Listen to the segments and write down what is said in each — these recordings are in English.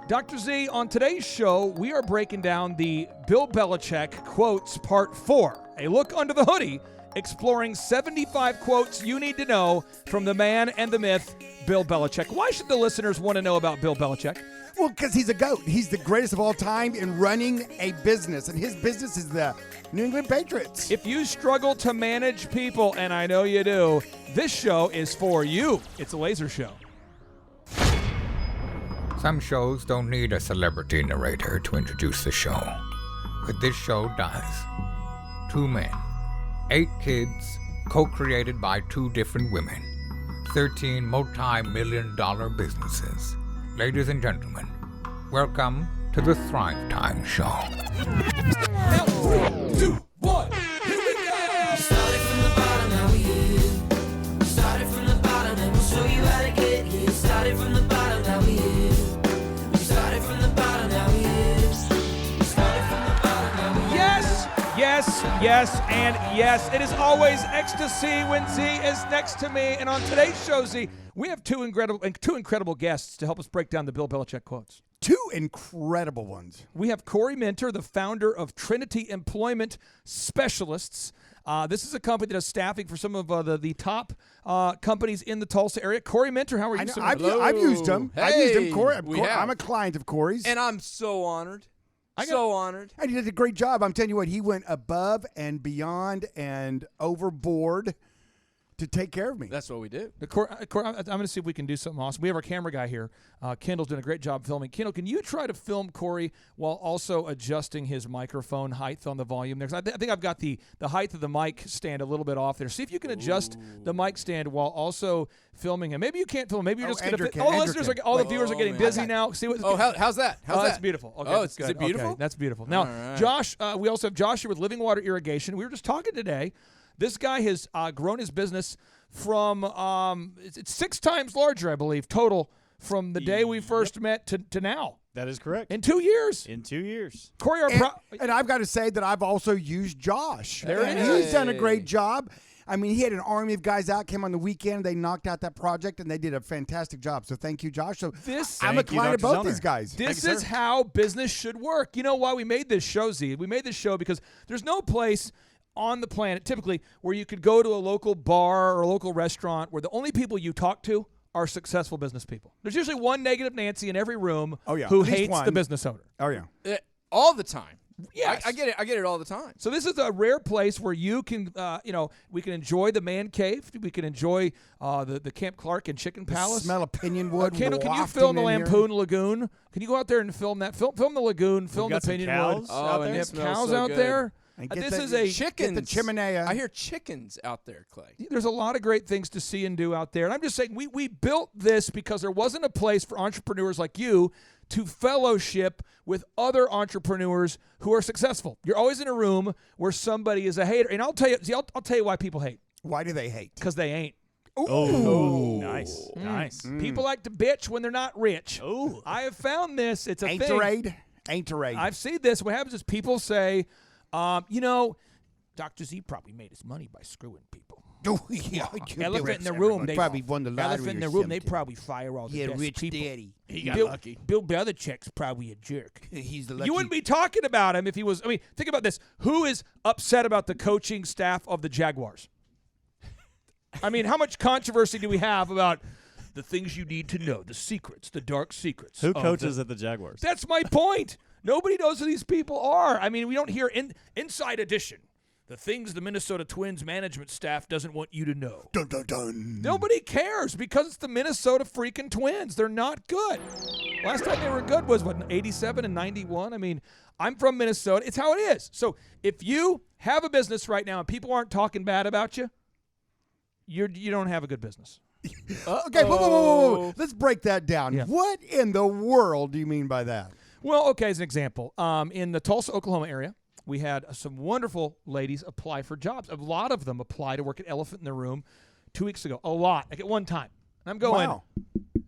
Dr. Z, on today's show, we are breaking down the Bill Belichick quotes part 4, a look under the hoodie, exploring 75 quotes you need to know from the man and the myth, Bill Belichick. Why should the listeners want to know about Bill Belichick? Well, because he's a GOAT. He's the greatest of all time in running a business, and his business is the New England Patriots. If you struggle to manage people, and I know you do, this show is for you. It's a laser show. Some shows don't need a celebrity narrator to introduce the show, but this show does. 2 men, 8 kids, co-created by 2 different women, 13 multi-million-dollar businesses. Ladies and gentlemen, welcome to the Thrive Time Show. Now, 3, 2, 1, here we go! Started from the bottom, now we here. Started from the bottom, and we'll show you how to get here. Started from the bottom, now we here. Started from the bottom, now we here. Started from the bottom, now we here. Yes, yes, yes, and yes. It is always ecstasy when Z is next to me. And on today's show, Z, we have two incredible guests to help us break down the Bill Belichick quotes. 2 incredible ones. We have Corey Minter, the founder of Trinity Employment Specialists. This is a company that is staffing for some of the top companies in the Tulsa area. Corey Minter, how are you, sir? I've used him. I've used him. Corey, we have. I'm a client of Corey's. And I'm so honored. Honored. And he did a great job. I'm telling you what, he went above and beyond and overboard to take care of me. That's what we do. Corey, I'm going to see if we can do something awesome. We have our camera guy here. Kendall's doing a great job filming. Kendall, can you try to film Corey while also adjusting his microphone height on the volume there? 'Cause I think I've got the height of the mic stand a little bit off there. See if you can adjust the mic stand while also filming him. Maybe you can't film. Maybe you're just going to. All the viewers are getting busy now. See what? How's that? How's that? That's beautiful. Okay, that's good. Is it beautiful? Okay, that's beautiful. Now, right. Josh, we also have Josh here with Living Water Irrigation. We were just talking today. This guy has grown his business from it's 6 times larger, I believe, total from the day we first met to now. That is correct. In 2 years. In 2 years. Corey, and I've got to say that I've also used Josh. There it and is. He's done a great job. I mean, he had an army of guys out, came on the weekend, they knocked out that project, and they did a fantastic job. So thank you, Josh. So I'm a client of both these guys. This is how business should work. You know why we made this show, Z? We made this show because there's no place on the planet, typically, where you could go to a local bar or a local restaurant where the only people you talk to are successful business people. There's usually one negative Nancy in every room who hates the business owner. Oh, yeah. All the time. Yes. I get it. I get it all the time. So this is a rare place where you can, we can enjoy the man cave. We can enjoy the Camp Clark and Chicken Palace. Smell of pinyon wood. Kendall, can you film the Lampoon Lagoon? Can you go out there and film that? Film the lagoon. Film the pinyon wood. Oh, and they it have smells cows so out good. there. This is a chickens. The chimenea. I hear chickens out there, Clay. There's a lot of great things to see and do out there. And I'm just saying we built this because there wasn't a place for entrepreneurs like you to fellowship with other entrepreneurs who are successful. You're always in a room where somebody is a hater. And I'll tell you why people hate. Why do they hate? Because they ain't. Oh, nice. Nice. People like to bitch when they're not rich. Oh. I have found this. It's a Ain't thing. Ain't a raid. I've seen this. What happens is people say, Dr. Z probably made his money by screwing people. Oh, yeah. Elephant in the room. They probably won the lottery. Elephant in the or room. They something. probably fire all the Yeah, best rich people. daddy. He got Bill, lucky. Bill Belichick's probably a jerk. He's the lucky. You wouldn't be talking about him if he was. I mean, think about this. Who is upset about the coaching staff of the Jaguars? I mean, how much controversy do we have about the things you need to know, the secrets, the dark secrets? Who coaches at the Jaguars? That's my point. Nobody knows who these people are. I mean, we don't hear Inside Edition. The things the Minnesota Twins management staff doesn't want you to know. Dun, dun, dun. Nobody cares because it's the Minnesota freaking Twins. They're not good. Last time they were good was, 87 and 91? I mean, I'm from Minnesota. It's how it is. So if you have a business right now and people aren't talking bad about you, you don't have a good business. Okay, whoa. Let's break that down. Yeah. What in the world do you mean by that? Well, okay, as an example, in the Tulsa, Oklahoma area, we had some wonderful ladies apply for jobs. A lot of them apply to work at Elephant in the Room 2 weeks ago. A lot, like at one time. And I'm going, wow.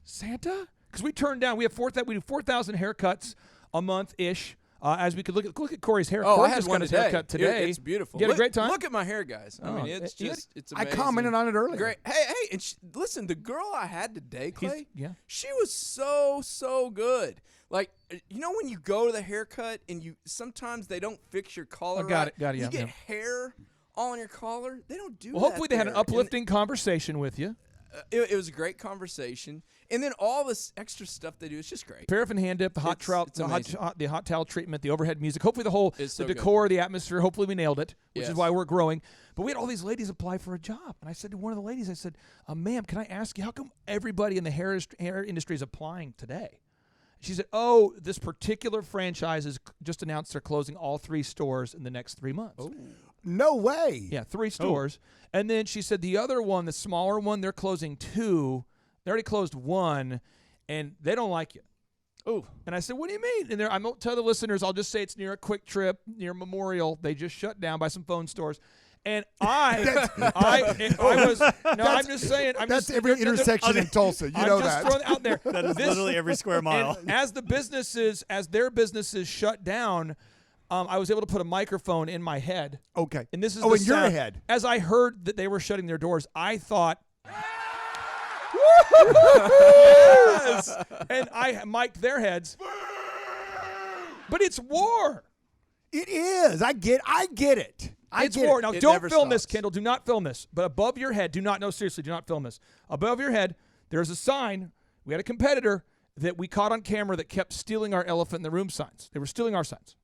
Santa? Because we turned down, we do 4,000 haircuts a month-ish. As we could look at Corey's hair. Oh, Corey I had just one got his today. haircut today. It's beautiful. You had a great time? Look at my hair, guys. I Oh, mean, it's it- it's I amazing. commented on it earlier. Great. Hey, and listen, the girl I had today, Clay, yeah. she was so good. Like, you know when you go to the haircut and you sometimes they don't fix your collar got right? it, You yeah, get yeah. hair all on your collar. They don't do Well, that hopefully they had an there. And, uplifting conversation with you. it was a great conversation. And then all this extra stuff they do is just great. Paraffin hand dip, the hot trout, it's the amazing. hot towel treatment, the overhead music. Hopefully the It's so good. decor, the atmosphere. Hopefully we nailed it, which is Yes. why we're growing. But we had all these ladies apply for a job, and I said to one of the ladies, I said, "Ma'am, can I ask you how come everybody in the hair industry is applying today?" She said, "Oh, this particular franchise has just announced they're closing all 3 stores in the next 3 months." Oh. No way. Yeah, 3 stores. And then she said the other one, the smaller one, they're closing 2. They already closed 1, and they don't like you. Oh. And I said, "What do you mean?" And I won't tell the listeners. I'll just say it's near a Quick Trip, near Memorial. They just shut down by some phone stores. And I'm just saying. That's every intersection in Tulsa. You know I'm just that. throwing it out there. That is literally every square mile. And as their businesses shut down, I was able to put a microphone in my head. Okay. And this is in the your sound. head. As I heard that they were shutting their doors, I thought, yes! And I mic'd their heads. But it's war. It is. I get it. It's get war. it. Now, It don't never film this, stops. Kendall. Do not film this. But above your head, seriously, do not film this. Above your head, there's a sign. We had a competitor that we caught on camera that kept stealing our elephant in the room signs. They were stealing our signs.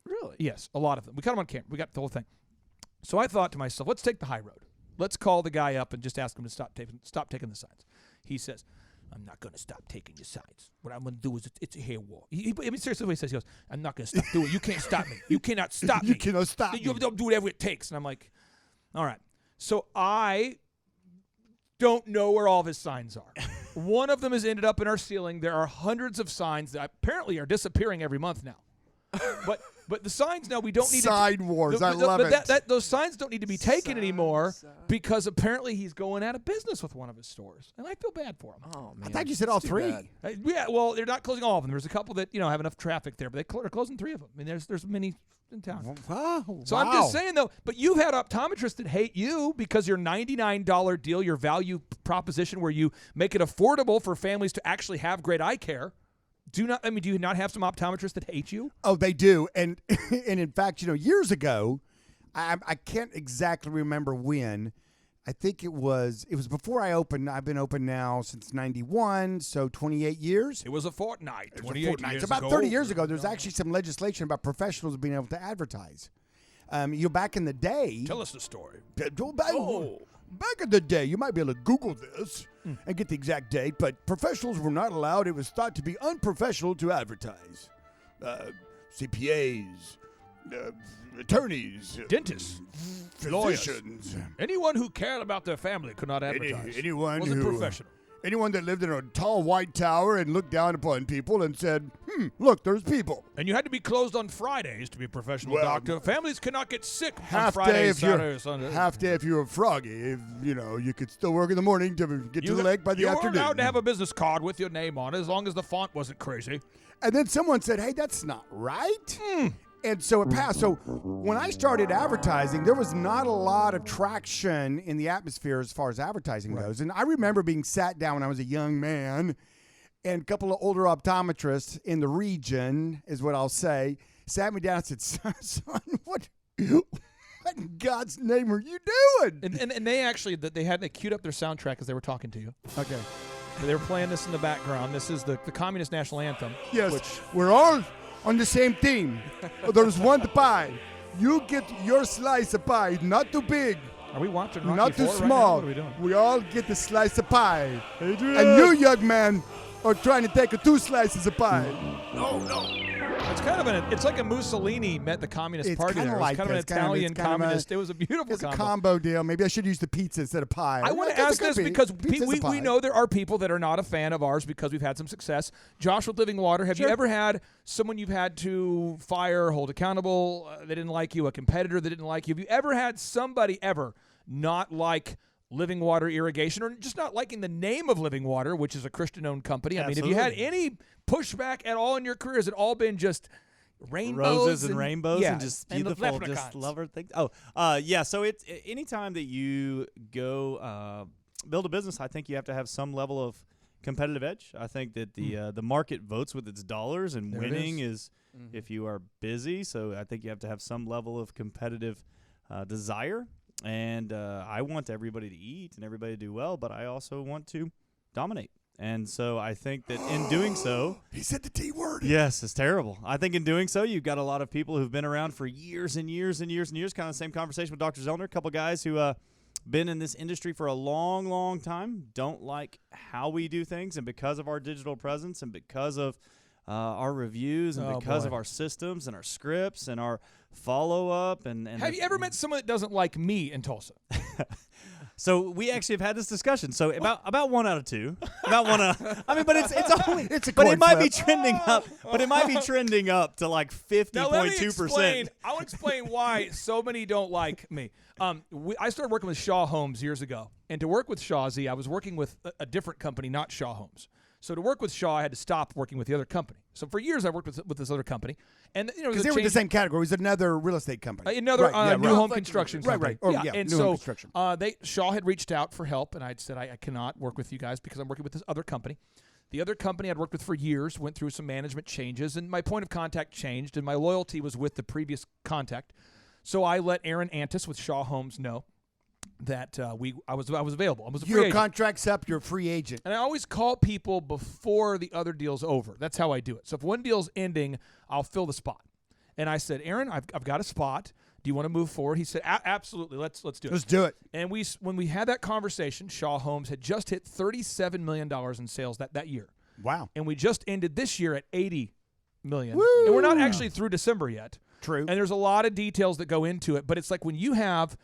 Really? Yes, a lot of them. We caught them on camera. We got the whole thing. So I thought to myself, let's take the high road. Let's call the guy up and just ask him to stop taking the signs. He says, "I'm not going to stop taking your signs. What I'm going to do is it's a hair war." I mean, seriously, what he says, he goes, "I'm not going to stop doing it. You can't stop me. You cannot stop me. You cannot stop You me." don't do whatever it takes." And I'm like, all right. So I don't know where all of his signs are. One of them has ended up in our ceiling. There are hundreds of signs that apparently are disappearing every month now. But the signs now we don't need Sign wars. I love it. Those signs don't need to be taken anymore because apparently he's going out of business with one of his stores, and I feel bad for him. Oh man. I thought you said all Too 3. bad. Yeah, well, they're not closing all of them. There's a couple that have enough traffic there, but they're closing 3 of them. I mean, there's many in town. Wow. So I'm just saying though. But you've had optometrists that hate you because your $99 deal, your value proposition, where you make it affordable for families to actually have great eye care. Do you not have some optometrists that hate you? Oh, they do. And in fact, years ago, I can't exactly remember when. I think it was before I opened. I've been open now since 91, so 28 years. It was a fortnight. It was a fortnight. It's about 30 years ago. There's actually some legislation about professionals being able to advertise. Back in the day. Tell us the story. Back in the day, you might be able to Google this and get the exact date, but professionals were not allowed. It was thought to be unprofessional to advertise. CPAs, attorneys, Dentists, physicians, anyone who cared about their family could not advertise. anyone wasn't who professional. Anyone that lived in a tall white tower and looked down upon people and said, look, there's people. And you had to be closed on Fridays to be a professional Well, doctor. Families cannot get sick on Half day Fridays, if you're Saturdays, Sundays. half day if you're a froggy. If you could still work in the morning to get to the lake by the afternoon. You were allowed to have a business card with your name on it as long as the font wasn't crazy. And then someone said, hey, that's not right. And so it passed. So when I started advertising, there was not a lot of traction in the atmosphere as far as advertising goes. And I remember being sat down when I was a young man, and a couple of older optometrists in the region, is what I'll say, sat me down and said, son, what in God's name are you doing? And they actually, they queued up their soundtrack as they were talking to you. Okay. They were playing this in the background. This is the Communist National Anthem. Yes, we're all on the same team. There's one pie. You get your slice of pie, not too big, Are we watching Rocky not too IV right now? small. What are we doing? We all get the slice of pie. And you, young man, are trying to take 2 slices of pie. It's kind of it's like a Mussolini met the Communist It's Party kinda there. It was like kind of an that. It's kind of- Italian it's kind of a- communist. It was a beautiful It's a combo. combo deal. Maybe I should use the pizza instead of pie. I want to guess it ask could this be. because Pizza's a pie. we know there are people that are not a fan of ours because we've had some success. Josh with Living Water, have you Sure. ever had someone you've had to fire, hold accountable, they didn't like you, a competitor that didn't like you? Have you ever had somebody ever not like Living Water Irrigation or just not liking the name of Living Water, which is a Christian-owned company? I mean, have you had any pushback at all in your career? Has it all been just rainbows roses and rainbows yeah, and just and beautiful, just leprechauns. love her things. Yeah. So it's anytime that you go build a business, I think you have to have some level of competitive edge. I think that the market votes with its dollars, and There it winning is if you are busy. So I think you have to have some level of competitive desire. And I want everybody to eat and everybody to do well, but I also want to dominate. And so I think that in doing so, He said the T word. yes, it's terrible. I think in doing so, you've got a lot of people who've been around for years and years and years and years. Kind of the same conversation with Dr. Zellner. A couple guys who been in this industry for a long, long time, don't like how we do things, and because of our digital presence and because of our reviews and because of our systems and our scripts and our follow-up. And Have you ever met someone that doesn't like me in Tulsa? So we actually have had this discussion. So about 1 out of 2. About 1 out. I mean, but it's only. It's a but coin it might flip. be trending up. But it might be trending up to like 50.2%. Now let me explain. I'll explain why so many don't like me. I started working with Shaw Homes years ago, and to work with Shaw Z, I was working with a different company, not Shaw Homes. So to work with Shaw, I had to stop working with the other company. So for years, I worked with this other company, and Because they were in the same category. It was another real estate company. Another Right, new right. home construction Right, company. right. Oh, yeah, and new so home construction. Shaw had reached out for help, and I'd said I cannot work with you guys because I'm working with this other company. The other company I'd worked with for years went through some management changes, and my point of contact changed, and my loyalty was with the previous contact. So I let Aaron Antis with Shaw Homes know that I was available. I was a free Your agent. contract's up. You're a free agent. And I always call people before the other deal's over. That's how I do it. So if one deal's ending, I'll fill the spot. And I said, Aaron, I've got a spot. Do you want to move forward? He said, absolutely. Let's do it. Let's do it. And when we had that conversation, Shaw Homes had just hit $37 million in sales that year. Wow. And we just ended this year at $80 million. Woo! And we're not actually through December yet. True. And there's a lot of details that go into it. But it's like when you have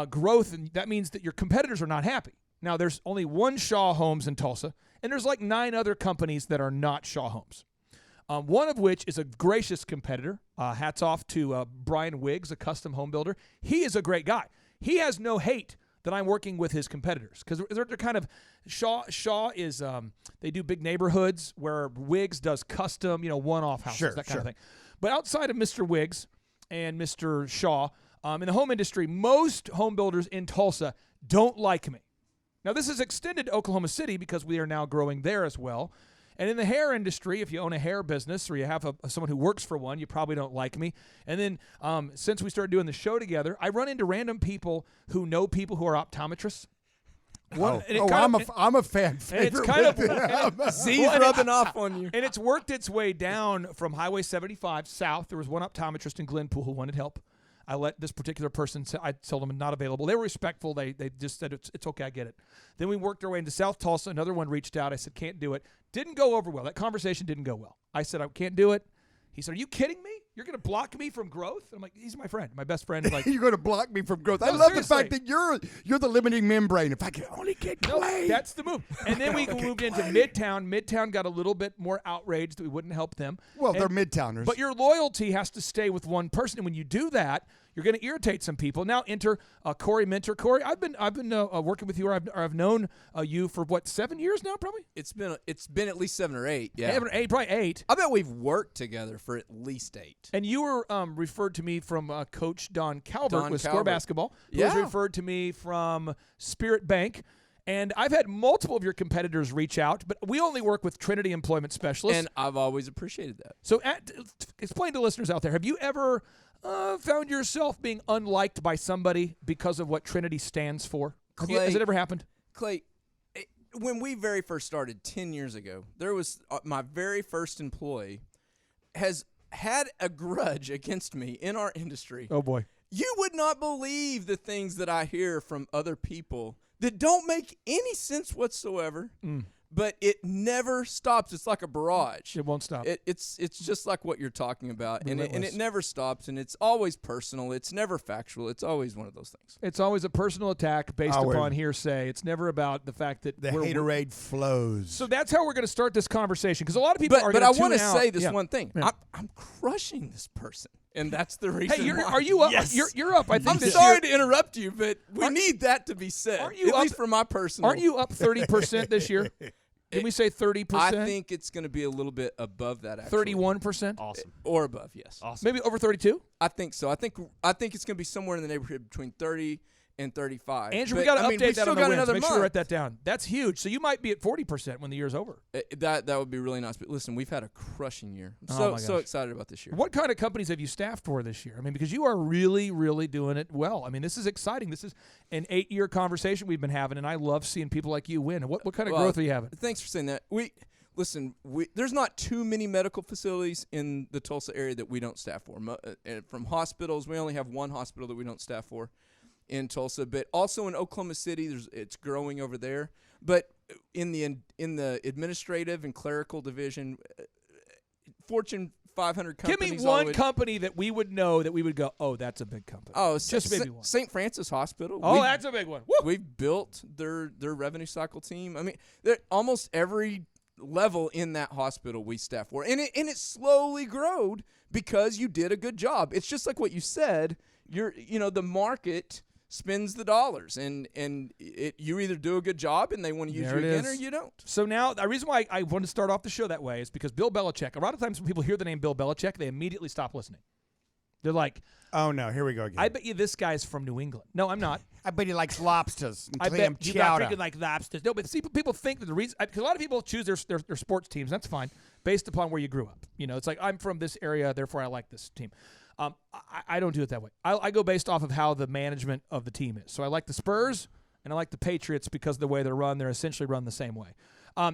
growth, and that means that your competitors are not happy. Now, there's only one Shaw Homes in Tulsa, and there's like 9 other companies that are not Shaw Homes. One of which is a gracious competitor. Hats off to Brian Wiggs, a custom home builder. He is a great guy. He has no hate that I'm working with his competitors because they're kind of Shaw is they do big neighborhoods where Wiggs does custom, one-off houses, that kind of thing. But outside of Mr. Wiggs and Mr. Shaw, in the home industry, most home builders in Tulsa don't like me. Now, this is extended to Oklahoma City because we are now growing there as well. And in the hair industry, if you own a hair business or you have someone who works for one, you probably don't like me. And then since we started doing the show together, I run into random people who know people who are optometrists. I'm a fan favorite. And it's kind of Z's rubbing off on you. And it's worked its way down from Highway 75 south. There was one optometrist in Glenpool who wanted help. I let this particular person say, I told them I'm not available. They were respectful. They just said, it's okay, I get it. Then we worked our way into South Tulsa. Another one reached out. I said, can't do it. Didn't go over well. That conversation didn't go well. I said, I can't do it. He said, are you kidding me? You're going to block me from growth? I'm like, he's my friend, my best friend. Like, You're going to block me from growth. I No, love seriously. the fact that you're the limiting membrane. If I could only get no, Clay. that's the move. And then we moved into Midtown. Midtown got a little bit more outraged that we wouldn't help them. Well, And- they're Midtowners. But your loyalty has to stay with one person, and when you do that, you're going to irritate some people. Now enter Corey Minter. Corey, I've been working with you, or I've known you for 7 years now, probably. It's been at least 7 or 8. Yeah, Probably 8. I bet we've worked together for at least 8. And you were referred to me from Coach Don Calvert Don with Score Calvert. Basketball. Who was Yeah. referred to me from Spirit Bank. And I've had multiple of your competitors reach out, but we only work with Trinity Employment Specialists. And I've always appreciated that. So explain to listeners out there, have you ever found yourself being unliked by somebody because of what Trinity stands for? Has it ever happened? Clay, when we very first started 10 years ago, there was my very first employee has had a grudge against me in our industry. Oh, boy. You would not believe the things that I hear from other people that don't make any sense whatsoever. But it never stops. It's like a barrage. It won't stop. It's just like what you're talking about, and Relentless. it never stops, and it's always personal. It's never factual. It's always one of those things. It's always a personal attack based Always. upon hearsay. It's never about the fact that the we're haterade flows. So that's how we're going to start this conversation, because a lot of people are But going I to want to tune out. say this Yeah. one thing. Yeah. I'm crushing this person, and that's the reason. Hey, why. are you up? Yes. You're up. I think I'm this sorry year. to interrupt you, but we need that to be said. Aren't you at up- least for my personal. Aren't you up 30% this year? Did we say 30%? I think it's going to be a little bit above that. Actually, 31%? Awesome. or above. Yes, Awesome. Maybe over 32? I think so. I think it's going to be somewhere in the neighborhood between 30 and 35. Andrew, we But, got to I mean, update we've that still on the got wins. another Make sure you month. write that down. That's huge. So you might be at 40% when the year's over. That would be really nice. But listen, we've had a crushing year. I'm Oh, my so gosh. excited about this year. What kind of companies have you staffed for this year? I mean, because you are really, really doing it well. I mean, this is exciting. This is an 8-year conversation we've been having, and I love seeing people like you win. What kind of Well, growth are you having? Thanks for saying that. There's not too many medical facilities in the Tulsa area that we don't staff for. From hospitals, we only have one hospital that we don't staff for in Tulsa, but also in Oklahoma City, it's growing over there. But in the administrative and clerical division, Fortune 500 Give companies. me one company that we would know that we would go, oh, that's a big company. Oh, just maybe one. St. Francis Hospital. Oh, that's a big one. Woo! We've built their revenue cycle team. I mean, almost every level in that hospital we staff for, and it slowly growed because you did a good job. It's just like what you said. The market spends the dollars, and you either do a good job and they want to use There you it again, is. or you don't. So now, the reason why I want to start off the show that way is because Bill Belichick, a lot of times when people hear the name Bill Belichick, they immediately stop listening. They're like, Oh no, here we go again. I bet you this guy's from New England. No, I'm not. I bet he likes lobsters and I clam bet you're not chowder. freaking like lobsters. No, but see, people think that the reason, because a lot of people choose their sports teams, that's fine, based upon where you grew up. It's like, I'm from this area, therefore I like this team. I don't do it that way. I go based off of how the management of the team is. So I like the Spurs and I like the Patriots because of the way they're run. They're essentially run the same way.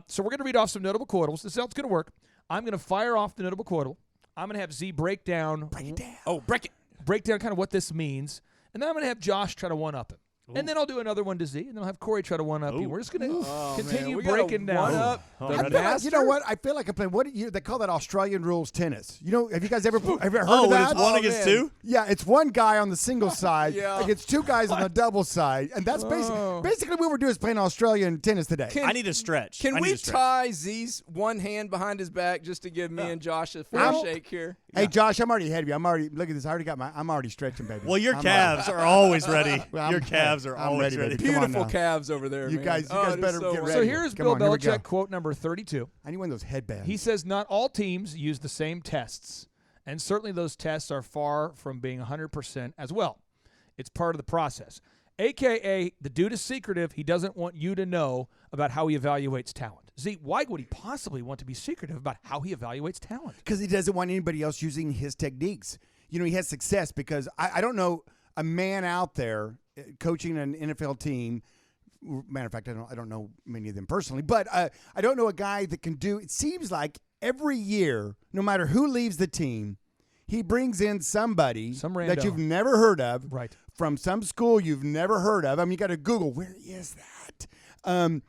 So we're going to read off some notable quotables. This is how it's going to work. I'm going to fire off the notable quotable. I'm going to have Z break down. Break down kind of what this means. And then I'm going to have Josh try to one-up him. And then I'll do another one to Z, and then I'll have Corey try to one-up you. We're just going to continue breaking down. I feel like, you know what? I feel like I'm playing. They call that Australian rules tennis. Have you guys ever heard of When that? it's one against two? Yeah, it's one guy on the single side Yeah. against two guys on the double side, and that's basically what we're doing is playing Australian tennis today. I need to stretch. Can I need we to stretch. tie Z's one hand behind his back just to give me and Josh a fair shake here? Hey, Josh, I'm already ahead of you. Look at this. I'm already stretching, baby. Well, your I'm calves are always ready. Well, Your calves are I'm always ready, ready. baby. Come on Beautiful now. calves over there, You man. guys it is better so get right. So ready. here's Come Bill on, here we go. Belichick, quote number 32. I need one of those headbands. He says, not all teams use the same tests, and certainly those tests are far from being 100% as well. It's part of the process. AKA, the dude is secretive. He doesn't want you to know about how he evaluates talent. Z, why would he possibly want to be secretive about how he evaluates talent? Because he doesn't want anybody else using his techniques. He has success because I don't know a man out there coaching an NFL team. Matter of fact, I don't know many of them personally, but I don't know a guy that can do. It seems like every year, no matter who leaves the team, he brings in somebody Some that rando. you've never heard of, Right. from some school you've never heard of. I mean, you got to Google, where is that? And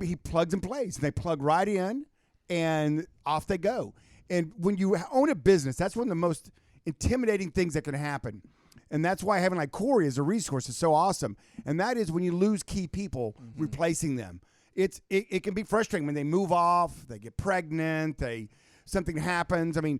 he plugs and plays. And they plug right in, and off they go. And when you own a business, that's one of the most intimidating things that can happen. And that's why having like Corey as a resource is so awesome. And that is when you lose key people, replacing them. It can be frustrating when they move off, they get pregnant, something happens. I mean,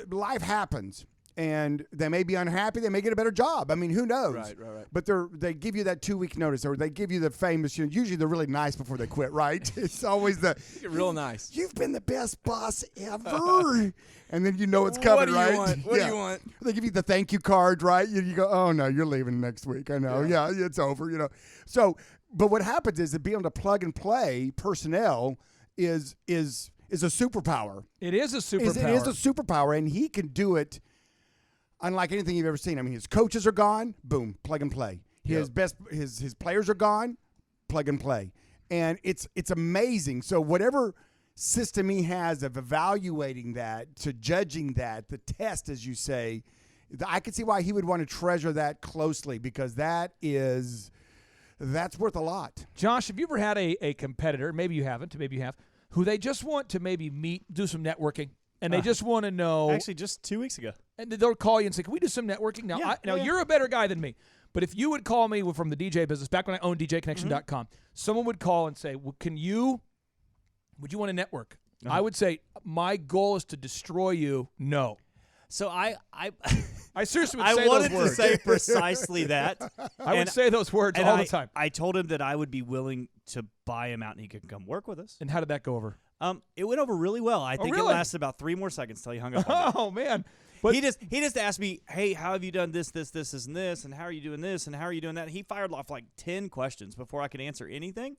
life happens. And they may be unhappy. They may get a better job. I mean, who knows? Right. But they give you that 2-week notice, or they give you the famous. Usually they're really nice before they quit, right? It's always Real nice. You've been the best boss ever, and then it's coming, What do you right? want? What do you want? They give you the thank you card, right? You go, oh no, you're leaving next week. I know. Yeah, it's over. So, but what happens is that being able to plug and play personnel is a superpower. It is a superpower. It is a superpower, and he can do it unlike anything you've ever seen. I mean, his coaches are gone, boom, plug and play. His players are gone, plug and play. And it's amazing. So whatever system he has of evaluating that, to judging that, the test, as you say, I can see why he would want to treasure that closely, because that's worth a lot. Josh, have you ever had a competitor, maybe you haven't, maybe you have, who they just want to maybe meet, do some networking, and they just want to know. Actually, just 2 weeks ago. And they'll call you and say, can we do some networking? Now, Yeah, you're a better guy than me. But if you would call me from the DJ business, back when I owned DJConnection.com, someone would call and say, well, would you want to network? I would say, my goal is to destroy you. No. So I seriously would I say wanted those words. to say precisely that. I would And- say those words and all the time. I told him that I would be willing to buy him out and he could come work with us. And how did that go over? It went over really well. I think really? it lasted about 3 more seconds till he hung up on me. Oh man! But He just asked me, hey, how have you done this, and this, and how are you doing this, and how are you doing that? He fired off like 10 questions before I could answer anything.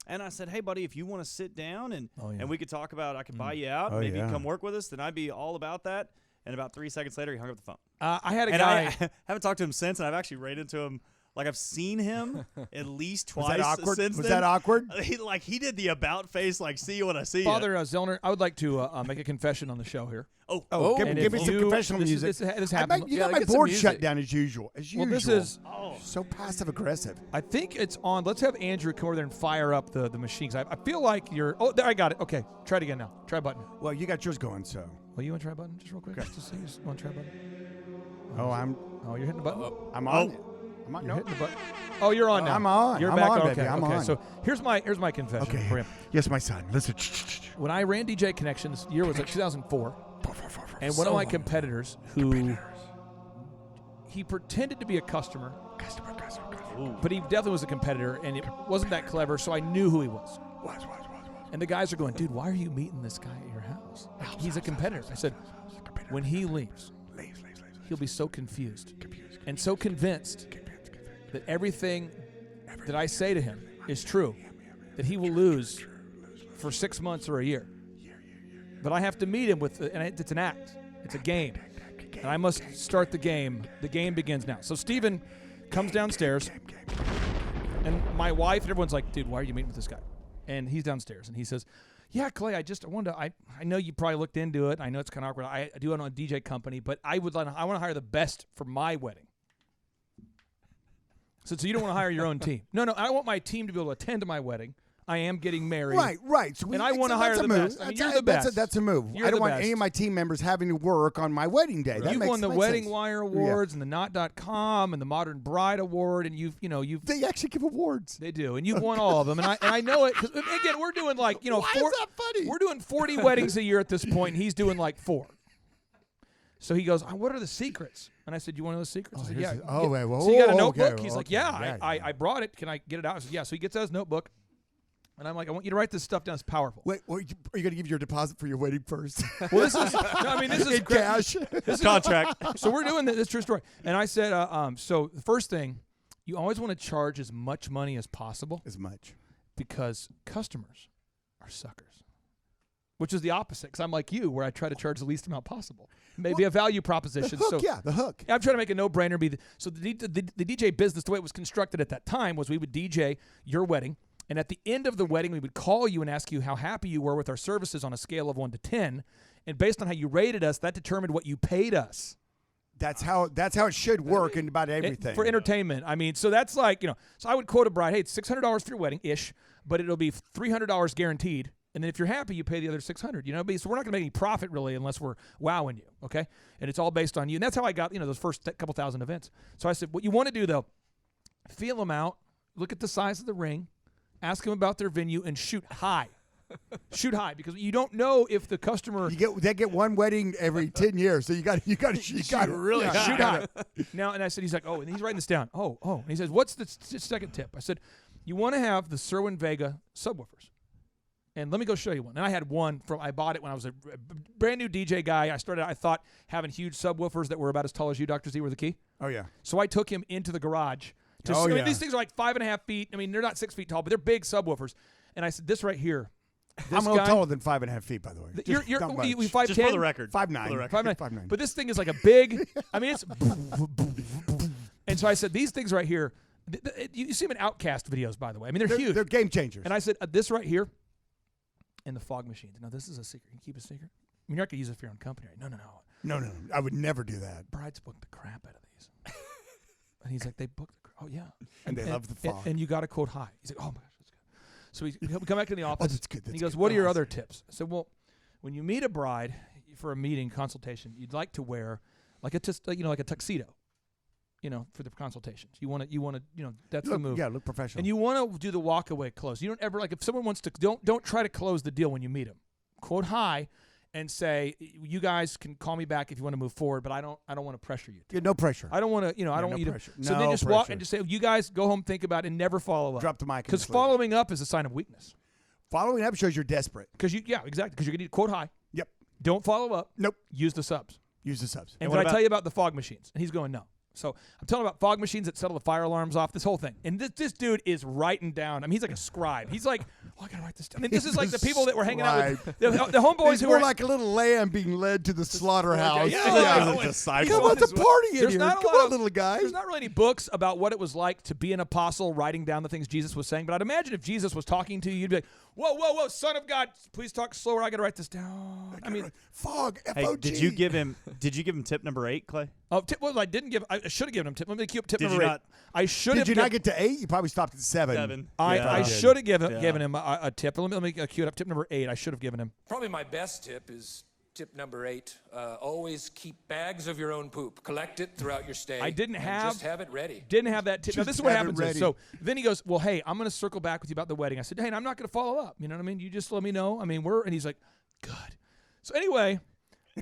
And I said, hey, buddy, if you want to sit down and we could talk about, I could buy you out, maybe come work with us, then I'd be all about that. And about 3 seconds later, he hung up the phone. I had a And guy. I haven't talked to him since, and I've actually ran into him. Like, I've seen him at least twice Was that awkward? since Was then. that awkward? He did the about face, like, see you when I see Father you. Zellner, I would like to make a confession on the show here. Oh, give And me if some you- confessional this is- music. this I happened- bet you Yeah, got my get some board music. shut down as usual. Well, this is. so passive aggressive. I think it's on. Let's have Andrew come over there and fire up the machines. I feel like you're. Oh, there, I got it. Okay, try it again now. Try button. Well, you got yours going, so. Well, you want to try button just real quick? Just to see. You want to try button? Oh, I'm Oh, you're hitting the button. I'm on it. I'm on. You're No. hitting the button. Oh, you're on now. I'm on. You're I'm back. on, okay. baby. I'm okay. on. So here's my confession Okay. for you. Yes, my son. Listen. When I ran DJ Connections, the year was like 2004, and one of my competitors who he pretended to be a customer, but he definitely was a competitor, and it wasn't that clever, so I knew who he was. And the guys are going, dude, why are you meeting this guy at your house? Like, he's a competitor. I said, when he leaves, he'll be so confused and so convinced that everything that I say to him is true, that he will lose for 6 months or a year. But I have to meet him with, and it's an act. It's a game. And I must start the game. The game begins now. So Steven comes downstairs, and my wife and everyone's like, dude, why are you meeting with this guy? And he's downstairs, and he says, yeah, Clay, I wanted to, I know you probably looked into it. I know it's kind of awkward. I do it on a DJ company, but I want to hire the best for my wedding. So you don't want to hire your own team. No, I want my team to be able to attend to my wedding. I am getting married. Right. So And I wanna hire the best. I mean, you're the best. That's a move. You're I don't the want best. any of my team members having to work on my wedding day. That You've makes won the makes Wedding sense. Wire Awards and the Knot.com and the Modern Bride Award, and you've They actually give awards. they do, and you've won all of them, and I know it because again we're doing like Why is that funny? we're doing 40 weddings a year at this point, and he's doing like 4. So he goes, what are the secrets? And I said, you want to know the secrets? I said, yeah. So you got a notebook? He's like, yeah, I brought it. Can I get it out? I said, yeah. So he gets out his notebook, and I'm like, I want you to write this stuff down. It's powerful. Wait, are you going to give your deposit for your wedding first? Well, this is this is in cash. This is Contract. So we're doing this true story. And I said, so the first thing, you always want to charge as much money as possible As much. because customers are suckers. Which is the opposite, because I'm like you, where I try to charge the least amount possible. Maybe a value proposition. The hook, so the hook. I'm trying to make a no-brainer. So the DJ business, the way it was constructed at that time, was we would DJ your wedding, and at the end of the wedding, we would call you and ask you how happy you were with our services on a scale of 1 to 10, and based on how you rated us, that determined what you paid us. That's how it should work in about everything. For entertainment. I mean, so that's like, so I would quote a bride, hey, it's $600 for your wedding-ish, but it'll be $300 guaranteed. And then if you're happy, you pay the other $600. So we're not going to make any profit really unless we're wowing you, okay? And it's all based on you. And that's how I got, those first couple thousand events. So I said, what you want to do though, feel them out, look at the size of the ring, ask them about their venue, and shoot high. Shoot high, because you don't know if the customer they get one wedding every 10 years, so you got to shoot really high. shoot high. Now, and I said, he's like, and he's writing this down. Oh, and he says, what's the second tip? I said, you want to have the Sherwin Vega subwoofers. And let me go show you one. And I had one I bought it when I was a brand new DJ guy. I thought having huge subwoofers that were about as tall as you, Dr. Z, were the key. Oh, yeah. So I took him into the garage. I mean, these things are like 5.5 feet. I mean, they're not 6 feet tall, but they're big subwoofers. And I said, this right here. I'm a little taller than 5.5 feet, by the way. You're Not much. 5'10". Just for the record. 5'9". 5'9". But this thing is like a big, I mean, it's, and so I said, these things right here, you see them in Outcast videos, by the way. I mean, they're huge. They're game changers. And I said, this right here, and the fog machines. Now, this is a secret. You keep a secret? I mean, you're not going to use it for your own company, right? No. No. I would never do that. Brides book the crap out of these. And he's like, they booked the crap. Oh, yeah. And they love the fog. And you got to quote high. He's like, oh, my gosh, that's good. So we come back to the office. that's good. And he goes, what are your other tips? I said, well, when you meet a bride for a meeting, consultation, you'd like to wear like a tuxedo. For the consultations, you want to, that's the move. Yeah, look professional. And you want to do the walk away close. You don't ever if someone wants to, don't try to close the deal when you meet them. Quote high, and say, you guys can call me back if you want to move forward, but I don't want to pressure you. Yeah, no pressure. I don't want to, I don't want you pressure. to. So No then just walk pressure. and just say, you guys go home, think about it, and never follow up. Drop the mic. Because following up is a sign of weakness. Following up shows you're desperate. Yeah, exactly. Because you're going to need quote high. Yep. Don't follow up. Nope. Use the subs. Use the subs. And what did I about- tell you about the fog machines? And he's going, no. So I'm telling him about fog machines that settle the fire alarms off, this whole thing. And this dude is writing down. I mean, he's like a scribe. He's like, I got to write this down. I mean, this is like the people that were hanging out with, the homeboys He's who more were like a little lamb being led to the slaughterhouse. Yeah. It's a cycle. Come on, the party in There's here. not a Come lot on, of- little guy. There's not really any books about what it was like to be an apostle writing down the things Jesus was saying, but I'd imagine if Jesus was talking to you, you'd be like, whoa, son of God, please talk slower. I got to write this down. I mean, fog. Hey, F-O-G. did you give him tip number 8, Clay? I should have given him tip. Let me cue up tip Did number you 8. not? I should Did have. you not get to 8? You probably stopped at 7. 7. I Yeah. should have given Yeah. him a tip. Let me cue it up. Tip number 8. I should have given him. Probably my best tip is tip number 8. Always keep bags of your own poop. Collect it throughout your stay. I didn't and have- Just have it ready. Didn't have that tip. Now, Just this is what have it happens. ready. So then he goes, well, hey, I'm going to circle back with you about the wedding. I said, hey, I'm not going to follow up. You know what I mean? You just let me know. I mean, and he's like, good. So anyway,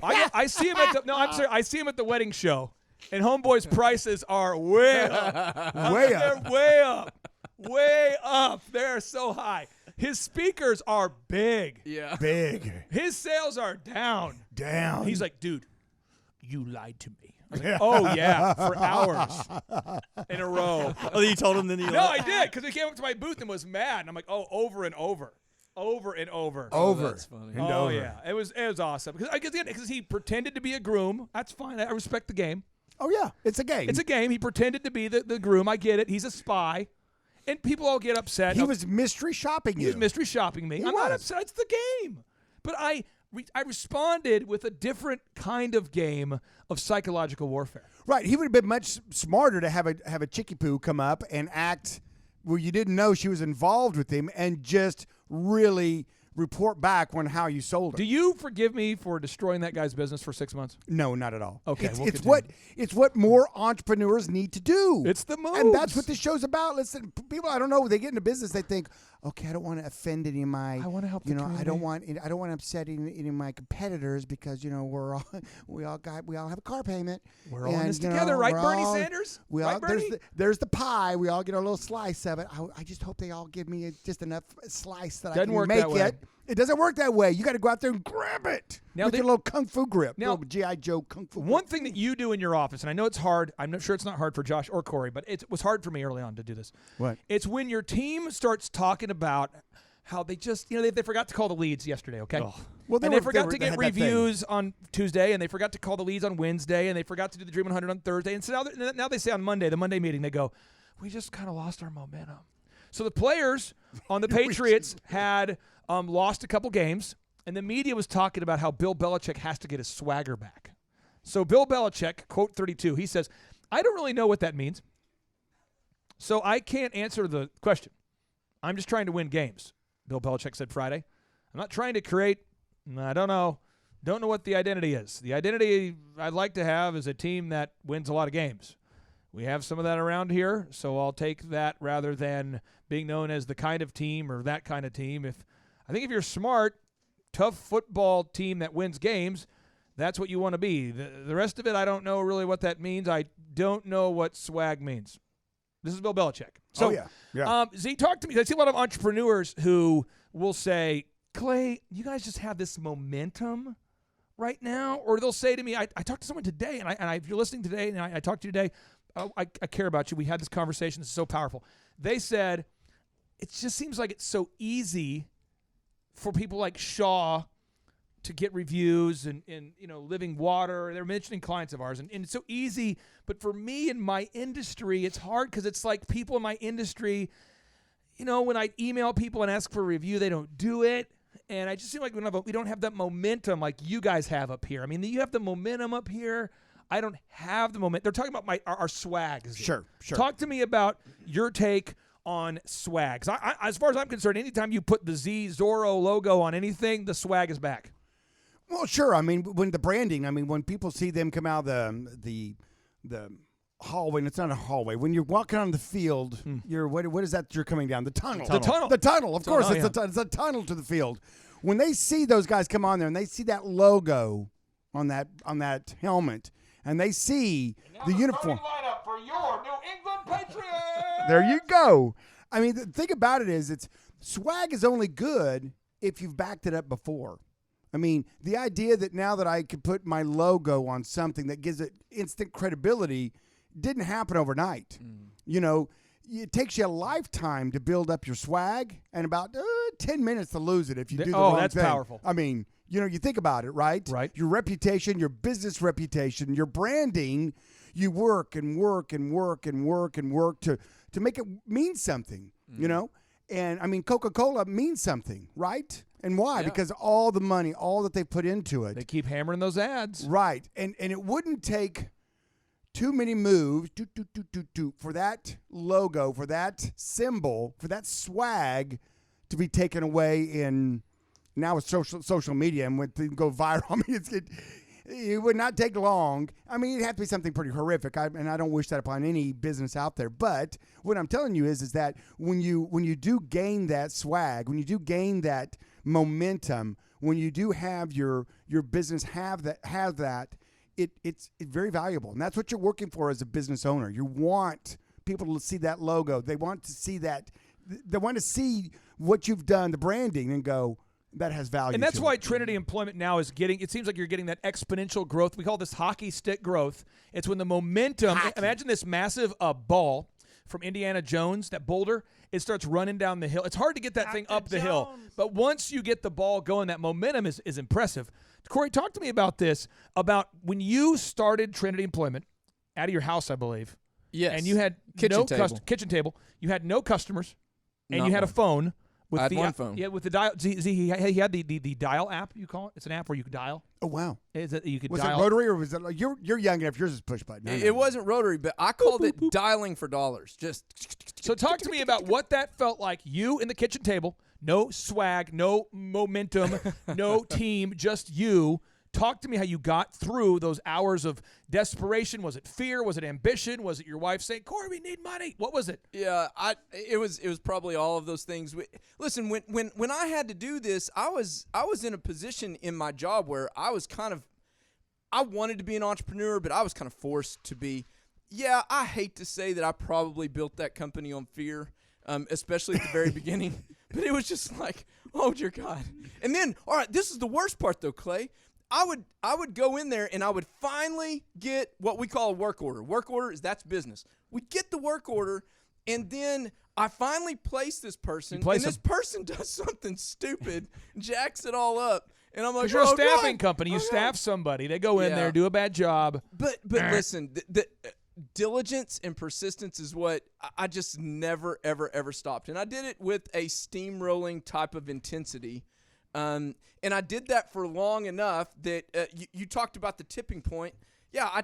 I see him I'm sorry, I see him at the wedding show, and homeboy's prices are way up. Way up. They're way up. Way up. They're so high. His speakers are big. Yeah. Big. His sales are down. Down. He's like, dude, you lied to me. I was like, oh, yeah, for hours in a row. Oh, you told him then you No, I did, because he came up to my booth and was mad. And I'm like, oh, over and over. Over and over. over. that's funny. And Oh, over. yeah. It was awesome. Because he pretended to be a groom. That's fine. I respect the game. Oh, yeah. It's a game. It's a game. He pretended to be the groom. I get it. He's a spy. And people all get upset. He was mystery shopping He you. was mystery shopping me. I'm not was. upset. It's the game. But I responded with a different kind of game of psychological warfare. Right. He would have been much smarter to have a chickie poo come up and act where you didn't know she was involved with him and just really report back on how you sold her. Do you forgive me for destroying that guy's business for 6 months? No, not at all. Okay, it's, we'll it's continue. what more entrepreneurs need to do. It's the moves. and that's what this show's about. Listen, people, I don't know, they get into business, they think, okay, I don't want to offend any of my. I wanna help the I don't community. want. I don't want to upset any of my competitors because we all have a car payment. We're all in and, this you know, together, right, we're Bernie all- Sanders? We Right, all Bernie? there's the pie. We all get a little slice of it. I just hope they all give me just enough slice that I Doesn't can work make that way. it. It doesn't work that way. You got to go out there and grab it Now with they- your little kung fu grip. Now- little GI Joe kung fu. One thing that you do in your office, and I know it's hard. I'm not sure it's not hard for Josh or Corey, but it was hard for me early on to do this. What? It's when your team starts talking about how they just, they forgot to call the leads yesterday, okay? Well, They forgot to get had that thing. reviews on Tuesday, and they forgot to call the leads on Wednesday, and they forgot to do the Dream 100 on Thursday. And so now they say on Monday, the Monday meeting, they go, we just kind of lost our momentum. So the players on the Patriots had lost a couple games, and the media was talking about how Bill Belichick has to get his swagger back. So Bill Belichick, quote 32, he says, I don't really know what that means, so I can't answer the question. I'm just trying to win games, Bill Belichick said Friday. I'm not trying to create, I don't know what the identity is. The identity I'd like to have is a team that wins a lot of games. We have some of that around here, so I'll take that rather than being known as the kind of team or that kind of team. I think if you're smart, tough football team that wins games, that's what you want to be. The rest of it, I don't know really what that means. I don't know what swag means. This is Bill Belichick. So, Z, talk to me. I see a lot of entrepreneurs who will say, Clay, you guys just have this momentum right now. Or they'll say to me, I talked to someone today, and if you're listening today, and I talked to you today, I care about you. We had this conversation. This is so powerful. They said, it just seems like it's so easy for people like Shaw to get reviews and Living Water. They're mentioning clients of ours, and it's so easy. But for me in my industry, it's hard because it's like people in my industry, when I email people and ask for a review, they don't do it. And I just feel like we don't have that momentum like you guys have up here. I mean, you have the momentum up here. I don't have the momentum. They're talking about our swag. Sure. Talk to me about your take on swag. As far as I'm concerned, anytime you put the Zorro logo on anything, the swag is back. Well, sure. I mean, when the branding, when people see them come out of the hallway, and it's not a hallway. When you're walking on the field, you're what is that you're coming down? The tunnel. The tunnel. The tunnel. Of course, Oh, it's a tunnel to the field. when they see those guys come on there and they see that logo on that helmet and they see the uniform. Lineup for your New England Patriots. There you go. I mean, the thing about it is, swag is only good if you've backed it up before. I mean, the idea that now that I could put my logo on something that gives it instant credibility didn't happen overnight. You know, it takes you a lifetime to build up your swag and about 10 minutes to lose it if you do the wrong thing. Oh, that's powerful. I mean, you know, you think about it, right? Right. Your reputation, your business reputation, your branding, you work and work and work and work and work to make it mean something, you know? And, I mean, Coca-Cola means something, right? And why? Yeah. Because all the money, all that they put into it. They keep hammering those ads. Right. And it wouldn't take too many moves for that logo, for that symbol, for that swag to be taken away in now with social media and when things go viral. I mean, it would not take long. I mean, it'd have to be something pretty horrific, and I don't wish that upon any business out there. But what I'm telling you is that when you do gain that swag, when you do gain that momentum, when you do have your business have that, it's very valuable, and that's what you're working for as a business owner. You want people to see that logo. They want to see that. They want to see what you've done, the branding, and go, that has value. And that's to why it. Trinity Employment now is getting, it seems like you're getting that exponential growth. We call this hockey stick growth. It's when the momentum, imagine this massive ball from Indiana Jones, that boulder, it starts running down the hill. It's hard to get that thing up the hill. But once you get the ball going, that momentum is impressive. Corey, talk to me about this, about when you started Trinity Employment out of your house, I believe. Yes. And you had kitchen table. You had no customers, and Not you had a one. phone. With I had the one phone. Yeah, with the dial. He had the dial app. You call it? It's an app where you could dial. Oh wow! Is it you could Was dial? it rotary or was it like you're young enough? Yours is push button. It wasn't rotary, but I called it dialing for dollars. Just So talk to me about what that felt like. You in the kitchen table, no swag, no momentum, no team, just you. Talk to me how you got through those hours of desperation. Was it fear? Was it ambition? Was it your wife saying, "Corey, we need money"? What was it? Yeah, it was probably all of those things. Listen, when I had to do this, I was in a position in my job where I was I wanted to be an entrepreneur, but I was kind of forced to be. Yeah, I hate to say that I probably built that company on fear, especially at the very beginning. But it was just like, oh dear God. And then, all right, this is the worst part though, Clay. I would go in there and I would finally get what we call a work order. Work order that's business. We'd get the work order, and then I finally place this person, and this person does something stupid, jacks it all up, and I'm like, Because you're a oh, staffing God. company. You Oh, staff God. somebody. They go in there, do a bad job. But listen, the diligence and persistence is what I just never, ever, ever stopped. And I did it with a steamrolling type of intensity. And I did that for long enough that you talked about the tipping point. Yeah, I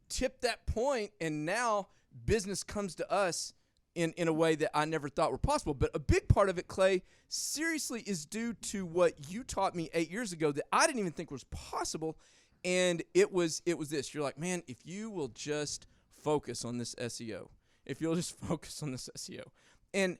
tipped that point, and now business comes to us in a way that I never thought were possible. But a big part of it, Clay, seriously is due to what you taught me 8 years ago that I didn't even think was possible. And it was this. You're like, man, if you will just focus on this SEO, if you'll just focus on this SEO. And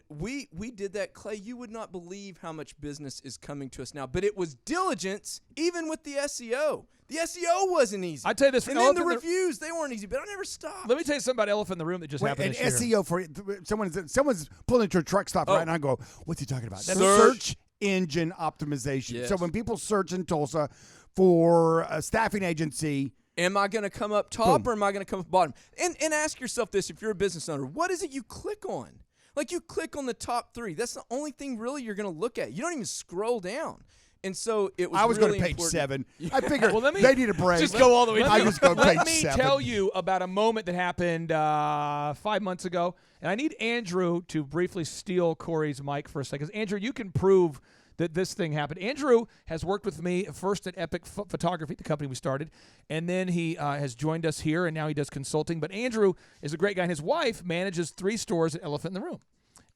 we did that, Clay. You would not believe how much business is coming to us now. But it was diligence, even with the SEO. The SEO wasn't easy. I tell you this, and then the reviews, they weren't easy. But I never stopped. Let me tell you something about Elephant in the Room that just happened and this year. SEO for someone's pulling into a truck stop right now. I go, what's he talking about? That's Search. search engine optimization. Yes. So when people search in Tulsa for a staffing agency, Am I going to come up top Boom. or am I going to come up bottom? And ask yourself this, if you're a business owner, what is it you click on? Like, you click on the top 3. That's the only thing really you're going to look at. You don't even scroll down. And so it was I was really going to page important. 7. I figured Well, let me- they need a break. Just go all the way I through. just go to Let page me 7. tell you about a moment that happened 5 months ago. And I need Andrew to briefly steal Corey's mic for a second. Andrew, you can prove that this thing happened. Andrew has worked with me first at Epic Photography, the company we started, and then he has joined us here, and now he does consulting. But Andrew is a great guy, and his wife manages 3 stores at Elephant in the Room.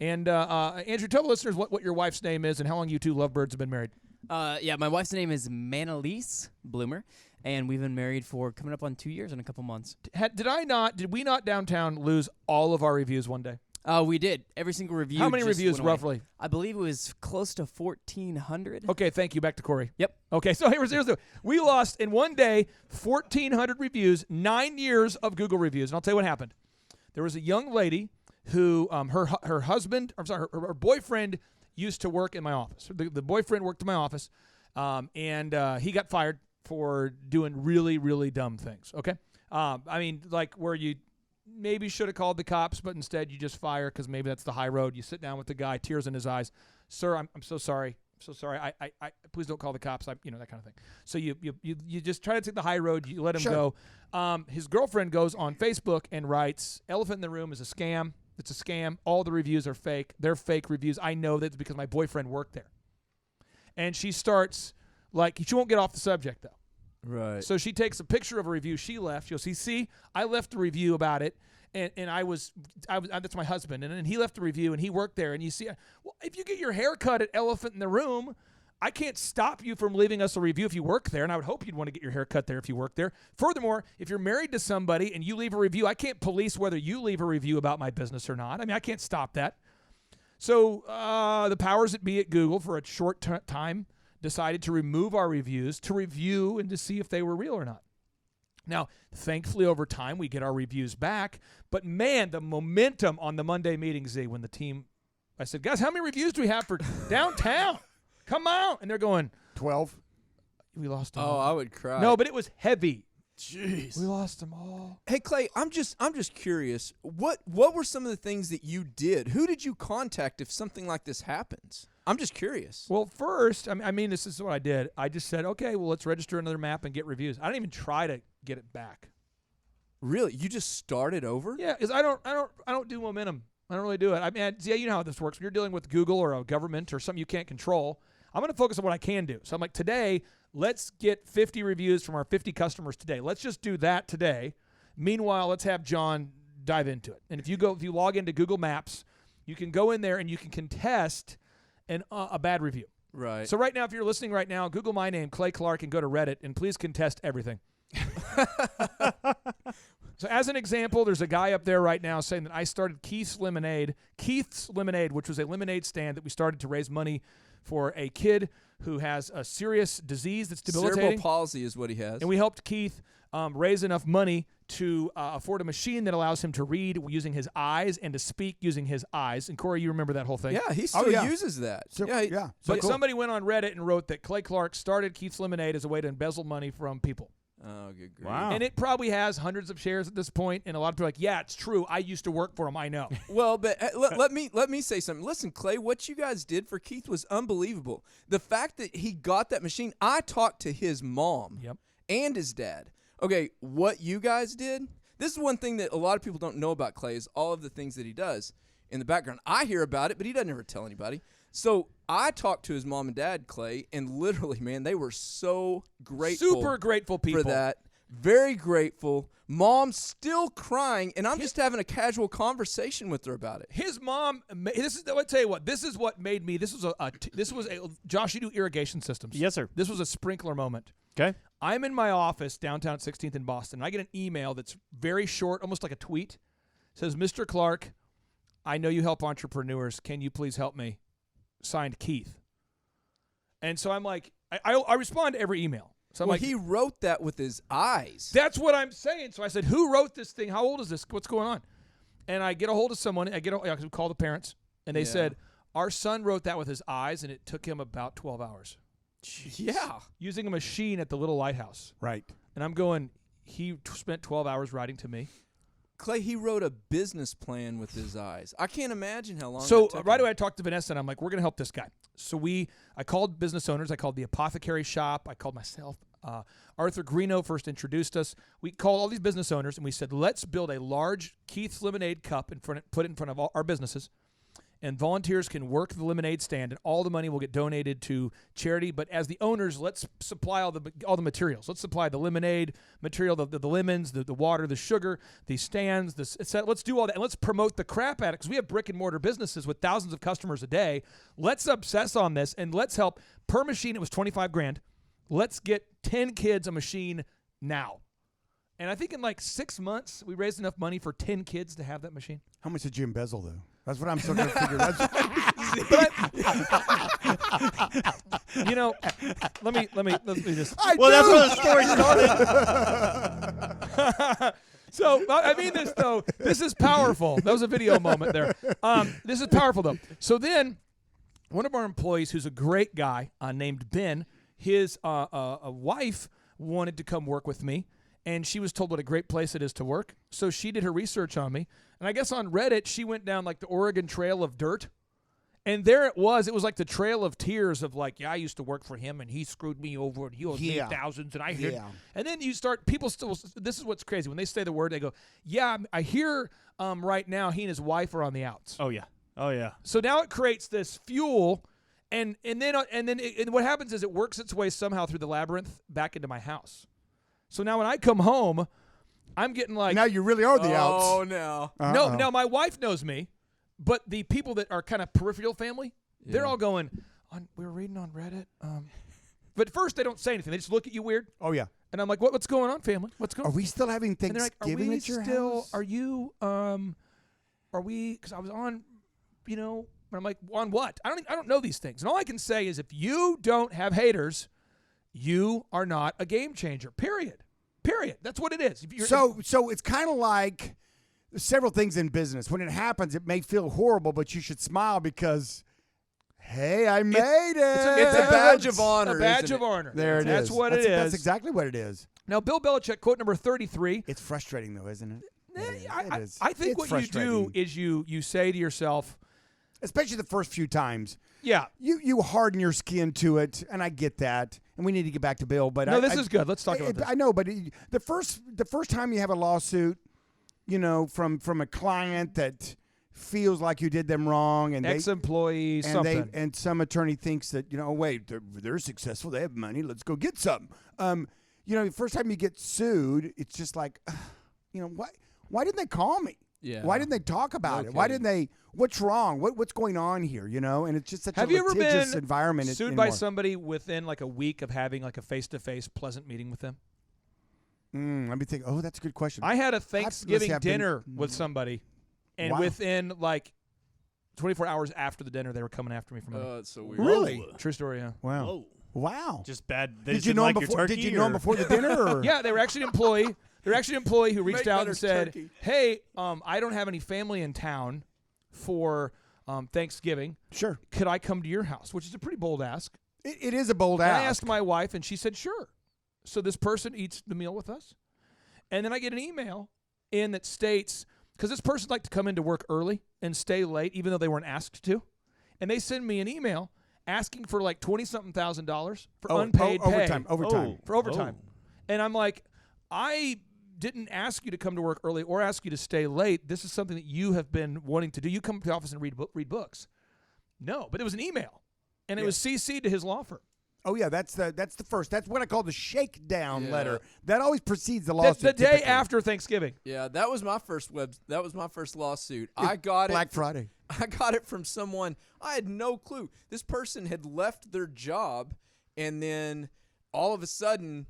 And Andrew, tell the listeners what your wife's name is and how long you two lovebirds have been married. Yeah, my wife's name is Manalise Bloomer, and we've been married for coming up on 2 years in a couple months. Did we not downtown lose all of our reviews one day? We did. Every single review. How many just reviews went away. roughly? I believe it was close to 1,400. Okay, thank you. Back to Corey. Yep. Okay, so here's the we lost in one day 1,400 reviews, 9 years of Google reviews, and I'll tell you what happened. There was a young lady who her husband, I'm sorry, her boyfriend used to work in my office. The boyfriend worked in my office, and he got fired for doing really, really dumb things. Okay, I mean, like where you maybe should have called the cops, but instead you just fire because maybe that's the high road. You sit down with the guy, tears in his eyes. Sir, I'm so sorry. I'm so sorry. I please don't call the cops. That kind of thing. So you just try to take the high road. You let him go. His girlfriend goes on Facebook and writes, "Elephant in the room is a scam. It's a scam. All the reviews are fake. They're fake reviews. I know that because my boyfriend worked there." And she starts she won't get off the subject though. Right. So she takes a picture of a review she left. She'll see, I left a review about it, and I was that's my husband, and then he left a review, and he worked there. And you see, well, if you get your hair cut at Elephant in the Room, I can't stop you from leaving us a review if you work there, and I would hope you'd want to get your hair cut there if you work there. Furthermore, if you're married to somebody and you leave a review, I can't police whether you leave a review about my business or not. I mean, I can't stop that. So the powers that be at Google for a short time decided to remove our reviews to review and to see if they were real or not. Now, thankfully, over time, we get our reviews back. But, man, the momentum on the Monday meeting, Z, when the team – I said, guys, how many reviews do we have for downtown? Come on. And they're going – 12. We lost them Oh, all. I would cry. No, but it was heavy. Jeez. We lost them all. Hey Clay, I'm just curious. What were some of the things that you did? Who did you contact if something like this happens? I'm just curious. Well, first, I mean, this is what I did. I just said, okay, well, let's register another map and get reviews. I didn't even try to get it back. Really? You just started over? Yeah, because I don't do momentum. I don't really do it. I mean, yeah, you know how this works. When you're dealing with Google or a government or something you can't control, I'm going to focus on what I can do. So I'm like, today, let's get 50 reviews from our 50 customers today. Let's just do that today. Meanwhile, let's have John dive into it. And if you log into Google Maps, you can go in there and you can contest a bad review. Right. So right now, if you're listening right now, Google my name, Clay Clark, and go to Reddit, and please contest everything. So as an example, there's a guy up there right now saying that I started Keith's Lemonade, which was a lemonade stand that we started to raise money for a kid who has a serious disease that's debilitating. Cerebral palsy is what he has. And we helped Keith raise enough money to afford a machine that allows him to read using his eyes and to speak using his eyes. And Corey, you remember that whole thing? Yeah, he still uses that. So, yeah. yeah. But somebody went on Reddit and wrote that Clay Clark started Keith's Lemonade as a way to embezzle money from people. Oh, good grief. Wow. And it probably has hundreds of shares at this point, and a lot of people are like, yeah, it's true. I used to work for him. I know. Well, but let me say something. Listen, Clay, what you guys did for Keith was unbelievable. The fact that he got that machine, I talked to his mom and his dad. Okay, what you guys did, this is one thing that a lot of people don't know about Clay is all of the things that he does in the background. I hear about it, but he doesn't ever tell anybody. So I talked to his mom and dad, Clay, and literally, man, they were so grateful. Super grateful people. For that. Very grateful. Mom's still crying, and I'm just having a casual conversation with her about it. His mom. I'll tell you what. This is what made me. This was a. Josh, you do irrigation systems. Yes, sir. This was a sprinkler moment. Okay. I'm in my office downtown 16th in Boston. And I get an email that's very short, almost like a tweet. It says, "Mr. Clark, I know you help entrepreneurs. Can you please help me?" Signed, Keith. And so I'm like, I respond to every email. So I'm like, he wrote that with his eyes. That's what I'm saying. So I said, who wrote this thing? How old is this? What's going on? And I get a hold of someone. I call the parents, and they said, our son wrote that with his eyes, and it took him about 12 hours. Jeez. Yeah. Using a machine at the little lighthouse. Right. And I'm going, he spent 12 hours writing to me. Clay, he wrote a business plan with his eyes. I can't imagine how long So that took right him. away I talked to Vanessa, and I'm like, we're going to help this guy. So I called business owners. I called the apothecary shop. I called myself. Arthur Greeno first introduced us. We called all these business owners, and we said, let's build a large Keith's Lemonade cup put it in front of all our businesses. And volunteers can work the lemonade stand, and all the money will get donated to charity. But as the owners, let's supply all the materials. Let's supply the lemonade material, the lemons, the water, the sugar, the stands. Let's do all that, and let's promote the crap at it because we have brick and mortar businesses with thousands of customers a day. Let's obsess on this, and let's help. Per machine, it was $25,000. Let's get 10 kids a machine now. And I think in like 6 months, we raised enough money for 10 kids to have that machine. How much did you embezzle, though? That's what I'm still going to figure. That's You know, let me just. I Well, that's do. where the story started. So I mean this though. This is powerful. That was a video moment there. This is powerful though. So then, one of our employees, who's a great guy named Ben, his a wife wanted to come work with me, and she was told what a great place it is to work. So she did her research on me, and I guess on Reddit she went down like the Oregon Trail of dirt. And there it was. It was like the trail of tears of like, yeah, I used to work for him, and he screwed me over, and he owed me thousands, and I hear. Yeah. And then you start. People still. This is what's crazy when they say the word. They go, yeah, I hear. Right now, he and his wife are on the outs. Oh yeah. So now it creates this fuel, and then what happens is it works its way somehow through the labyrinth back into my house. So now when I come home, I'm getting like, Now you really are the outs. Oh, no. no, my wife knows me. But the people that are kind of peripheral family, they're all going, we were reading on Reddit. But first, they don't say anything. They just look at you weird. Oh, yeah. And I'm like, what's going on, family? What's going Are on? we still having And they're like, Thanksgiving at your house? Are you, are we, because I was on, and I'm like, on what? I don't know these things. And all I can say is if you don't have haters, you are not a game changer, period. That's what it is. If you're, So it's kind of like several things in business. When it happens, it may feel horrible, but you should smile because, hey, I made it. It's a badge of honor. a badge isn't of it? honor. There it is. That's what it is. That's exactly what it is. Now, Bill Belichick, quote number 33. It's frustrating, though, isn't it? I It is. I think It's what you do frustrating. is you say to yourself, Especially the first few times. yeah. You harden your skin to it, and I get that. And we need to get back to Bill, but No, this is good. Let's talk about this. I know, but the first time you have a lawsuit, from a client that feels like you did them wrong, and Ex-employee, something. and some attorney thinks that wait, they're successful, they have money, let's go get some. The first time you get sued, it's just like, why didn't they call me? Yeah. Why didn't they talk about it? Why didn't they? What's wrong? What's going on here? And it's just such Have a you ever litigious been environment. sued by somebody within like a week of having like a face-to-face pleasant meeting with them? Let me think. Oh, that's a good question. I had a let's Thanksgiving see, I've been- dinner with somebody, and Wow. within like 24 hours after the dinner, they were coming after me for money. Oh, it's so weird. Really? True story, yeah. Wow. Whoa. Wow. Just bad. They Did just you didn't know like him your before? turkey, Did you know him or- before the dinner? Or? Yeah, they were actually an employee. They're actually an employee who reached Make out better and said, turkey. "Hey, I don't have any family in town for Thanksgiving. Sure. Could I come to your house?" Which is a pretty bold ask. It is a bold And ask. I asked my wife, and she said, "Sure." So this person eats the meal with us, and then I get an email in that states, because this person liked to come into work early and stay late, even though they weren't asked to, and they send me an email asking for like $20-something thousand for unpaid pay. Overtime. For overtime. And I'm like, I didn't ask you to come to work early or ask you to stay late. This is something that you have been wanting to do. You come to the office and read books. No, but it was an email, and it was CC'd to his law firm. Oh yeah, that's the first. That's what I call the shakedown Yeah. letter. That always precedes the lawsuit. The day typically. after Thanksgiving. Yeah, that was my first lawsuit. I got Black it. Friday. I got it from someone. I had no clue. This person had left their job, and then all of a sudden,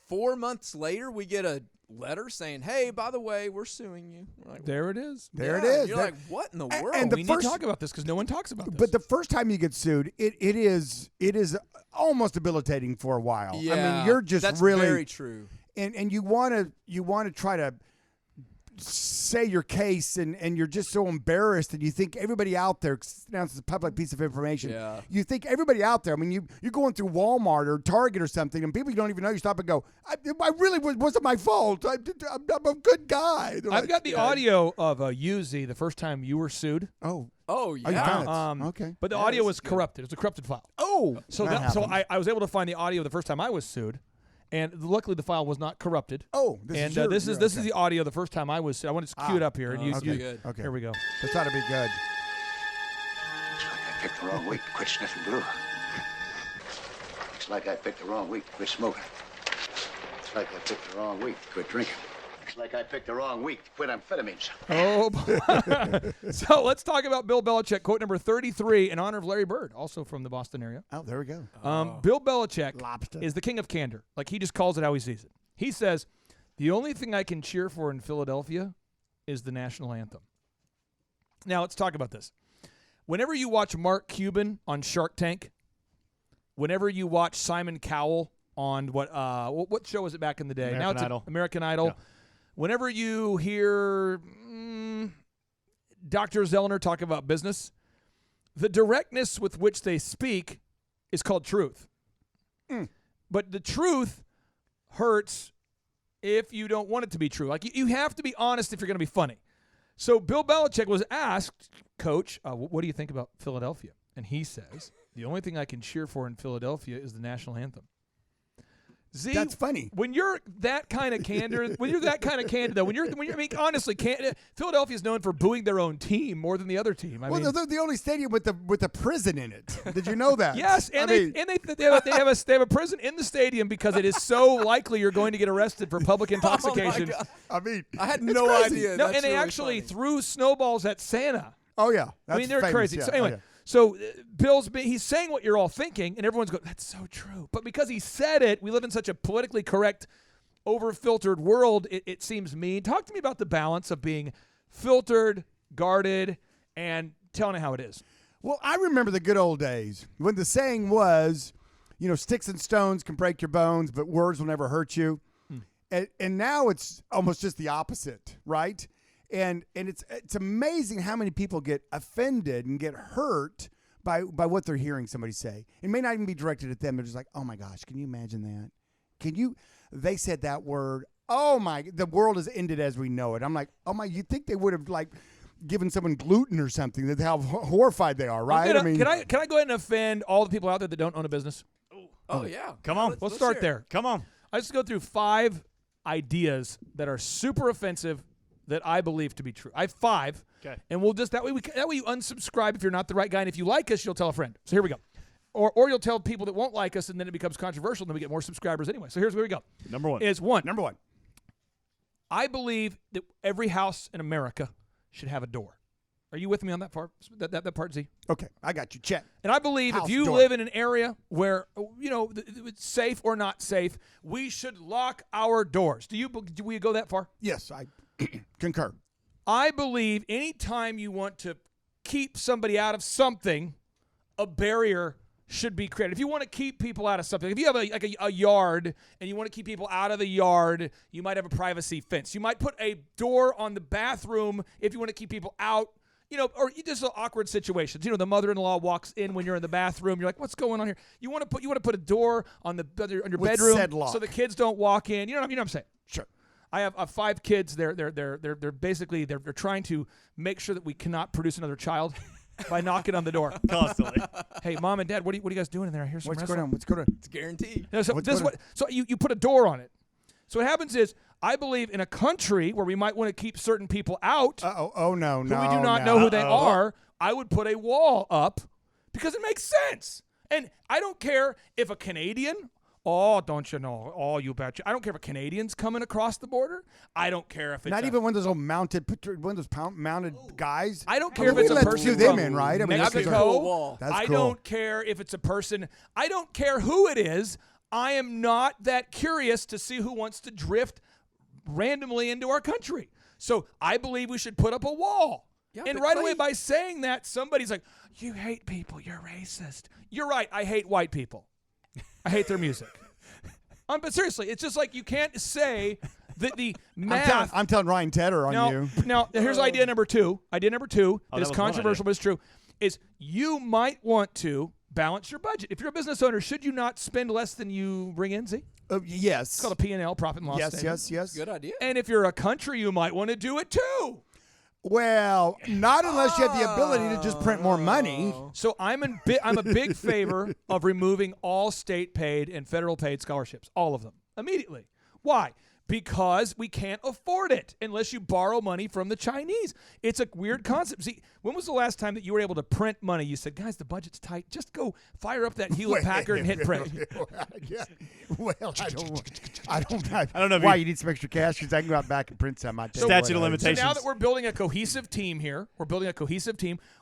4 months later, we get a letter saying, "Hey, by the way, we're suing you." We're like, There it is. There it yeah. is. You're That- like, what in the and world? the We need first- to talk about this because no one talks about this. But the first time you get sued, it is almost debilitating for a while. yeah, I mean, you're just that's really very true. and you want to try to say your case, and you're just so embarrassed, and you think everybody out there, now it's a public piece of information. Yeah. You think everybody out there. I mean, you're going through Walmart or Target or something, and people you don't even know. You stop and go, "I really wasn't my fault. I'm a good guy." They're I've like, got the audio of Yuzi the first time you were sued. Oh, Oh you yeah. got it. Okay. But the Yeah, audio this was is good. corrupted. It was a corrupted file. Oh, So that so happens. I was able to find the audio the first time I was sued, and luckily the file was not corrupted. Oh, and this is this is the audio the first time I was sued. I want to cue it up here, and you, okay. good. Okay. Here we go. This ought to be good. Looks like I picked the wrong week to quit sniffing glue. Looks like I picked the wrong week to quit smoking. Looks like I picked the wrong week to quit drinking. Looks like I picked the wrong week to quit amphetamines. Oh, so let's talk about Bill Belichick, quote number 33, in honor of Larry Bird, also from the Boston area. Oh, there we go. Bill Belichick Lobster. is the king of candor. Like, he just calls it how he sees it. He says, "The only thing I can cheer for in Philadelphia is the national anthem." Now, let's talk about this. Whenever you watch Mark Cuban on Shark Tank, whenever you watch Simon Cowell on what show was it back in the day? American Idol. American Idol. Yeah. Whenever you hear Dr. Zellner talk about business, the directness with which they speak is called truth. But the truth hurts if you don't want it to be true. Like, you have to be honest if you're going to be funny. So Bill Belichick was asked, Coach, what do you think about Philadelphia? And he says, the only thing I can cheer for in Philadelphia is the national anthem. Z, That's funny. When you're that kind of candor, though, honestly, Philadelphia is known for booing their own team more than the other team. I mean, They're the only stadium with a prison in it. Did you know that? yes, and they have a prison in the stadium because it is so likely you're going to get arrested for public intoxication. I mean, I had it's no crazy. idea. No, That's and they really actually funny. threw snowballs at Santa. Oh yeah, that's I mean, they're famous, crazy. yeah. So anyway, Oh, yeah. so he's saying what you're all thinking, and everyone's going, that's so true. But because he said it, we live in such a politically correct, over-filtered world, it seems mean. Talk to me about the balance of being filtered, guarded, and telling it how it is. Well, I remember the good old days when the saying was, sticks and stones can break your bones, but words will never hurt you. And now it's almost just the opposite, right? And it's amazing how many people get offended and get hurt by what they're hearing somebody say. It may not even be directed at them. They're just like, oh my gosh, can you imagine that? They said that word. Oh my, the world has ended as we know it. I'm like, oh my, you'd think they would have given someone gluten or something. That's how horrified they are, right? Can I go ahead and offend all the people out there that don't own a business? Oh yeah. Come on. Let's start hear it. there. Come on. I just go through 5 ideas that are super offensive that I believe to be true. I have 5. Okay. And we'll just that way you unsubscribe if you're not the right guy, and if you like us, you'll tell a friend. So here we go. Or you'll tell people that won't like us, and then it becomes controversial, and then we get more subscribers anyway. So here's where we go. Number 1. Number 1. I believe that every house in America should have a door. Are you with me on that part? That part, Z? Okay, I got you. Check. And I believe House if you door. live in an area where, it's safe or not safe, we should lock our doors. Do we go that far? Yes, I concur. I believe anytime you want to keep somebody out of something, a barrier should be created. If you want to keep people out of something, if you have a yard and you want to keep people out of the yard, you might have a privacy fence. You might put a door on the bathroom if you want to keep people out. Or just awkward situations. The mother-in-law walks in when you're in the bathroom. You're like, "What's going on here?" You want to put a door on your With bedroom said lock. so the kids don't walk in. You know what I'm saying? Sure. I have 5 kids. They're basically they're trying to make sure that we cannot produce another child by knocking on the door. Constantly. Hey, Mom and Dad, what are you guys doing in there? I hear some What's wrestling. going on? What's going on? It's guaranteed. So you put a door on it. So what happens is, I believe in a country where we might want to keep certain people out Oh no, who no. we do not know who they are, I would put a wall up because it makes sense. And I don't care if a Canadian, don't you know? Oh, you betcha. I don't care if a Canadian's coming across the border. I don't care if it's Not even one of those old mounted guys. I don't care if it's a let person you them from in, right? I mean, that's a Mexico. cool wall. That's I cool. don't care if it's a person. I don't care who it is. I am not that curious to see who wants to drift randomly into our country. So I believe we should put up a wall. Yeah, and but right Clay- away by saying that, somebody's like, you hate people, you're racist. You're right, I hate white people. I hate their music. But seriously, it's just like you can't say that the math. I'm telling Ryan Tedder on you. Now, here's idea number 2. Idea number 2 that is was one controversial, idea. but it's true, is you might want to balance your budget. If you're a business owner, should you not spend less than you bring in? See? Yes. It's called a P&L, profit and loss statement. Yes. Good idea. And if you're a country, you might want to do it too. Well, not unless you have the ability to just print more money. So I'm a big favor of removing all state-paid and federal-paid scholarships, all of them, immediately. Why? Because we can't afford it unless you borrow money from the Chinese. It's a weird concept. See, when was the last time that you were able to print money? You said, guys, the budget's tight. Just go fire up that Hewlett-Packard and hit print. Yeah. Well, I don't know if why you- you need some extra cash because I can go out back and print some. I tell you Statute of what, limitations. So now that we're building a cohesive team here,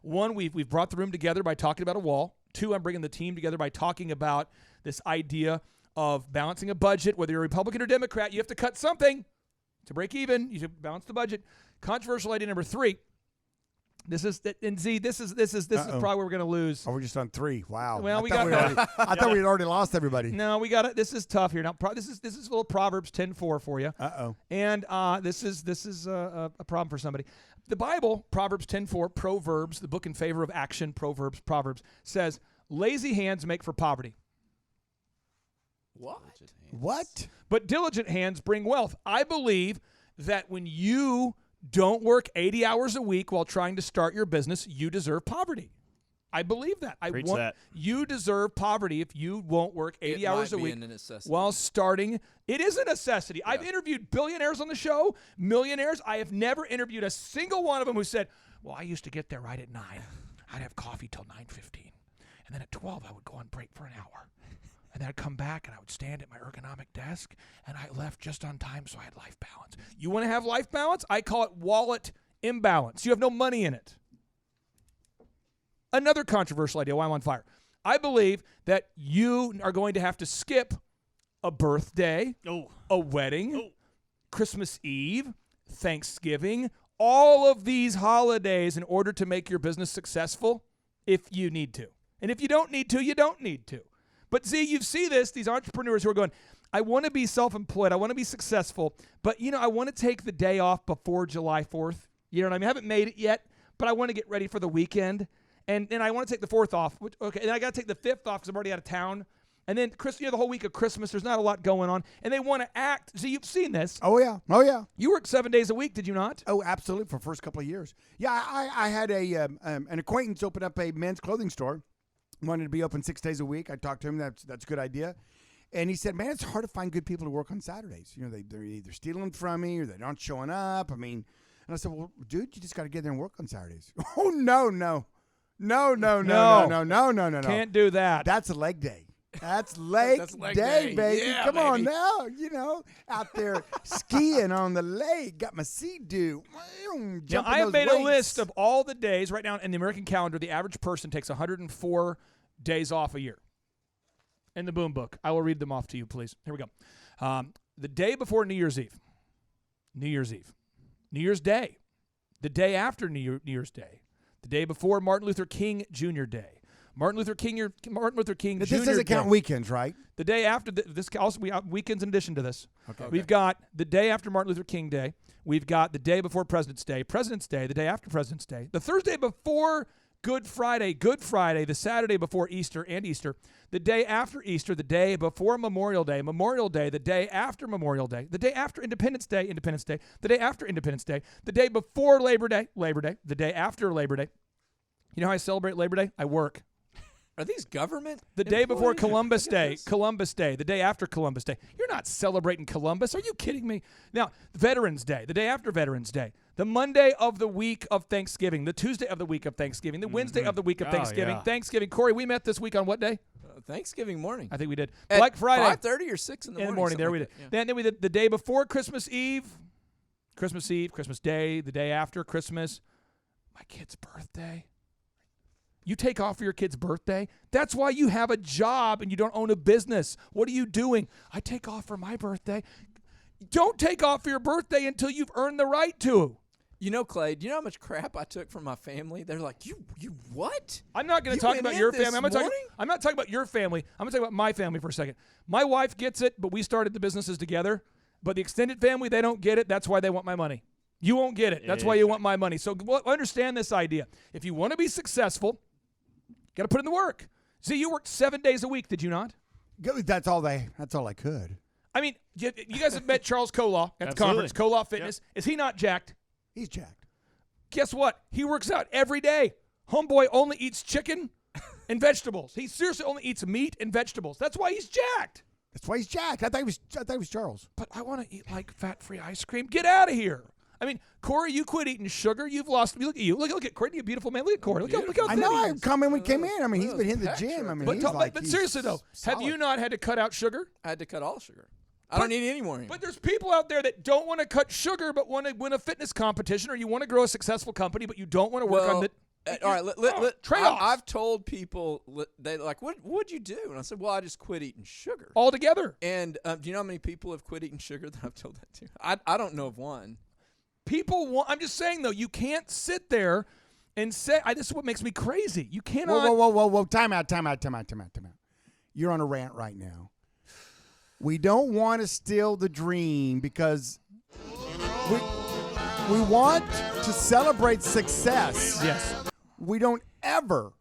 One, we've brought the room together by talking about a wall. 2, I'm bringing the team together by talking about this idea of balancing a budget. Whether you're a Republican or Democrat, you have to cut something to break even. You should balance the budget. Controversial idea number 3. This is and Z. This is probably where we're gonna lose. Oh, we're just on 3. Wow. Well, I thought we had already lost everybody. No, we got it. This is tough here. Now, this is a little Proverbs 10:4 for you. Uh-oh. And this is a problem for somebody. The Bible, Proverbs 10:4, Proverbs, the book in favor of action, Proverbs, says, lazy hands make for poverty. What? But diligent hands bring wealth. I believe that when you don't work 80 hours a week while trying to start your business, you deserve poverty. I believe that. Preach that. You deserve poverty if you won't work 80 hours a week while starting. It is a necessity. Yeah. I've interviewed billionaires on the show, millionaires. I have never interviewed a single one of them who said, well, I used to get there right at 9. I'd have coffee till 9:15. And then at 12, I would go on break for an hour. And then I'd come back and I would stand at my ergonomic desk and I left just on time so I had life balance. You want to have life balance? I call it wallet imbalance. You have no money in it. Another controversial idea, why I'm on fire. I believe that you are going to have to skip a birthday, a wedding, Christmas Eve, Thanksgiving, all of these holidays in order to make your business successful if you need to. And if you don't need to, you don't need to. But see, you see these entrepreneurs who are going, I want to be self-employed, I want to be successful, but I want to take the day off before July 4th. You know what I mean? I haven't made it yet, but I want to get ready for the weekend. And I want to take the 4th off. And I got to take the 5th off because I'm already out of town. And then the whole week of Christmas, there's not a lot going on. And they want to act. See, you've seen this. Oh, yeah. You worked 7 days a week, did you not? Oh, absolutely, for the first couple of years. Yeah, I had an acquaintance open up a men's clothing store. Wanted to be open 6 days a week. I talked to him. That's a good idea. And he said, man, it's hard to find good people to work on Saturdays. They're either stealing from me or they're not showing up. And I said, well, dude, you just got to get there and work on Saturdays. Oh, no. Can't do that. That's a leg day. That's leg day, baby. Yeah, Come baby. on now. Out there skiing on the lake. Got my Sea-Doo. Now, I have made a list of all the days right now in the American calendar. The average person takes 104 days off a year. In the Boom Book. I will read them off to you, please. Here we go. The day before New Year's Eve. New Year's Day. The day after New Year's Day. The day before Martin Luther King Jr. Day. Martin Luther King Jr. This doesn't count weekends, right? The day after this also we have weekends in addition to this. Okay. We've got the day after Martin Luther King Day. We've got the day before President's Day, the day after President's Day, the Thursday before Good Friday, the Saturday before Easter and Easter, the day after Easter, the day before Memorial Day, the day after Memorial Day, the day after Independence Day, the day after Independence Day, the day before Labor Day, the day after Labor Day. You know how I celebrate Labor Day? I work. Are these government? The day before employees? Columbus Day, the day after Columbus Day. You're not celebrating Columbus. Are you kidding me? Now, Veterans Day, the day after Veterans Day, the Monday of the week of Thanksgiving, the Tuesday of the week of Thanksgiving, the Wednesday of the week of Thanksgiving. Yeah. Thanksgiving. Corey, we met this week on what day? Thanksgiving morning. I think we did. At Black Friday. 5:30 or 6 in the morning. morning. There we did. Yeah. Then we did the day before Christmas Eve, Christmas Day, the day after Christmas, my kid's birthday. You take off for your kid's birthday? That's why you have a job and you don't own a business. What are you doing? I take off for my birthday. Don't take off for your birthday until you've earned the right to. Clay, do you know how much crap I took from my family? They're like, you what? I'm not going to talk about your family. I'm not talking about your family. I'm going to talk about my family for a second. My wife gets it, but we started the businesses together. But the extended family, they don't get it. That's why they want my money. You won't get it. That's why you want my money. So understand this idea. If you want to be successful, got to put in the work. See, you worked 7 days a week, did you not? That's all I could. I mean, you guys have met Charles Kolaw at the conference, Kolaw Fitness. Yep. Is he not jacked? He's jacked. Guess what? He works out every day. Homeboy only eats chicken and vegetables. He seriously only eats meat and vegetables. That's why he's jacked. I thought he was Charles. But I want to eat like fat-free ice cream. Get out of here. I mean, Corey, you quit eating sugar. You've lost. Look at you. Look at Corey. You're a beautiful man. Look at Corey. Look how I know. I comment when he came in. I mean, he's been hitting the gym. I mean, but seriously though, have you not had to cut out sugar? I had to cut all sugar. I don't need any more anymore. But there's people out there that don't want to cut sugar, but want to win a fitness competition, or you want to grow a successful company, but you don't want to work on the. All right, trade-offs. I've told people, they like, what would you do? And I said, well, I just quit eating sugar altogether. And do you know how many people have quit eating sugar that I've told that to? I don't know of one. People want. I'm just saying though, you can't sit there and say, this is what makes me crazy. You cannot. Whoa. Time out. You're on a rant right now. We don't want to steal the dream because we want to celebrate success. Yes. We don't ever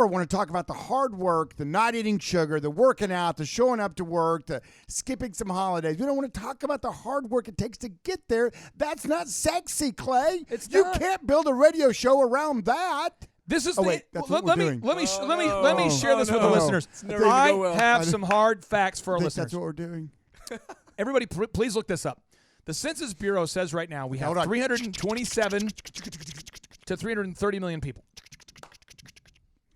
want to talk about the hard work, the not eating sugar, the working out, the showing up to work, the skipping some holidays. We don't want to talk about the hard work it takes to get there. That's not sexy, Clay. You can't build a radio show around that. This is wait, that's what we're doing. Let me share this with the listeners. never gonna go well. I have some hard facts for our think listeners. that's what we're doing. Everybody, please look this up. The Census Bureau says right now we have 327 to 330 million people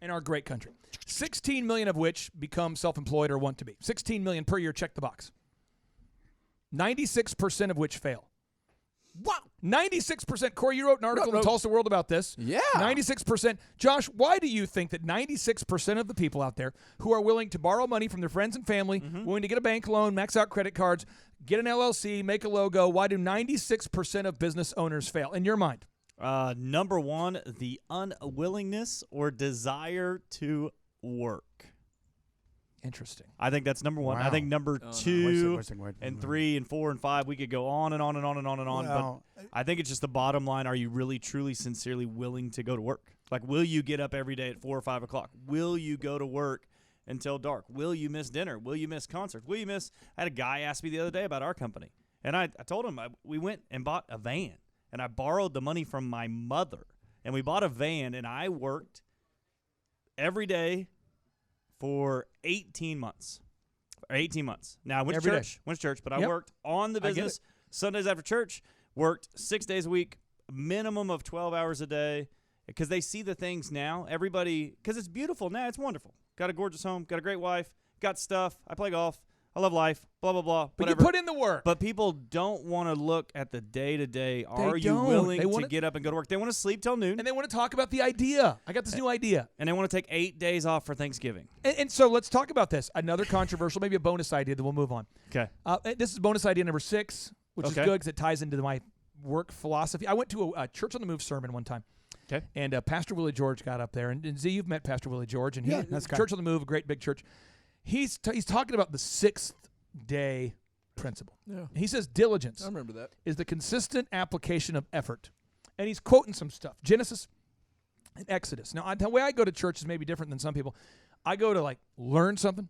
in our great country. 16 million of which become self-employed or want to be. 16 million per year, check the box. 96% of which fail. Wow. 96%. Corey, you wrote an article in the Tulsa World about this. Yeah. 96%. Josh, why do you think that 96% of the people out there who are willing to borrow money from their friends and family, willing to get a bank loan, max out credit cards, get an LLC, make a logo, why do 96% of business owners fail, in your mind? Number one, the unwillingness or desire to work. Interesting. I think that's number one. Wow. I think number two Wait. and 3 and 4 and 5, we could go on and on and on and on and on. Well, but I think it's just the bottom line. Are you really, truly, sincerely willing to go to work? Like, will you get up every day at 4 or 5 o'clock? Will you go to work until dark? Will you miss dinner? Will you miss concerts? I had a guy ask me the other day about our company. And I told him we went and bought a van. And I borrowed the money from my mother. And we bought a van, and I worked every day for 18 months. Now, I went to church, but I worked on the business Sundays after church, worked 6 days a week, minimum of 12 hours a day, because they see the things now. Everybody, because it's beautiful now. It's wonderful. Got a gorgeous home, got a great wife, got stuff. I play golf. I love life, blah, blah, blah. But whatever. you put in the work. But people don't want to look at the day-to-day. Are you don't. willing They to wanna- get up and go to work? They want to sleep till noon. And they want to talk about the idea. I got this new idea. And they want to take 8 days off for Thanksgiving. And so let's talk about this. Another controversial, maybe a bonus idea, then we'll move on. Okay. This is bonus idea number 6, which is Okay. good because it ties into my work philosophy. I went to a Church on the Move sermon one time. Okay. And Pastor Willie George got up there. And Z, you've met Pastor Willie George. And Yeah, that's Church on the Move, a great big church. He's talking about the 6th day principle. Yeah. He says diligence I remember that. is the consistent application of effort. And he's quoting some stuff. Genesis and Exodus. Now, the way I go to church is maybe different than some people. I go to, like, learn something.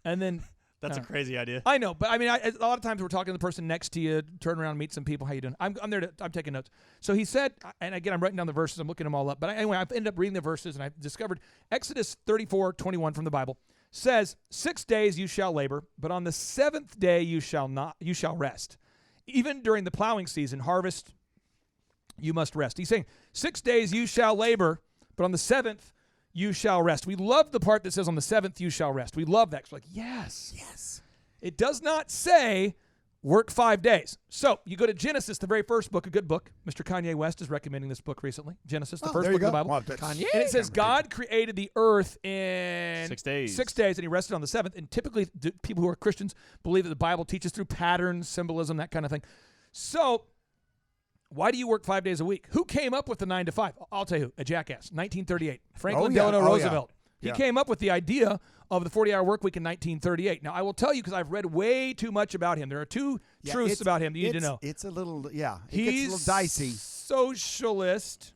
And then... That's a crazy idea. I know, but I mean, a lot of times we're talking to the person next to you, turn around, meet some people. How you doing? I'm there. I'm taking notes. So he said, and again, I'm writing down the verses. I'm looking them all up. But anyway, I've ended up reading the verses, and I've discovered Exodus 34:21 from the Bible says, 6 days you shall labor, but on the 7th day you shall rest. Even during the plowing season, harvest, you must rest. He's saying 6 days you shall labor, but on the 7th you shall rest. We love the part that says on the 7th you shall rest. We love that. It's like, yes. It does not say work 5 days. So you go to Genesis, the very first book, a good book. Mr. Kanye West is recommending this book recently. Genesis, the first there book you of the go. Bible. Well, that's- And it says God created the earth in 6 days. 6 days, and he rested on the 7th. And typically people who are Christians believe that the Bible teaches through patterns, symbolism, that kind of thing. So why do you work 5 days a week? Who came up with the 9 to 5? I'll tell you who. A jackass. 1938. Franklin Delano Roosevelt. He came up with the idea of the 40-hour work week in 1938. Now, I will tell you because I've read way too much about him. There are two truths about him that you need to know. It's a little, it gets a He's little dicey. socialist,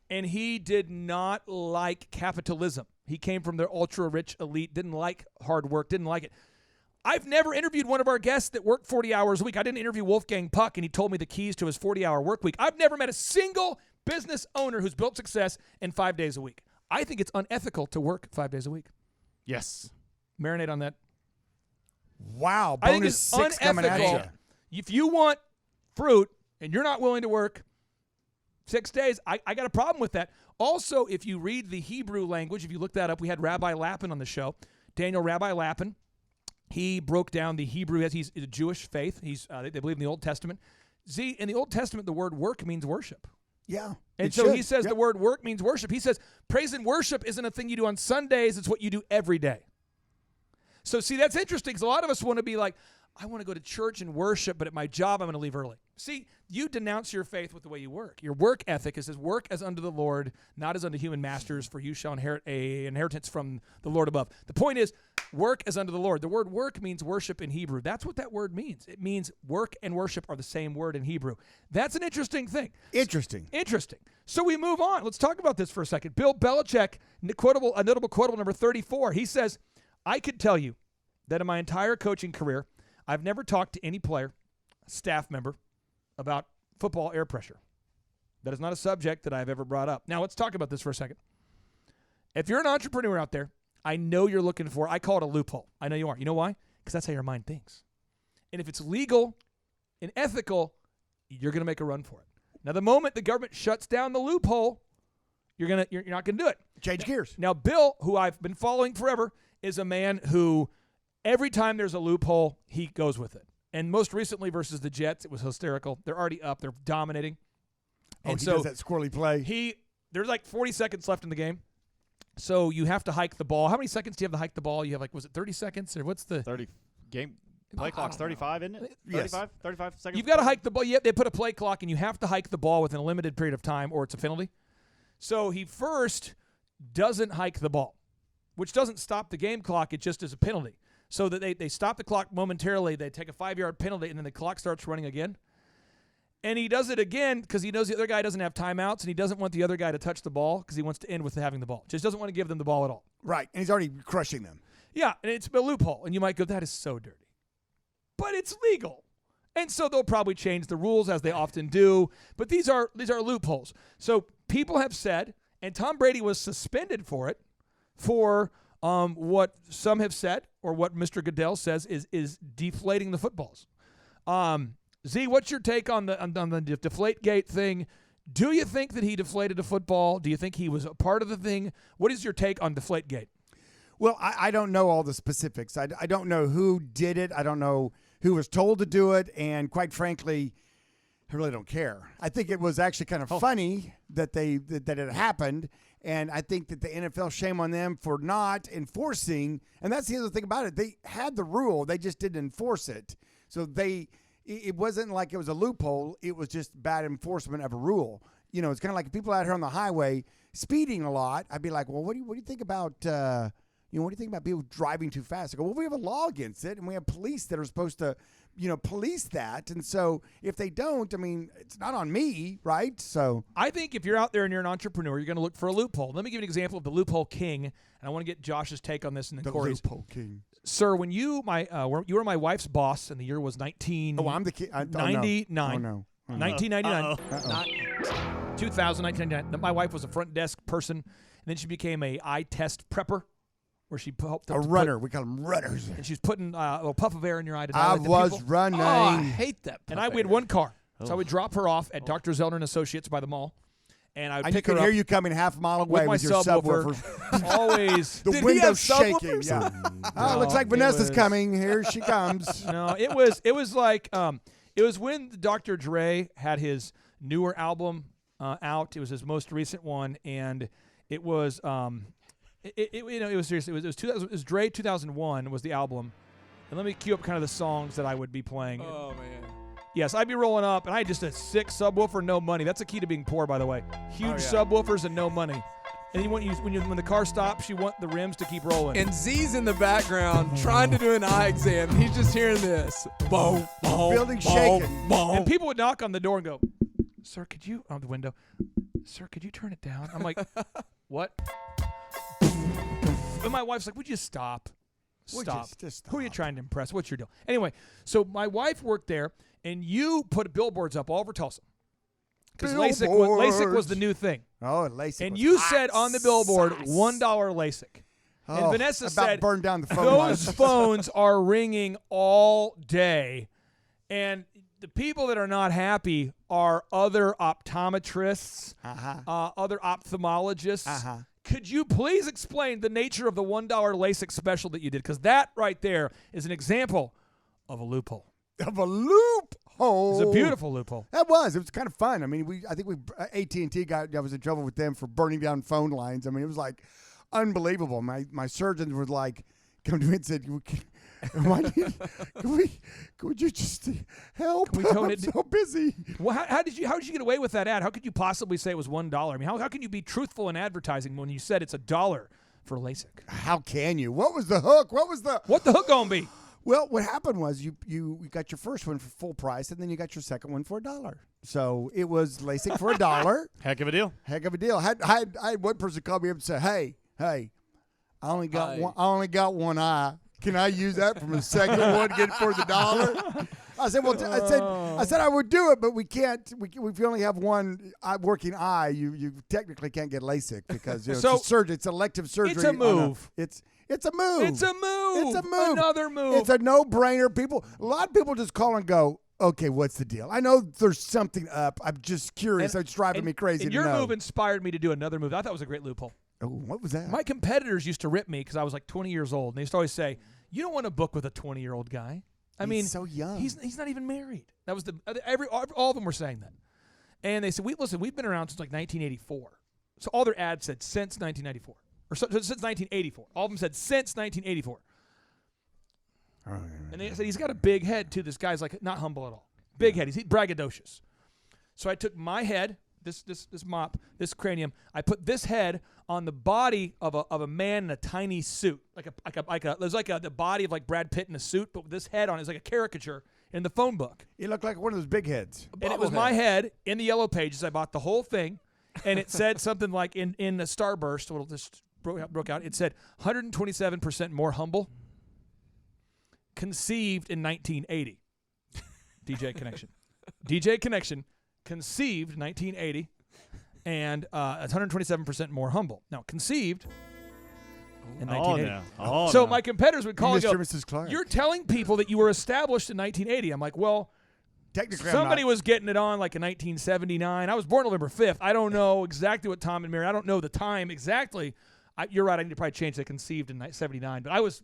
and he did not like capitalism. He came from the ultra-rich elite, didn't like hard work, didn't like it. I've never interviewed one of our guests that worked 40 hours a week. I didn't interview Wolfgang Puck, and he told me the keys to his 40-hour work week. I've never met a single business owner who's built success in 5 days a week. I think it's unethical to work 5 days a week. Yes. Marinate on that. Wow, I think bonus it's 6 coming at unethical. you. If you want fruit and you're not willing to work 6 days, I got a problem with that. Also, if you read the Hebrew language, if you look that up, we had Rabbi Lapin on the show, Daniel Rabbi Lapin. He broke down the Hebrew as he's a Jewish faith. They believe in the Old Testament. In the Old Testament, the word work means worship. Yeah. And so he says the word work means worship. He says praise and worship isn't a thing you do on Sundays. It's what you do every day. So, see, that's interesting because a lot of us want to be like, I want to go to church and worship, but at my job, I'm going to leave early. See, you denounce your faith with the way you work. Your work ethic is work as unto the Lord, not as unto human masters, for you shall inherit a inheritance from the Lord above. The point is, work as unto the Lord. The word work means worship in Hebrew. That's what that word means. It means work and worship are the same word in Hebrew. That's an interesting thing. Interesting. So we move on. Let's talk about this for a second. Bill Belichick, a notable quotable number 34, he says, I could tell you that in my entire coaching career, I've never talked to any player, staff member, about football air pressure. That is not a subject that I've ever brought up. Now, let's talk about this for a second. If you're an entrepreneur out there, I know you're looking for, I call it a loophole. I know you are. You know why? Because that's how your mind thinks. And if it's legal and ethical, you're going to make a run for it. Now, the moment the government shuts down the loophole, you're not going to do it. Change gears. Now, Bill, who I've been following forever, is a man who every time there's a loophole, he goes with it. And most recently versus the Jets, it was hysterical. They're already up. They're dominating. Oh, and he so does that squirrely play. There's like 40 seconds left in the game. So you have to hike the ball. How many seconds do you have to hike the ball? You have was it 30 seconds or what's the 30 game play clock's 35, isn't it? Yes. 35 seconds. You've got to hike the ball. They put a play clock, and you have to hike the ball within a limited period of time, or it's a penalty. So he first doesn't hike the ball, which doesn't stop the game clock. It just is a penalty. So that they stop the clock momentarily. They take a 5-yard penalty, and then the clock starts running again. And he does it again because he knows the other guy doesn't have timeouts, and he doesn't want the other guy to touch the ball because he wants to end with having the ball. Just doesn't want to give them the ball at all. Right, and he's already crushing them. Yeah, and it's a loophole. And you might go, that is so dirty. But it's legal. And so they'll probably change the rules as they often do. But these are loopholes. So people have said, and Tom Brady was suspended for it, for what some have said, or what Mr. Goodell says is deflating the footballs. Z, what's your take on the Deflategate thing? Do you think that he deflated a football? Do you think he was a part of the thing? What is your take on Deflategate? Well, I don't know all the specifics. I don't know who did it. I don't know who was told to do it. And quite frankly, I really don't care. I think it was actually kind of funny that that it happened. And I think that the NFL, shame on them for not enforcing. And that's the other thing about it. They had the rule. They just didn't enforce it. So it wasn't like it was a loophole. It was just bad enforcement of a rule. You know, it's kind of like people out here on the highway speeding a lot. I'd be like, well, what do you think about, what do you think about people driving too fast? I go, well, we have a law against it, and we have police that are supposed to, police that. And so if they don't, I mean, it's not on me, right? So I think if you're out there and you're an entrepreneur, you're going to look for a loophole. Let me give you an example of the loophole king, and I want to get Josh's take on this and then the Corey's. loophole king. Sir, when you were my wife's boss, and the year was 1999. Oh, I'm the king. 99. Oh, no. 1999. 2000, 1999. My wife was a front desk person, and then she became a eye test prepper, where she helped a runner. We call them runners. And she's putting a little puff of air in your eye to I dilate the was pupil. running. Oh, I hate that. And we had one car, so I would drop her off at Dr. Zellner and Associates by the mall, and I would And you pick her could up hear you coming half a mile away with my with your subwoofer. Always. The Did he window have shaking. subwoofers? Yeah. No, Looks like it Vanessa's was- coming. Here she comes. No, it was like it was when Dr. Dre had his newer album out. It was his most recent one, and it was it was seriously it was 2000. It was Dre 2001 was the album, and let me cue up kind of the songs that I would be playing. Oh, man. Yes, I'd be rolling up, and I had just a sick subwoofer, no money. That's the key to being poor, by the way. Huge subwoofers and no money. And when the car stops, you want the rims to keep rolling. And Z's in the background trying to do an eye exam. He's just hearing this. Boom, boom, Building boom, shaking. boom. And people would knock on the door and go, "Sir, could you on the window? Sir, could you turn it down?" I'm like, "What?" And my wife's like, "Would you stop? Would Stop. you just Who are you stop?" trying to impress? What's your deal?" Anyway, so my wife worked there, and you put billboards up all over Tulsa because LASIK was the new thing. Oh, and LASIK. And was you hot said on the billboard, sauce. $1 LASIK. And Oh, Vanessa about said, burned down the phone those lines. phones are ringing all day. And the people that are not happy are other optometrists, other ophthalmologists. Could you please explain the nature of the $1 LASIK special that you did? Because that right there is an example of a loophole. Of a loophole. It's a beautiful loophole. It was kind of fun. I mean, I think AT&T I was in trouble with them for burning down phone lines. I mean, it was like unbelievable. My surgeons would like come to me and said, Could you just help? Can we tone I'm it? so busy. Well, how did you get away with that ad? How could you possibly say it was $1? I mean, how can you be truthful in advertising when you said it's $1 for LASIK? How can you? What was the hook? What the hook gonna be? Well, what happened was you got your first one for full price, and then you got your second one for $1. So it was LASIK for $1. Heck of a deal. Heck of a deal. I had one person call me up and say, "Hey, I only got one eye. Can I use that from the second one? Get it for the $1?" I said, "Well, I said I would do it, but we can't. If you only have one working eye, you technically can't get LASIK because it's a surgery. It's elective surgery. It's a move. It's a move. It's a move. It's a move. Another move. It's a no-brainer. A lot of people just call and go, okay, what's the deal? I know there's something up. I'm just curious. It's driving me crazy and to your know. move inspired me to do another move. I thought it was a great loophole. Oh, what was that? My competitors used to rip me because I was like 20 years old. And they used to always say, you don't want to book with a 20-year-old guy. I mean, so young. He's not even married. That was all of them were saying that. And they said, we've been around since like 1984. So all their ads said since 1994. Or since 1984. All of them said since 1984. And they said he's got a big head too. This guy's like not humble at all. Big head. He's braggadocious. So I took my head, this mop, this cranium. I put this head on the body of a man in a tiny suit, there's the body of like Brad Pitt in a suit, but with this head on it. It's like a caricature in the phone book. You look like one of those big heads. And it was my head in the Yellow Pages. I bought the whole thing, and it said something like in the Starburst. It'll just broke out. It said 127% more humble. Conceived in 1980. DJ Connection. Conceived 1980. And 127% more humble. Now, conceived in 1980. So my competitors would call and go, Mrs. Clark. you're telling people that you were established in 1980. I'm like, well, technically somebody was getting it on like in 1979. I was born November 5th. I don't know exactly what Tom and Mary. I don't know the time exactly. You're right. I need to probably change that. Conceived in 79. But I was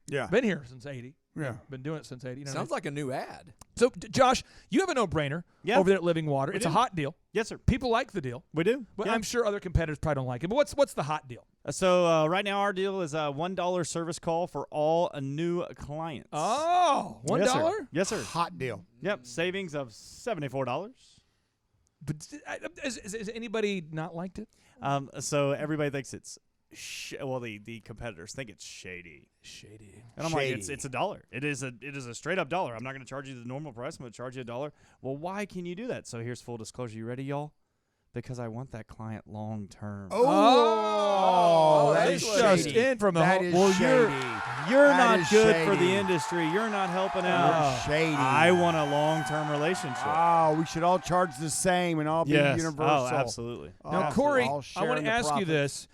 been here since 80. Yeah. Been doing it since 80. You know Sounds like a new ad. So, Josh, you have a no-brainer over there at Living Water. It's a hot deal. Yes, sir. People like the deal. We do. But Yeah. I'm sure other competitors probably don't like it. But what's the hot deal? So right now our deal is a $1 service call for all new clients. Oh, $1? Yes, sir. Yes, sir. Hot deal. Yep, savings of $74. But has anybody not liked it? So everybody thinks it's the competitors think it's shady. And I'm like, it's $1. It is a straight up $1. I'm not going to charge you the normal price. I'm going to charge you $1. Well, why can you do that? So here's full disclosure. You ready, y'all? Because I want that client long term. Oh, that is just in from the that home. is Well, shady. You're That not is good for the shady. industry. You're not helping out. Shady. I want a long-term relationship. Oh, we should all charge the same and all be Yes. universal. Oh, absolutely. Now, Absolutely. Corey, All I sharing want to the ask you profits. this.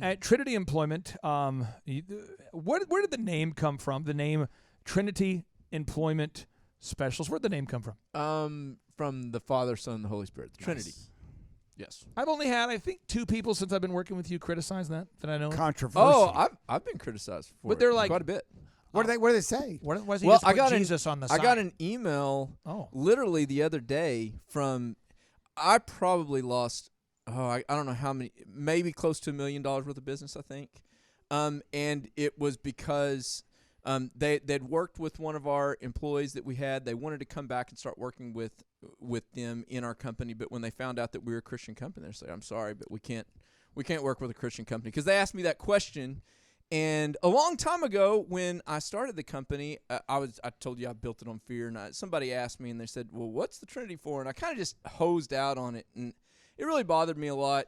At Trinity Employment, where did the name come from? The name Trinity Employment Specialist. Where did the name come from? From the Father, Son, and the Holy Spirit. The Trinity. Yes. I've only had, I think, 2 people since I've been working with you criticize that I know. Controversial. Oh, I've been criticized for But they're it like- quite a bit. What do they say? Why does he Well, just put Jesus on the side? I got an email literally the other day from, I probably lost, I don't know how many, maybe close to $1 million worth of business, I think. And it was because they'd worked with one of our employees that we had. They wanted to come back and start working with them in our company, but when they found out that we were a Christian company, they said, "I'm sorry, but we can't work with a Christian company." Because they asked me that question. And a long time ago, when I started the company, I told you I built it on fear. And somebody asked me, and they said, "Well, what's the Trinity for?" And I kind of just hosed out on it, and it really bothered me a lot.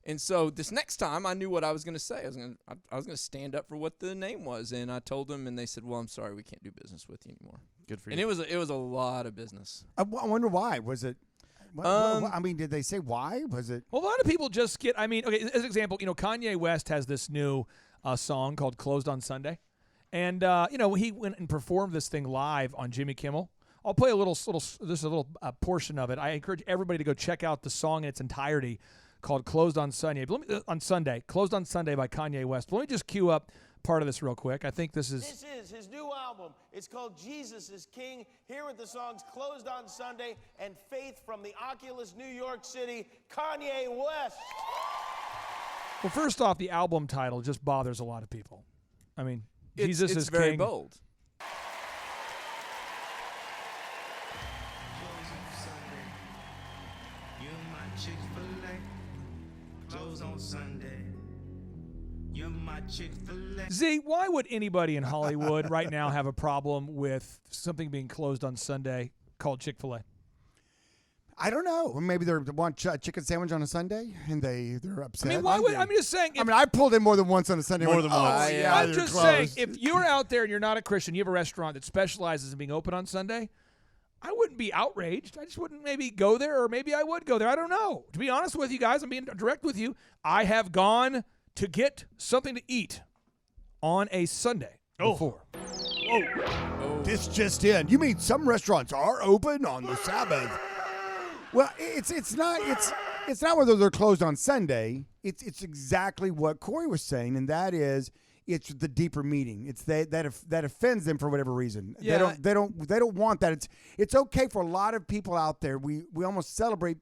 And so this next time, I knew what I was going to say. I was going to stand up for what the name was, and I told them, and they said, "Well, I'm sorry, we can't do business with you anymore." Good for you. And it was a lot of business. I wonder why. Was it? I mean, did they say why? Was it? Well, a lot of people just get. I mean, okay. As an example, Kanye West has this new song called "Closed on Sunday," and he went and performed this thing live on Jimmy Kimmel. I'll play a little portion of it. I encourage everybody to go check out the song in its entirety, called "Closed on Sunday." "Closed on Sunday" by Kanye West. Let me just cue up part of this real quick. I think this is. This is his new album. It's called Jesus is King. Here with the songs "Closed on Sunday" and "Faith" from the Oculus, New York City, Kanye West. Well, first off, the album title just bothers a lot of people. I mean, Jesus is very King. bold. on Sunday. You're my Chick-fil-A. Z, why would anybody in Hollywood right now have a problem with something being closed on Sunday called Chick-fil-A? I don't know. Maybe they want a chicken sandwich on a Sunday, and they're upset. I mean, why would I'm just saying? I pulled in more than once on a Sunday. More than once. Oh, yeah, I'm they're just closed. saying, if you're out there and you're not a Christian, you have a restaurant that specializes in being open on Sunday, I wouldn't be outraged. I just wouldn't maybe go there, or maybe I would go there. I don't know. To be honest with you guys, I'm being direct with you. I have gone to get something to eat on a Sunday before. This just in. You mean some restaurants are open on the Sabbath? Well, it's not whether they're closed on Sunday. It's exactly what Corey was saying, and that is it's the deeper meaning. It's that offends them for whatever reason. Yeah. They don't want that. It's okay for a lot of people out there. We almost celebrate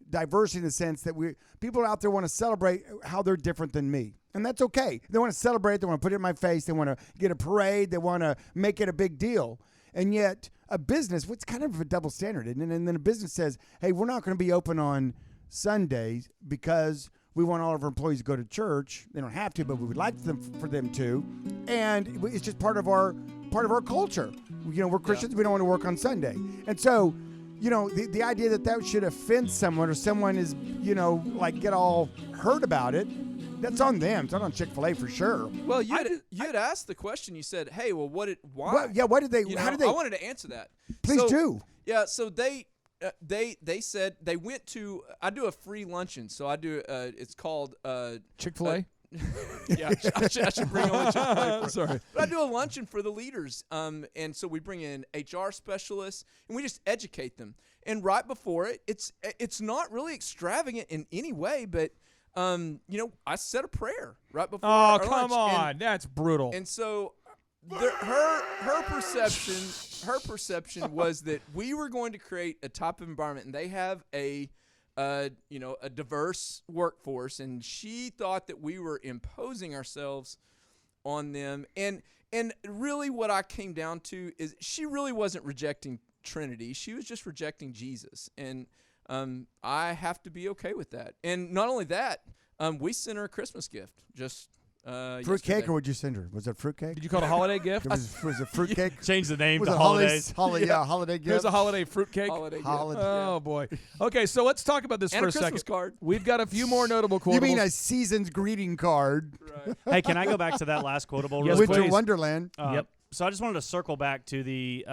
diversity in the sense that people out there want to celebrate how they're different than me. And that's okay. They want to celebrate. They want to put it in my face. They want to get a parade. They want to make it a big deal. And yet a business, what's kind of a double standard, isn't it? And then a business says, hey, we're not going to be open on Sundays because we want all of our employees to go to church. They don't have to, but we would like for them to. And it's just part of our culture. We're Christians. We don't want to work on Sunday. And so, the idea that should offend someone or someone is, get all hurt about it, that's on them. It's not on Chick-fil-A for sure. Well, you had asked the question. You said, "Hey, well, why?" Well, what did they? How did they? I wanted to answer that. Please do. Yeah. So they said they went to. I do a free luncheon. So I do. It's called Chick-fil-A. Yeah, I should bring on Chick-fil-A. Sorry, but I do a luncheon for the leaders. And so we bring in HR specialists and we just educate them. And right before it's not really extravagant in any way, but. I said a prayer right before. Oh, our come lunch, on, that's brutal. And so, her perception was that we were going to create a type of environment, and they have a diverse workforce, and she thought that we were imposing ourselves on them. And really, what I came down to is she really wasn't rejecting Trinity; she was just rejecting Jesus, and. I have to be okay with that. And not only that, we sent her a Christmas gift. Just fruitcake, or would you send her? Was it fruitcake? Did you call it a holiday gift? Was it fruitcake? Change the name was to it holidays. Holiday gift. There's a holiday fruitcake. Holiday gift. Oh boy. Okay, so let's talk about this And for a a second. Christmas card. We've got a few more notable quotables. You mean a season's greeting card? Right. Hey, can I go back to that last quotable? Yes, real Winter quick? Wonderland. Yep. So I just wanted to circle back to the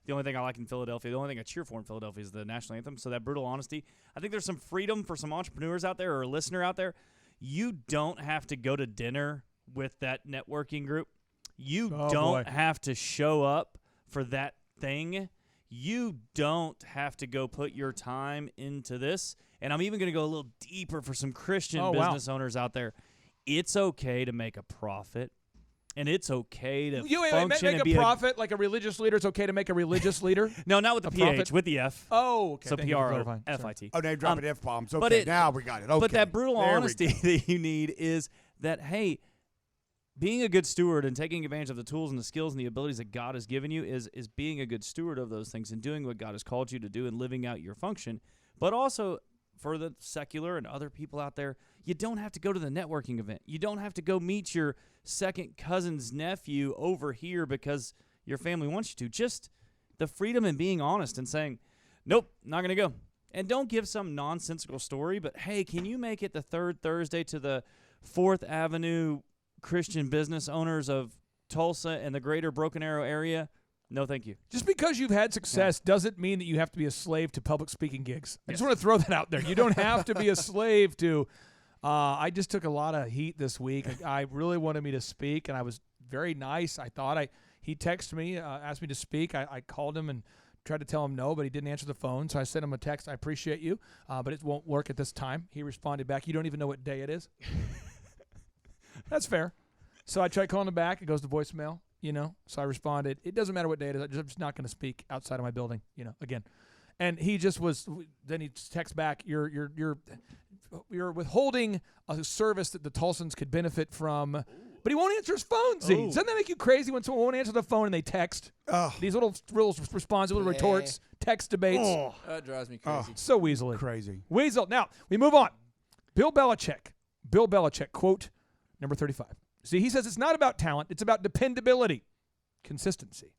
only thing I like in Philadelphia, the only thing I cheer for in Philadelphia is the national anthem. So that brutal honesty. I think there's some freedom for some entrepreneurs out there or a listener out there. You don't have to go to dinner with that networking group. You don't have to show up for that thing. You don't have to go put your time into this. And I'm even going to go a little deeper for some Christian business owners out there. It's okay to make a profit. And it's okay to function make and be a profit like a religious leader. It's okay to make a religious leader. No, not with the PH, profit? with the F. Oh, okay. So Thank you for clarifying. PROFIT. Oh, they dropping F-bombs. Okay, now we got it. Okay. But that brutal There we honesty that you need is that, hey, being a good steward and taking advantage of the tools and the skills and the abilities that God has given you is being a good steward of those things and doing what God has called you to do and living out your function. But also, for the secular and other people out there, you don't have to go to the networking event. You don't have to go meet your second cousin's nephew over here because your family wants you to. Just the freedom in being honest and saying, nope, not going to go. And don't give some nonsensical story, but hey, can you make it the third Thursday to the 4th Avenue Christian business owners of Tulsa and the greater Broken Arrow area? No, thank you. Just because you've had success doesn't mean that you have to be a slave to public speaking gigs. I just want to throw that out there. You don't have to be a slave to. I just took a lot of heat this week. I really wanted me to speak, and I was very nice. He texted me, asked me to speak. I called him and tried to tell him no, but he didn't answer the phone. So I sent him a text. I appreciate you, but it won't work at this time. He responded back, you don't even know what day it is. That's fair. So I tried calling him back. It goes to voicemail. So I responded, it doesn't matter what day it is. I'm just not going to speak outside of my building, again. And he just was, then he texts back, you're withholding a service that the Tulsans could benefit from. But he won't answer his phone, Z. Doesn't that make you crazy when someone won't answer the phone and they text? These little responses, little retorts, text debates. That drives me crazy. So weaselly. Crazy. Weasel. Now, we move on. Bill Belichick Bill Belichick, quote, number 35. See, he says it's not about talent. It's about dependability, consistency,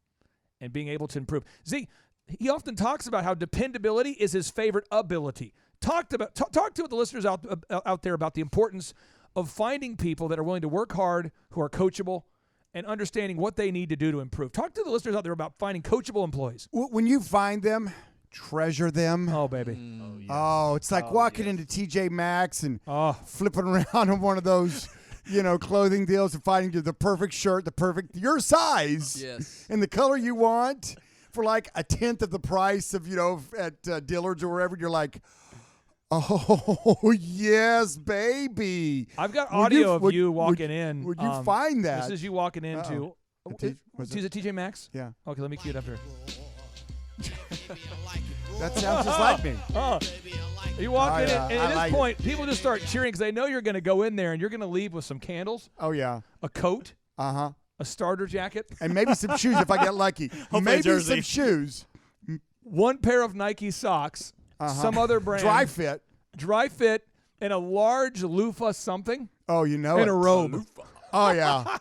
and being able to improve. See, he often talks about how dependability is his favorite ability. Talk to the listeners out there about the importance of finding people that are willing to work hard, who are coachable, and understanding what they need to do to improve. Talk to the listeners out there about finding coachable employees. When you find them, treasure them. Oh, baby. Oh, it's like walking into TJ Maxx and flipping around on one of those, clothing deals and finding the perfect shirt, your size, and the color you want for like a tenth of the price of, at Dillard's or wherever. You're like, oh, yes, baby. I've got audio of you walking in. Would you find that? This is you walking into. Was it TJ Maxx? Yeah. Okay, let me cue it up here. That sounds just like me. You walk in, and at this point, people just start cheering because they know you're going to go in there and you're going to leave with some candles. Oh, yeah. A coat. Uh-huh. A starter jacket. And maybe some shoes if I get lucky. Maybe some shoes. One pair of Nike socks. Some other brand. Dry fit, and a large loofah something. Oh, you know and a robe. Oh, yeah.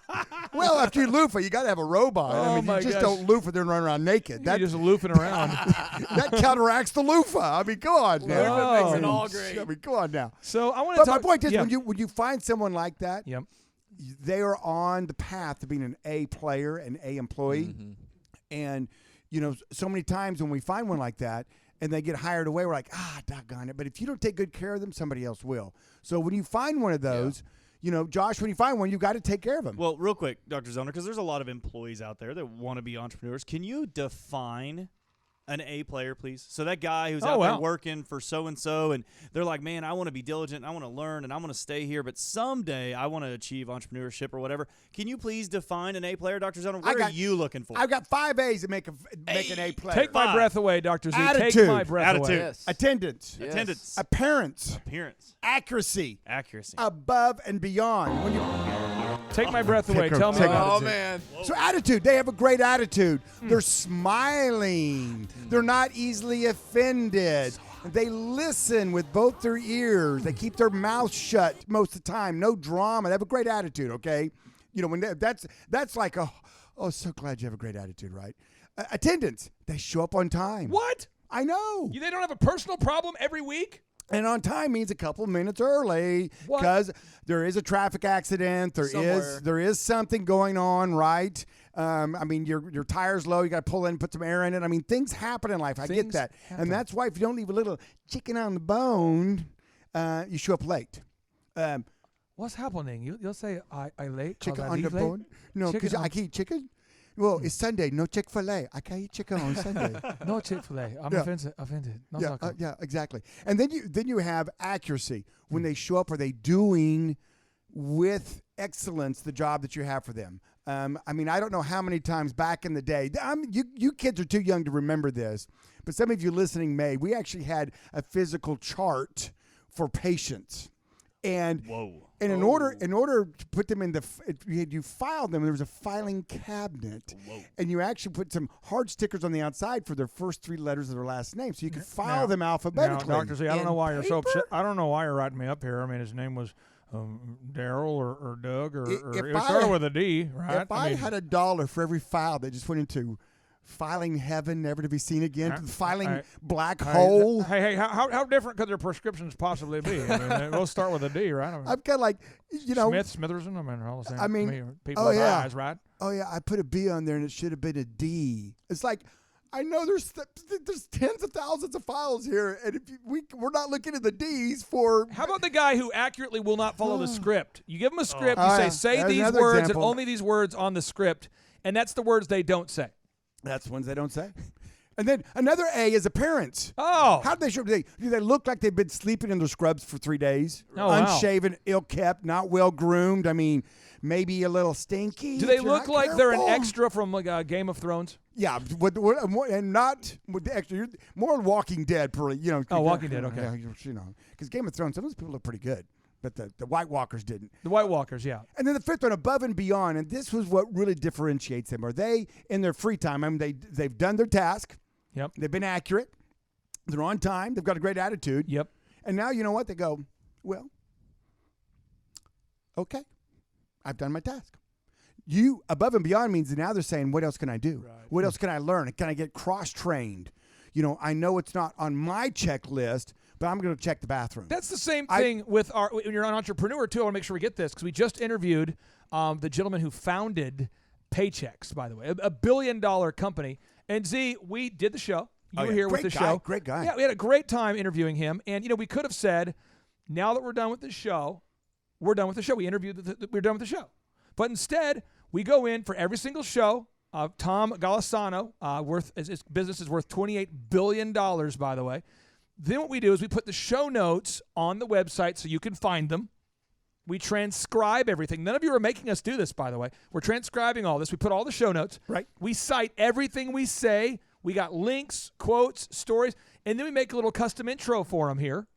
Well, after you loofah, you got to have a robe on. You just don't loofah and run around naked. You're just loofing around. That counteracts the loofah. I mean, go on now. Loofah makes it all great. I mean, go on now. So I want to talk. My point is, when you find someone like that, yep. they are on the path to being an A player, an A employee. Mm-hmm. And, so many times when we find one like that, and they get hired away, we're like, doggone it. But if you don't take good care of them, somebody else will. So when you find one of those, Josh, when you find one, you've got to take care of them. Well, real quick, Dr. Zoner, because there's a lot of employees out there that want to be entrepreneurs. Can you define an A player, please? So that guy who's out there working for so-and-so, and they're like, man, I want to be diligent, I want to learn, and I want to stay here, but someday I want to achieve entrepreneurship or whatever. Can you please define an A player, Dr. Zoner? What are you looking for? I've got 5 A's to make an A player. Take my breath away, Dr. Z. Attitude. Take my breath away. Yes. Attendance. Yes. Attendance. Appearance. Accuracy. Above and beyond. When you take my breath away. Tell me. Oh, man. So attitude. They have a great attitude. They're smiling. They're not easily offended. They listen with both their ears. They keep their mouth shut most of the time. No drama. They have a great attitude, okay? When that's like, so glad you have a great attitude, right? Attendance. They show up on time. What? I know. They don't have a personal problem every week? And on time means a couple minutes early because there is a traffic accident. There is something going on, right? Your tire's low. You got to pull in and put some air in it. I mean, things happen in life. I get that. And that's why if you don't leave a little chicken on the bone, you show up late. What's happening? You'll say, I late? Chicken on the bone? No, because I can eat chicken. Well, it's Sunday. No Chick-fil-A. I can't eat chicken on Sunday. No Chick-fil-A. I'm offended. No, yeah, exactly. And then you have accuracy. When they show up, are they doing with excellence the job that you have for them? I don't know how many times back in the day. You kids are too young to remember this, but some of you listening may. We actually had a physical chart for patients. And in order to put them in you filed them. There was a filing cabinet, and you actually put some hard stickers on the outside for their first 3 letters of their last name, so you could file them alphabetically. Now, Dr. Z, I don't know why you're so upset. I don't know why you're writing me up here. I mean, his name was Daryl or Doug or it started with a D, right? If I had $1 for every file that just went into filing heaven, never to be seen again, to the filing black hole. Hey, how different could their prescriptions possibly be? We'll start with a D, right? I've got Smitherson. All the same. People with eyes, right? Oh yeah, I put a B on there and it should have been a D. It's like, I know there's tens of thousands of files here, and if we're not looking at the D's for. How about the guy who accurately will not follow the script? You give him a script, you say these words and only these words on the script, and that's the words they don't say. That's the ones they don't say. And then another A is appearance. Oh. How do they show? Do they look like they've been sleeping in their scrubs for 3 days? Oh, unshaven, ill-kept, not well-groomed. I mean, maybe a little stinky. Do they look like they're an extra from Game of Thrones? Yeah, and not with the extra. More Walking Dead, probably. Walking Dead, okay. Because Game of Thrones, some of those people look pretty good. But the White Walkers didn't. The White Walkers, yeah. And then the 5th one, above and beyond, and this was what really differentiates them. Are they, in their free time, they've done their task. Yep. They've been accurate. They're on time. They've got a great attitude. Yep. And now, you know what? They go, well, Okay, I've done my task. You above and beyond means that now they're saying, what else can I do? What else can I learn? Can I get cross-trained? I know it's not on my checklist, but I'm going to check the bathroom. That's the same thing with when you're an entrepreneur, too. I want to make sure we get this because we just interviewed the gentleman who founded Paychecks, by the way, a $1 billion company. And Z, we did the show. You were here with the show. Great guy. Yeah, we had a great time interviewing him. And, we could have said, now that we're done with the show, we're done with the show. We interviewed, we're done with the show. But instead, we go in for every single show. Tom Golisano, his business is worth $28 billion, by the way. Then what we do is we put the show notes on the website so you can find them. We transcribe everything. None of you are making us do this, by the way. We're transcribing all this. We put all the show notes. Right. We cite everything we say. We got links, quotes, stories, and then we make a little custom intro for them here.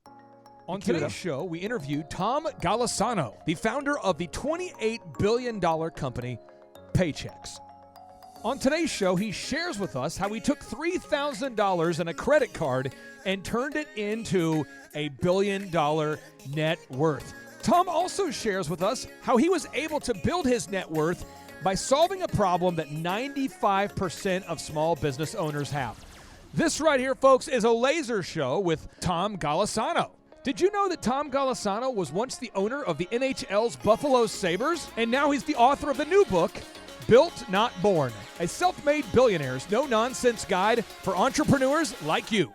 On today's show, we interviewed Tom Golisano, the founder of the $28 billion company, Paychecks. On today's show, he shares with us how he took $3,000 in a credit card and turned it into a $1 billion net worth. Tom also shares with us how he was able to build his net worth by solving a problem that 95% of small business owners have. This right here, folks, is a laser show with Tom Golisano. Did you know that Tom Golisano was once the owner of the NHL's Buffalo Sabres? And now he's the author of the new book, Built Not Born, a self-made billionaire's no-nonsense guide for entrepreneurs like you.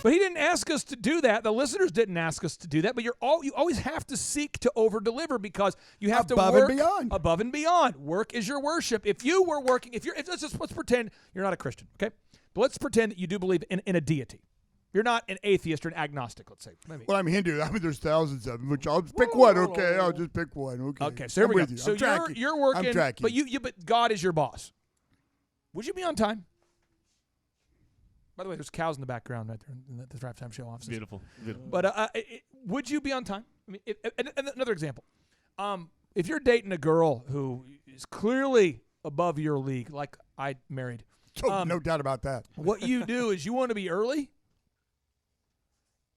But he didn't ask us to do that. The listeners didn't ask us to do that. But you always have to seek to over-deliver because you have to work above and beyond. Work is your worship. If you were working, let's pretend you're not a Christian, okay? But let's pretend that you do believe in a deity. You're not an atheist or an agnostic, let's say. Maybe. Well, I'm Hindu. There's thousands of them, which I'll just pick one. Okay, I'll just pick one. Okay, so here we go. So you're working, I'm tracking. but God is your boss. Would you be on time? By the way, there's cows in the background right there in the Drive Time Show office. Beautiful. But would you be on time? I mean, another example. If you're dating a girl who is clearly above your league, like I married. No doubt about that. What you do is you want to be early.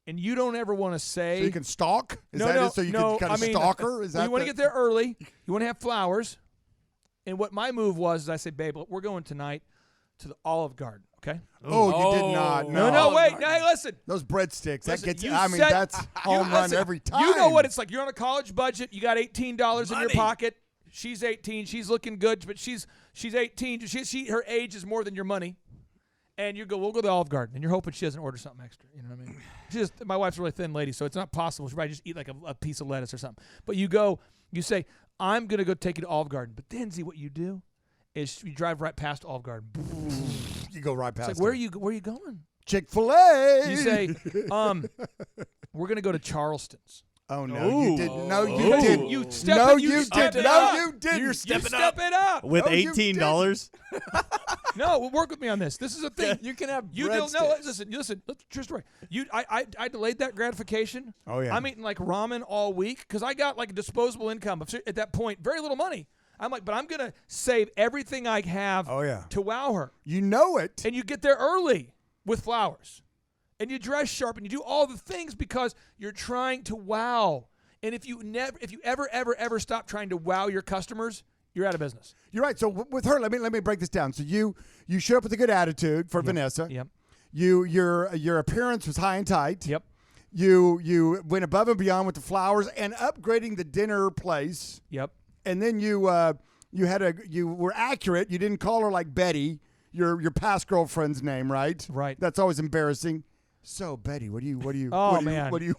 And you don't ever want to say... So you can stalk? Is that it? So you can kind of stalk her? Is that you want to get there early. You want to have flowers. And what my move was is I said, babe, we're going tonight to the Olive Garden, okay? Oh, you did not. No, wait. No, hey, listen. Those breadsticks. That gets... That's home run every time. You know what it's like. You're on a college budget. You got $18 in your pocket. She's 18. She's looking good, but she's 18. Her age is more than your money. And we'll go to the Olive Garden, and you're hoping she doesn't order something extra. You know what I mean? My wife's a really thin lady, so it's not possible. She'll probably just eat like a piece of lettuce or something. But you say, I'm going to go take you to Olive Garden. But then, see, what you do is you drive right past Olive Garden. You go right past it's like, where are you going? Chick-fil-A. You say, we're going to go to Charleston's. Oh, no, you didn't. No, you didn't. You step it up. You didn't. You're stepping it up. With $18? No, work with me on this. This is a thing. You can have listen. True story. I delayed that gratification. Oh, yeah. I'm eating like ramen all week because I got like a disposable income at that point, very little money. I'm like, but I'm going to save everything I have to wow her. You know it. And you get there early with flowers. And you dress sharp and you do all the things because you're trying to wow. And if you ever stop trying to wow your customers, you're out of business. You're right. So with her, let me break this down. So you showed up with a good attitude for Vanessa. Yep. Your appearance was high and tight. Yep. You went above and beyond with the flowers and upgrading the dinner place. Yep. And then you were accurate. You didn't call her like Betty, your past girlfriend's name, right? Right. That's always embarrassing. So Betty, what do you? Man. What do you?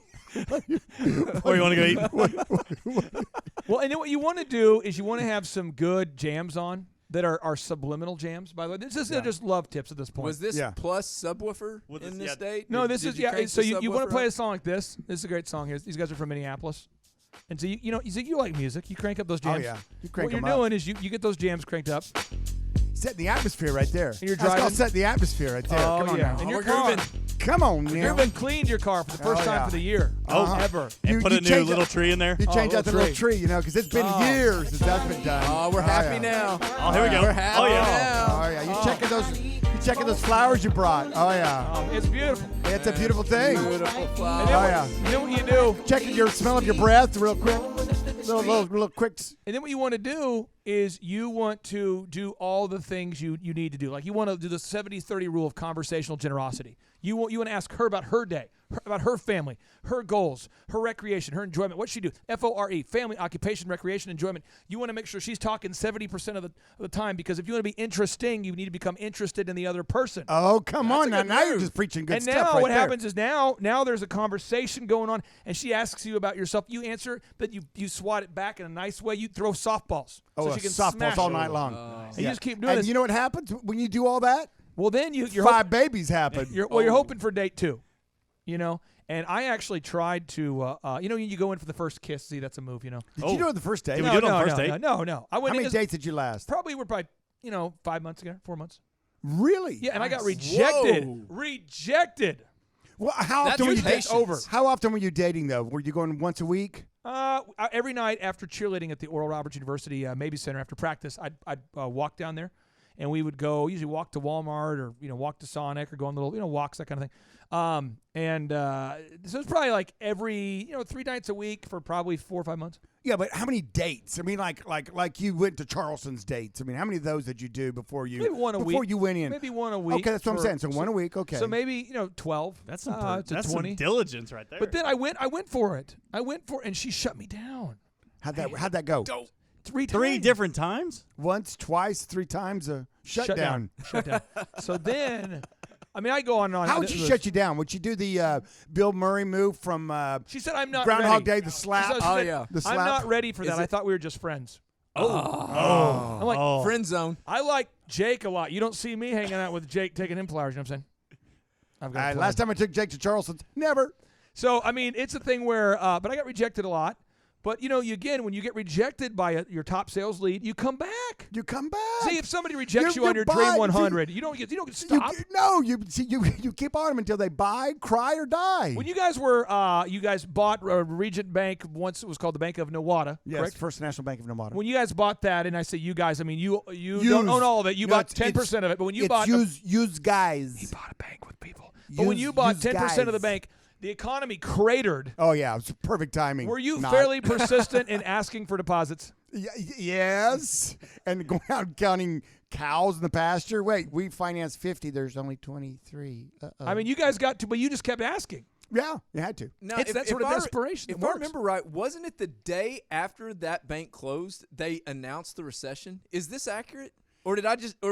Where you want to go eat? Well, and then what you want to do is you want to have some good jams on that are subliminal jams. By the way, this isn't just love tips at this point. Was this plus subwoofer in this state? No, this is So you want to play a song like this? This is a great song here. These guys are from Minneapolis. And so you like music. You crank up those jams. Oh yeah, you crank them up. What you're doing is you get those jams cranked up. Setting the atmosphere right there. And you're driving. That's called setting the atmosphere right there. Oh, Come on now. And you're grooving. Come on now. You've been cleaned your car for the first time for the year. Ever. And put a new little tree in there. You change out the little tree, because it's been years since that's been done. Oh, we're happy now. Oh, here we go. We're happy now. Oh yeah. You checking those flowers you brought. Oh yeah. It's beautiful. It's a beautiful thing. Beautiful flower. You know what you do? Checking your smell of your breath real quick. little quick. And then what you want to do is you want to do all the things you need to do. Like you want to do the 70-30 rule of conversational generosity. You want to ask her about her day, about her family, her goals, her recreation, her enjoyment. What she do? FORE, family, occupation, recreation, enjoyment. You want to make sure she's talking 70% of the time, because if you want to be interesting, you need to become interested in the other person. Oh, come on. Now you're just preaching good stuff. And now right what there. happens is now there's a conversation going on, and she asks you about yourself. You answer, but you swat it back in a nice way. You throw softballs. Oh, so she can softballs smash all it. night long. And you just keep doing and this. you know what happens when you do all that? Well, then you're 5 babies happen. You're hoping for date 2, And I actually tried to, you go in for the first kiss. See, that's a move, Did you do it the first date? Did we do it on the first date? No. I went How many in dates did you last? Probably 5 months ago, 4 months. Really? Yeah, and I got rejected. Whoa. Rejected. Well, how That's often were you patience. Over. How often were you dating though? Were you going once a week? Every night after cheerleading at the Oral Roberts University Mabee Center after practice, I'd walk down there, and we would go, usually walk to Walmart or walk to Sonic or go on little walks, that kind of thing. So it's probably like every 3 nights a week for probably 4 or 5 months. Yeah, but how many dates? I mean, like you went to Charleston's dates. I mean, how many of those did you do before you Maybe one a before week. you went in? Maybe one a week. Okay, that's what I'm saying. So 1 a week. Okay. So maybe 12. That's to that's 20. some diligence right there. But then I went for it. And she shut me down. How'd that go? 3 times. 3 different times? Once, twice, 3 times. Shut down. Shut down. So then, I go on and on. How would she shut you down? Would she do the Bill Murray move from She said, "I'm not Groundhog ready." Day, the slap? She said, The I'm slap? not ready for that. Is I it- thought we were just friends. Oh. I'm like, Friend zone. I like Jake a lot. You don't see me hanging out with Jake taking him flowers. You know what I'm saying? I've got a plan. Last time I took Jake to Charleston, never. So, it's a thing where, but I got rejected a lot. But, again, when you get rejected by your top sales lead, you come back. You come back. See, if somebody rejects you You're on your buying- Dream 100, you don't get stopped. You keep on them until they buy, cry, or die. When you guys bought Regent Bank, once it was called the Bank of Nevada, Yes, correct? First National Bank of Nevada. When you guys bought that, and I say you guys, you don't own all of it. You bought 10% of it. But when you bought use guys. he bought a bank with people. But when you bought 10% of the bank, the economy cratered. Oh yeah, it was perfect timing. Were you Not. fairly persistent in asking for deposits? Yes, and going out and counting cows in the pasture. Wait, we financed 50. There's only 23. You guys got to, but you just kept asking. Yeah, you had to. Now, It's that sort of desperation. If It I works. remember right, wasn't it the day after that bank closed they announced the recession? Is this accurate? Or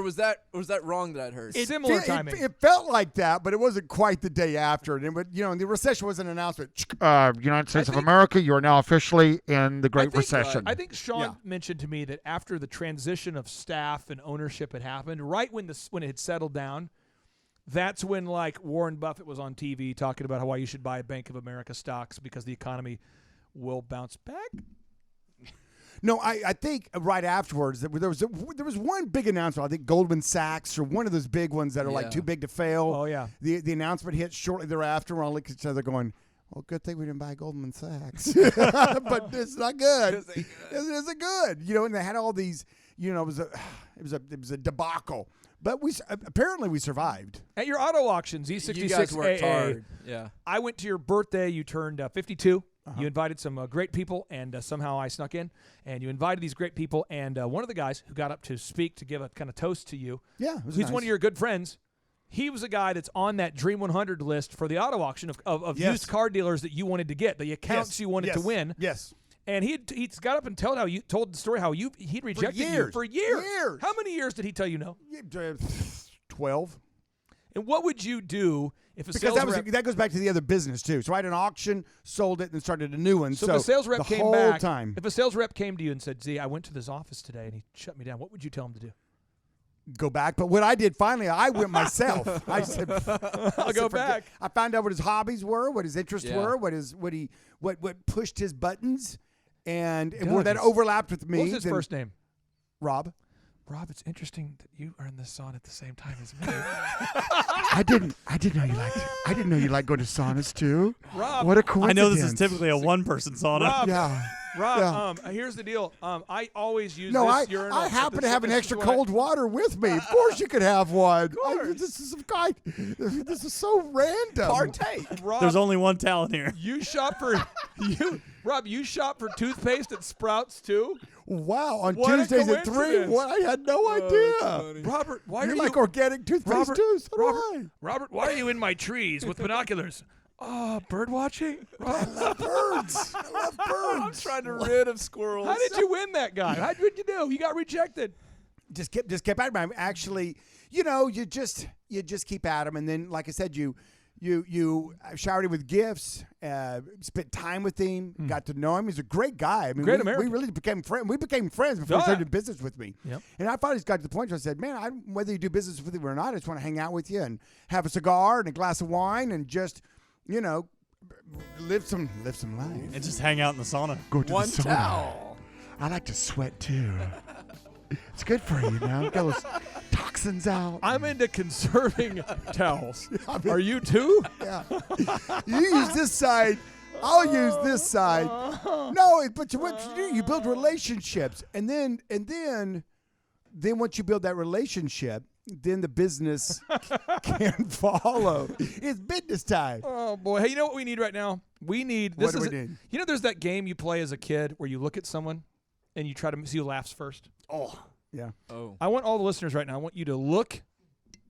was that wrong that I'd heard? Similar timing. It felt like that, but it wasn't quite the day after. And the recession was an announcement. United States of America, you are now officially in the Great Recession. I think Sean mentioned to me that after the transition of staff and ownership had happened, right when it had settled down, that's when like Warren Buffett was on TV talking about how why you should buy Bank of America stocks because the economy will bounce back. No, I think right afterwards there was one big announcement. I think Goldman Sachs or one of those big ones that are like too big to fail. Oh yeah. The announcement hit shortly thereafter. We're all looking at each other going, "Well, good thing we didn't buy Goldman Sachs." But it's not good. It isn't good. And they had all these. It was a debacle. But apparently we survived. At your auto auctions, E66 You guys worked AA, hard. Yeah. I went to your birthday. You turned 52. You invited some great people, and somehow I snuck in. And you invited these great people, and one of the guys who got up to speak to give a kind of toast to you, Yeah, it was who's nice. one of your good friends, he was a guy that's on that Dream 100 list for the auto auction of Yes. used car dealers that you wanted to get, the accounts you wanted to win. Yes. And he's got up and told the story how he'd rejected you years. for years. Years. How many years did he tell you no? 12. And what would you do if a Because sales rep? that goes back to the other business too. So I had an auction, sold it, and started a new one. So if a sales rep the came whole back. time. If a sales rep came to you and said, "Z, I went to this office today and he shut me down," what would you tell him to do? Go back. But what I did finally, I went myself. I said, I'll go back. I found out what his hobbies were, what his interests Yeah. were, what pushed his buttons, and Doug, where that overlapped with me. What was his then- first name? Rob. Rob, it's interesting that you are in the sauna at the same time as me. I didn't know you liked it. I didn't know you liked going to saunas too. Rob, What a I coincidence. know this is typically a one-person sauna. Rob, Yeah. Rob, here's the deal. I always use No, this urinal. I happen to have an This is extra what I- cold water with me. Of course you could have one. course. This is so random. Partake. Rob, There's only one towel in here. you shop for you. Rob, you shop for toothpaste at Sprouts too? Wow, on What a Tuesdays at 3? coincidence. What? I had no idea. Robert, why You are like you organic toothpaste too? So do I. Robert, why are you in my trees with binoculars? Oh, bird watching? I love birds. I love birds. I'm trying to rid of squirrels. How did you win that guy? How did you do? You got rejected. Just kept at him. Actually, you just keep at him, and then, like I said, you showered him with gifts, spent time with him, got to know him. He's a great guy. I mean, Great we American. really became friends. We became friends before he started business with me. Yep. And I finally got to the point where I said, man, whether you do business with me or not, I just want to hang out with you and have a cigar and a glass of wine and just, live some life. And just hang out in the sauna. Go to One the sauna. towel. I like to sweat too. It's good for you, Get those toxins out. I'm into conserving towels. Are you too? Yeah. You use this side. I'll use this side. No, but what you do, you build relationships, and then once you build that relationship, then the business can follow. It's business time. Oh boy! Hey, you know what we need right now? We need this. What do we need? You know, there's that game you play as a kid where you look at someone and you try to see who laughs first. Oh, yeah. Oh. I want all the listeners right now. I want you to look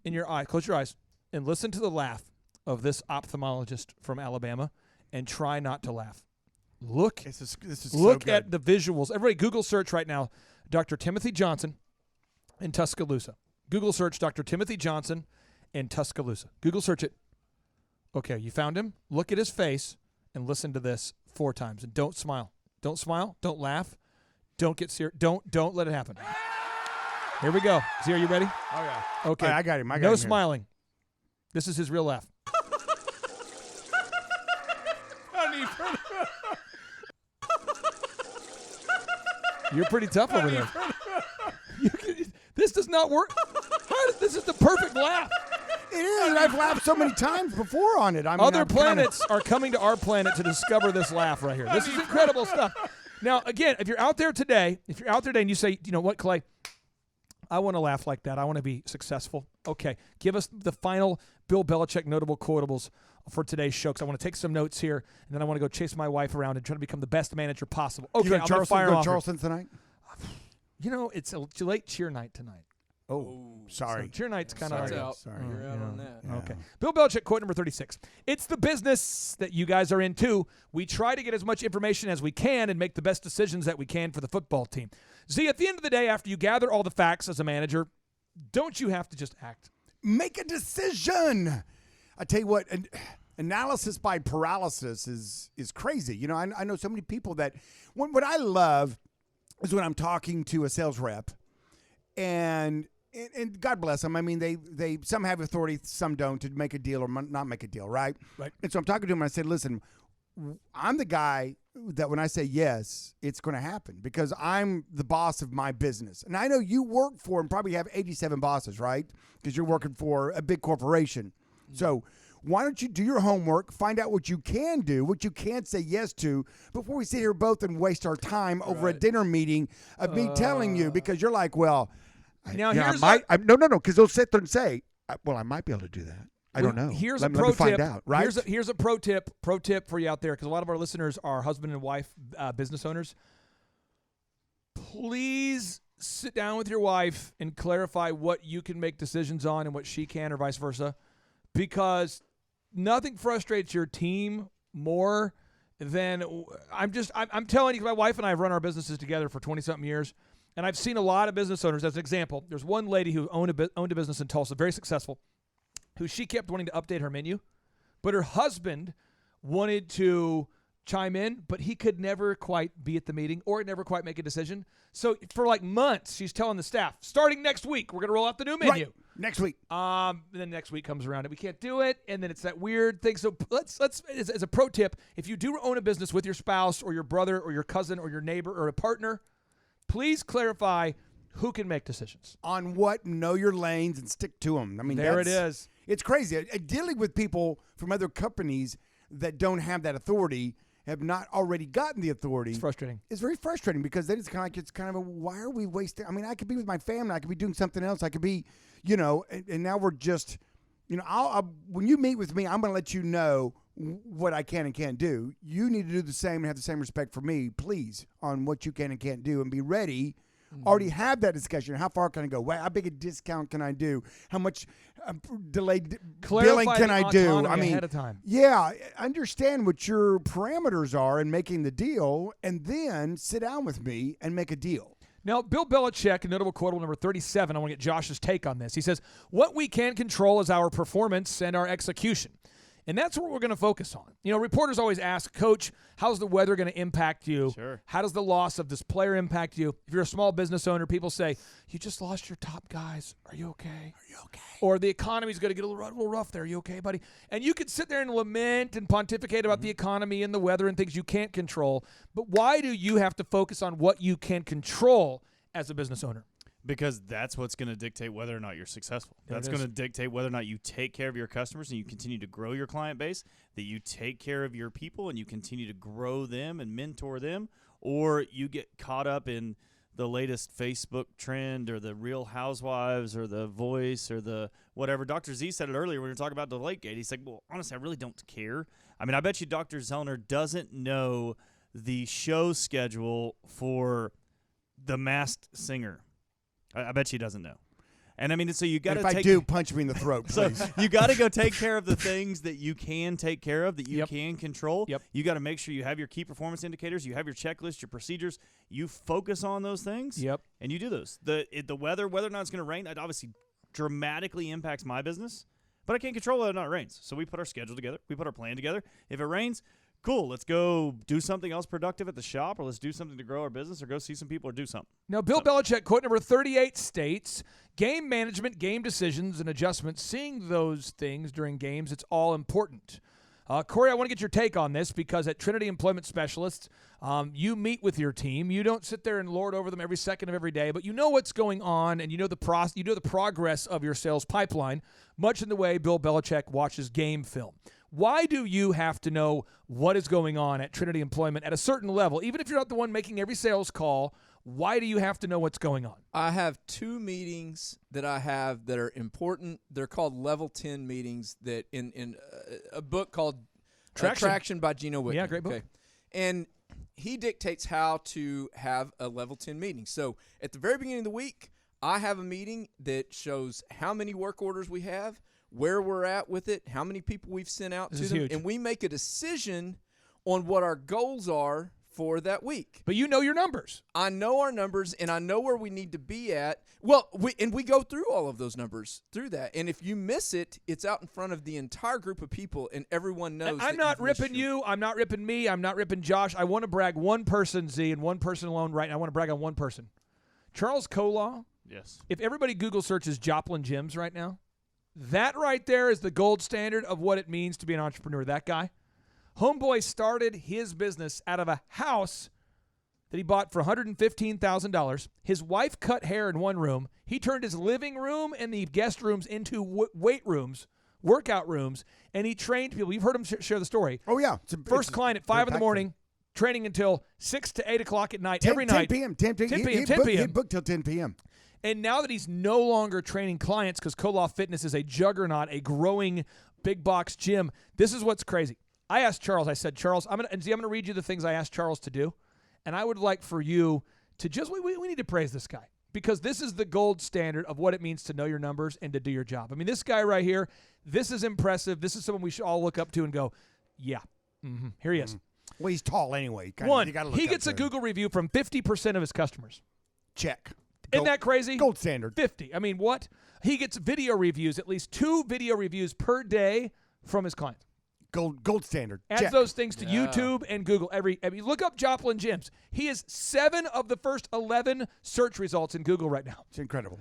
in your eye, close your eyes, and listen to the laugh of this ophthalmologist from Alabama, and try not to laugh. Look. This is Look so good. at the visuals. Everybody, Google search right now, Dr. Timothy Johnson in Tuscaloosa. Google search Dr. Timothy Johnson in Tuscaloosa. Google search it. Okay, you found him. Look at his face and listen to this 4 times. And don't smile. Don't smile. Don't laugh. Don't get serious. Don't let it happen. Here we go. See, are you ready? Oh, yeah. Okay. I got him. No smiling. This is his real laugh. You're pretty tough over there. This does not work. This is the perfect laugh. It is. And I've laughed so many times before on it. Other planets are coming to our planet to discover this laugh right here. This is incredible stuff. Now, again, if you're out there today and you say, you know what, Clay, I want to laugh like that. I want to be successful. Okay, give us the final Bill Belichick notable quotables for today's show, because I want to take some notes here, and then I want to go chase my wife around and try to become the best manager possible. Okay, You I'm go going to fire off. Charleston tonight? You know, it's a late cheer night tonight. Oh, sorry. So cheer night's kind of Sorry. Out. Sorry. You're out on that. Okay. Bill Belichick, quote number 36. It's the business that you guys are in, too. We try to get as much information as we can and make the best decisions that we can for the football team. See, at the end of the day, after you gather all the facts as a manager, don't you have to just act? Make a decision. I tell you what, analysis by paralysis is crazy. You know, I know so many people that what I love is when I'm talking to a sales rep, and God bless them. I mean, they some have authority, some don't, to make a deal or not make a deal, right? Right. And so I'm talking to him and I said, listen, I'm the guy that when I say yes, it's going to happen because I'm the boss of my business. And I know you work for and probably have 87 bosses, right? Because you're working for a big corporation. So why don't you do your homework, find out what you can do, what you can't say yes to, before we sit here both and waste our time over a dinner meeting of me telling you, because you're like, well, Now, yeah, here's no, because they'll sit there and say, well, I might be able to do that. I don't know. Here's let a pro me find tip. out, right? Here's a pro tip for you out there, because a lot of our listeners are husband and wife business owners. Please sit down with your wife and clarify what you can make decisions on and what she can, or vice versa, because nothing frustrates your team more than I'm telling you, my wife and I have run our businesses together for 20-something years, and I've seen a lot of business owners. As an example, there's one lady who owned a business in Tulsa, very successful, who she kept wanting to update her menu, but her husband wanted to chime in, but he could never quite be at the meeting or never quite make a decision. So for like months, she's telling the staff, starting next week, we're going to roll out the new menu. Right. Next week. Then next week comes around and we can't do it, and then it's that weird thing. So let's as a pro tip, if you do own a business with your spouse or your brother or your cousin or your neighbor or a partner, please clarify who can make decisions. On what? Know your lanes and stick to them. I mean, There it is. It's crazy. Dealing with people from other companies that don't have that authority, have not already gotten the authority. It's frustrating. It's very frustrating because then it's kind of why are we wasting? I mean, I could be with my family. I could be doing something else. I could be, and now we're just when you meet with me, I'm going to let you know what I can and can't do. You need to do the same and have the same respect for me, please, on what you can and can't do, and be ready. Already have that discussion. How far can I go? How big a discount can I do? How much delayed billing can I do? I mean, ahead of time. Yeah, understand what your parameters are in making the deal, and then sit down with me and make a deal. Now, Bill Belichick, a notable quote number 37, I want to get Josh's take on this. He says, what we can control is our performance and our execution. And that's what we're going to focus on. Reporters always ask, Coach, how's the weather going to impact you? Sure. How does the loss of this player impact you? If you're a small business owner, people say, you just lost your top guys. Are you okay? Are you okay? Or the economy's going to get a little rough there. Are you okay, buddy? And you can sit there and lament and pontificate about the economy and the weather and things you can't control. But why do you have to focus on what you can control as a business owner? Because that's what's going to dictate whether or not you're successful. That's going to dictate whether or not you take care of your customers and you continue to grow your client base, that you take care of your people and you continue to grow them and mentor them, or you get caught up in the latest Facebook trend or the Real Housewives or the Voice or the whatever. Dr. Z said it earlier when we were talking about Deflategate. He's like, well, honestly, I really don't care. I mean, I bet you Dr. Zellner doesn't know the show schedule for The Masked Singer. I bet she doesn't know. And I mean, so you got to take. If I do, punch me in the throat, please. So you got to go take care of the things that you can take care of, that you Yep. can control. Yep. You got to make sure you have your key performance indicators, you have your checklist, your procedures. You focus on those things. Yep. And you do those. The weather, whether or not it's going to rain, that obviously dramatically impacts my business. But I can't control whether or not it rains. So we put our schedule together. We put our plan together. If it rains, cool, let's go do something else productive at the shop, or let's do something to grow our business, or go see some people, or do something. Now, Bill Belichick, quote number 38 states, game management, game decisions, and adjustments, seeing those things during games, it's all important. Corey, I want to get your take on this because at Trinity Employment Specialists, you meet with your team. You don't sit there and lord over them every second of every day, but you know what's going on, and you know the progress of your sales pipeline, much in the way Bill Belichick watches game film. Why do you have to know what is going on at Trinity Employment at a certain level? Even if you're not the one making every sales call, why do you have to know what's going on? I have 2 meetings that I have that are important. They're called Level 10 meetings that in a book called Traction by Gino Wickman. Yeah, great book. Okay. And he dictates how to have a Level 10 meeting. So at the very beginning of the week, I have a meeting that shows how many work orders we have, where we're at with it, how many people we've sent out to them, and we make a decision on what our goals are for that week. But you know your numbers. I know our numbers, and I know where we need to be at. Well, we go through all of those numbers through that. And if you miss it, it's out in front of the entire group of people, and everyone knows. I'm not ripping you. I'm not ripping me. I'm not ripping Josh. I want to brag one person, Z, and one person alone right now. I want to brag on one person. Charles Kolaw. Yes. If everybody Google searches Joplin Gyms right now, that right there is the gold standard of what it means to be an entrepreneur. That guy. Homeboy started his business out of a house that he bought for $115,000. His wife cut hair in one room. He turned his living room and the guest rooms into weight rooms, workout rooms, and he trained people. You've heard him share the story. Oh, yeah. First client at 5 in the morning, training until 6 to 8 o'clock at night, every night. 10 p.m. He booked till 10 p.m. And now that he's no longer training clients because Kolaw Fitness is a juggernaut, a growing big box gym, this is what's crazy. I asked Charles, I said, Charles, I'm going to read you the things I asked Charles to do. And I would like for you to just, we need to praise this guy because this is the gold standard of what it means to know your numbers and to do your job. I mean, this guy right here, this is impressive. This is someone we should all look up to and go, yeah, here he is. Well, he's tall anyway. One, he gets a Google review from 50% of his customers. Check. Isn't that crazy? Gold standard. 50. I mean, what? He gets video reviews, at least 2 video reviews per day from his clients. Gold standard. Adds Check. those things to YouTube and Google. Look up Joplin Gyms. He is 7 of the first 11 search results in Google right now. It's incredible.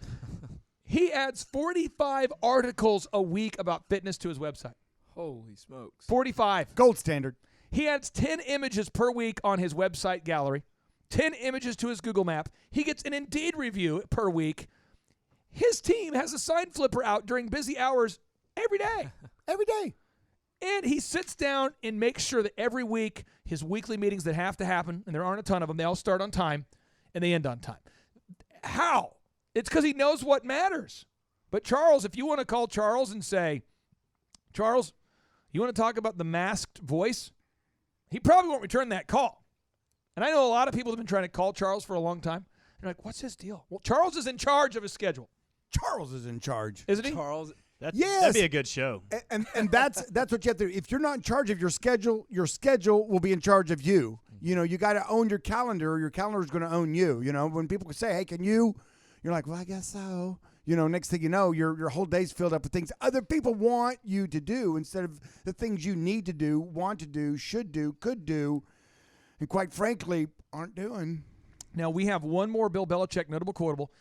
He adds 45 articles a week about fitness to his website. Holy smokes. 45. Gold standard. He adds 10 images per week on his website gallery. 10 images to his Google map. He gets an Indeed review per week. His team has a sign flipper out during busy hours every day. Every day. And he sits down and makes sure that every week his weekly meetings that have to happen, and there aren't a ton of them, they all start on time and they end on time. How? It's because he knows what matters. But Charles, if you want to call Charles and say, Charles, you want to talk about the masked voice? He probably won't return that call. And I know a lot of people have been trying to call Charles for a long time. They're like, what's his deal? Well, Charles is in charge of his schedule. Charles is in charge. Isn't he? Charles. That'd Yes. be a good show. And that's what you have to do. If you're not in charge of your schedule will be in charge of you. You know, you got to own your calendar, or your calendar is going to own you. You know, when people say, hey, can you? You're like, well, I guess so. You know, next thing you know, your whole day's filled up with things other people want you to do instead of the things you need to do, want to do, should do, could do, and quite frankly, aren't doing. Now, we have one more Bill Belichick notable quotable.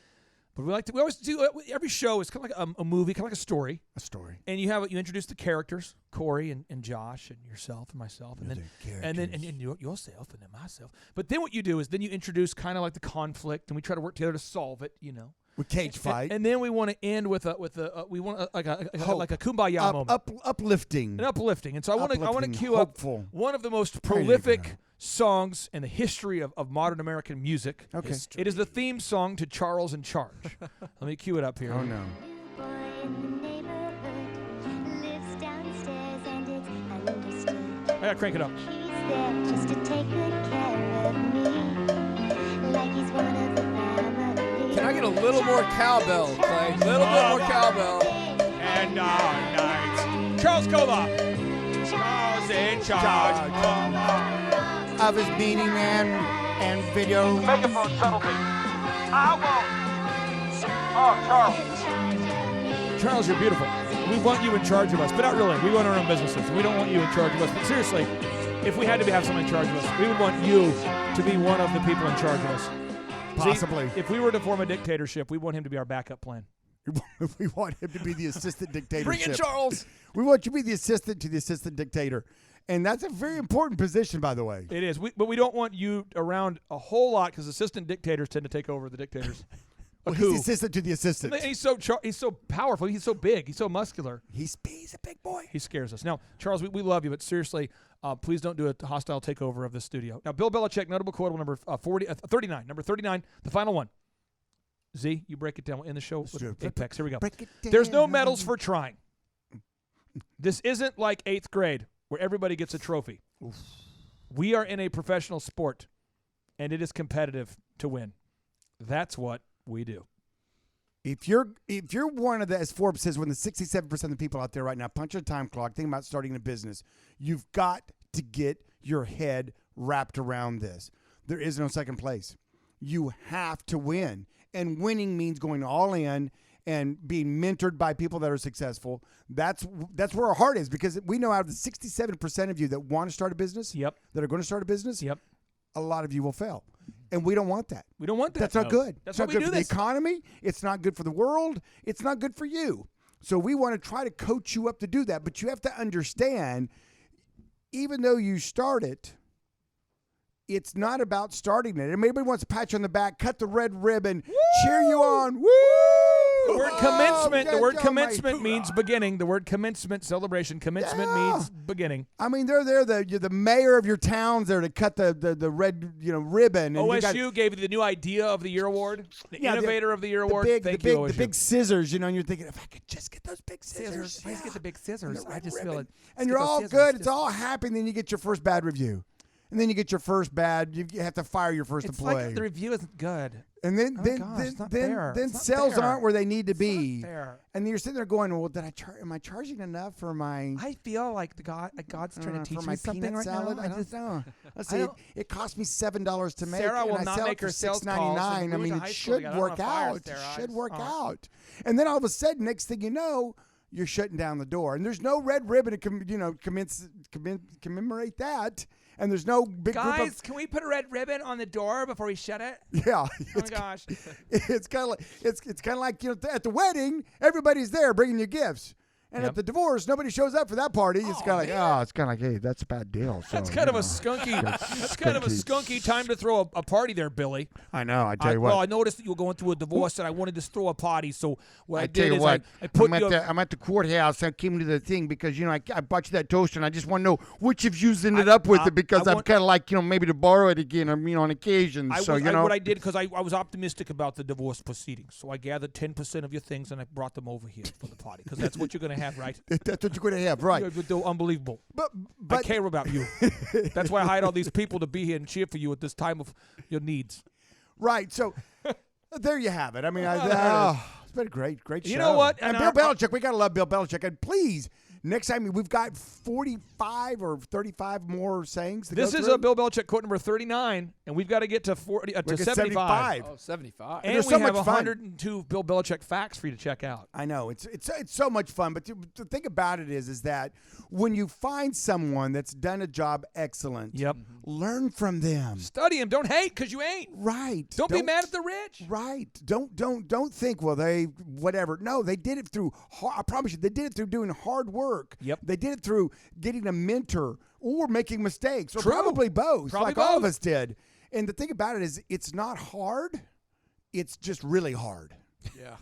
But we always do every show is kind of like a movie, kind of like a story. A story. And you introduce the characters, Corey and Josh and yourself and myself, and then yourself and then myself. But then what you do is then you introduce kind of like the conflict, and we try to work together to solve it. You know, with cage fight. And then we want to end with a like a kumbaya moment, uplifting, an uplifting. And so I want to cue hopeful. up one of the most prolific songs in the history of modern American music. Okay. History. It is the theme song to Charles in Charge. Let me cue it up here. Oh, no. I gotta crank it up. Can I get a little more cowbell, Clay? A little bit more cowbell. And nights. Charles Cola. Charles in Charge. Of his meaning and video. Megaphone subtlety. I won't. Oh, Charles. Charles, you're beautiful. We want you in charge of us, but not really. We run our own businesses. We don't want you in charge of us. But seriously, if we had to have someone in charge of us, we would want you to be one of the people in charge of us. Possibly. See, if we were to form a dictatorship, we want him to be our backup plan. We want him to be the assistant dictatorship. Bring in Charles. We want you to be the assistant to the assistant dictator. And that's a very important position, by the way. It is. But we don't want you around a whole lot because assistant dictators tend to take over the dictators. Well, he's the assistant to the assistant. And he's so powerful. He's so big. He's so muscular. He's a big boy. He scares us. Now, Charles, we love you, but seriously, please don't do a hostile takeover of this studio. Now, Bill Belichick, notable quotable number 39. Number 39, the final one. Z, you break it down. We'll end the show with Apex. Here we go. There's no medals for trying. This isn't like 8th grade where everybody gets a trophy. Oof. We are in a professional sport, and it is competitive to win. That's what we do. If you're one of the, as Forbes says, when the 67% of the people out there right now punch a time clock, thinking about starting a business, you've got to get your head wrapped around this. There is no second place. You have to win. And winning means going all in and being mentored by people that are successful. That's where our heart is, because we know out of the 67% of you that want to start a business, that are going to start a business, a lot of you will fail. And we don't want that. We don't want that. That's not good. That's it's not why good we do for this. the economy. It's not good for the world. It's not good for you. So we want to try to coach you up to do that. But you have to understand, even though you start it, it's not about starting it. And everybody wants to pat you on the back, cut the red ribbon, cheer you on. Woo! The word commencement. The word commencement means beginning. The word commencement, celebration. Commencement means beginning. I mean, they're there. You're the mayor of your town's there to cut the red ribbon. And OSU gave you the new idea of the year award, the innovator of the year award. Thank you, OSU. The big scissors, and you're thinking, if I could just get those big scissors. Please get the big scissors. I just feel it. And you're all good. It's all happy. And then you get your first bad review. And then you get your first bad. You have to fire your first employee. It's like the review isn't good. And then sales aren't where they need to be. Fair. And you're sitting there going, well, am I charging enough for my? I feel like God's trying to teach me something right salad. now. I don't know. Let's see. It cost me $7 to make. Sarah will and not I sell make it for her sales $6.99. calls. I mean, it should work out. It should work out. And then all of a sudden, next thing you know, you're shutting down the door, and there's no red ribbon to commemorate that. And there's no big group of... can we put a red ribbon on the door before we shut it? Yeah. Oh my gosh. It's kind of like at the wedding, everybody's there bringing you gifts. And at the divorce, nobody shows up for that party. It's kind of like, hey, that's a bad deal. So, that's kind of a skunky. That's kind of a skunky time to throw a party there, Billy. I know. I tell you what. Well, I noticed that you were going through a divorce, and I wanted to throw a party. So what I tell did you is what, I put I'm at the courthouse. I came to the thing because I bought you that toaster, and I just want to know which of you's ended up with it, because I'm kind of like maybe to borrow it again, on occasion. What I did, because I was optimistic about the divorce proceedings, so I gathered 10% of your things and I brought them over here for the party, because that's what you're going to have, right? That's what you're going to have, right? You're unbelievable. But I care about you. That's why I hired all these people to be here and cheer for you at this time of your needs. Right. So there you have it. I mean, it's been a great show. You know what? And Bill Belichick, we got to love Bill Belichick. And please, next time we've got 45 or 35 more sayings to This go is through. a Bill Belichick quote number 39, and we've got to get to 75. Oh, 75. And There's we so have much fun. 102 Bill Belichick facts for you to check out. I know it's so much fun, but the thing about it is that when you find someone that's done a job excellent, learn from them. Study him. Don't hate because you ain't. Right. Don't be mad at the rich. Right. Don't think, well, they whatever. No, they did it through. I promise you, they did it through doing hard work. Yep. They did it through getting a mentor or making mistakes, or True. probably both, Probably like all of both. us did. And the thing about it is, it's not hard. It's just really hard. Yeah.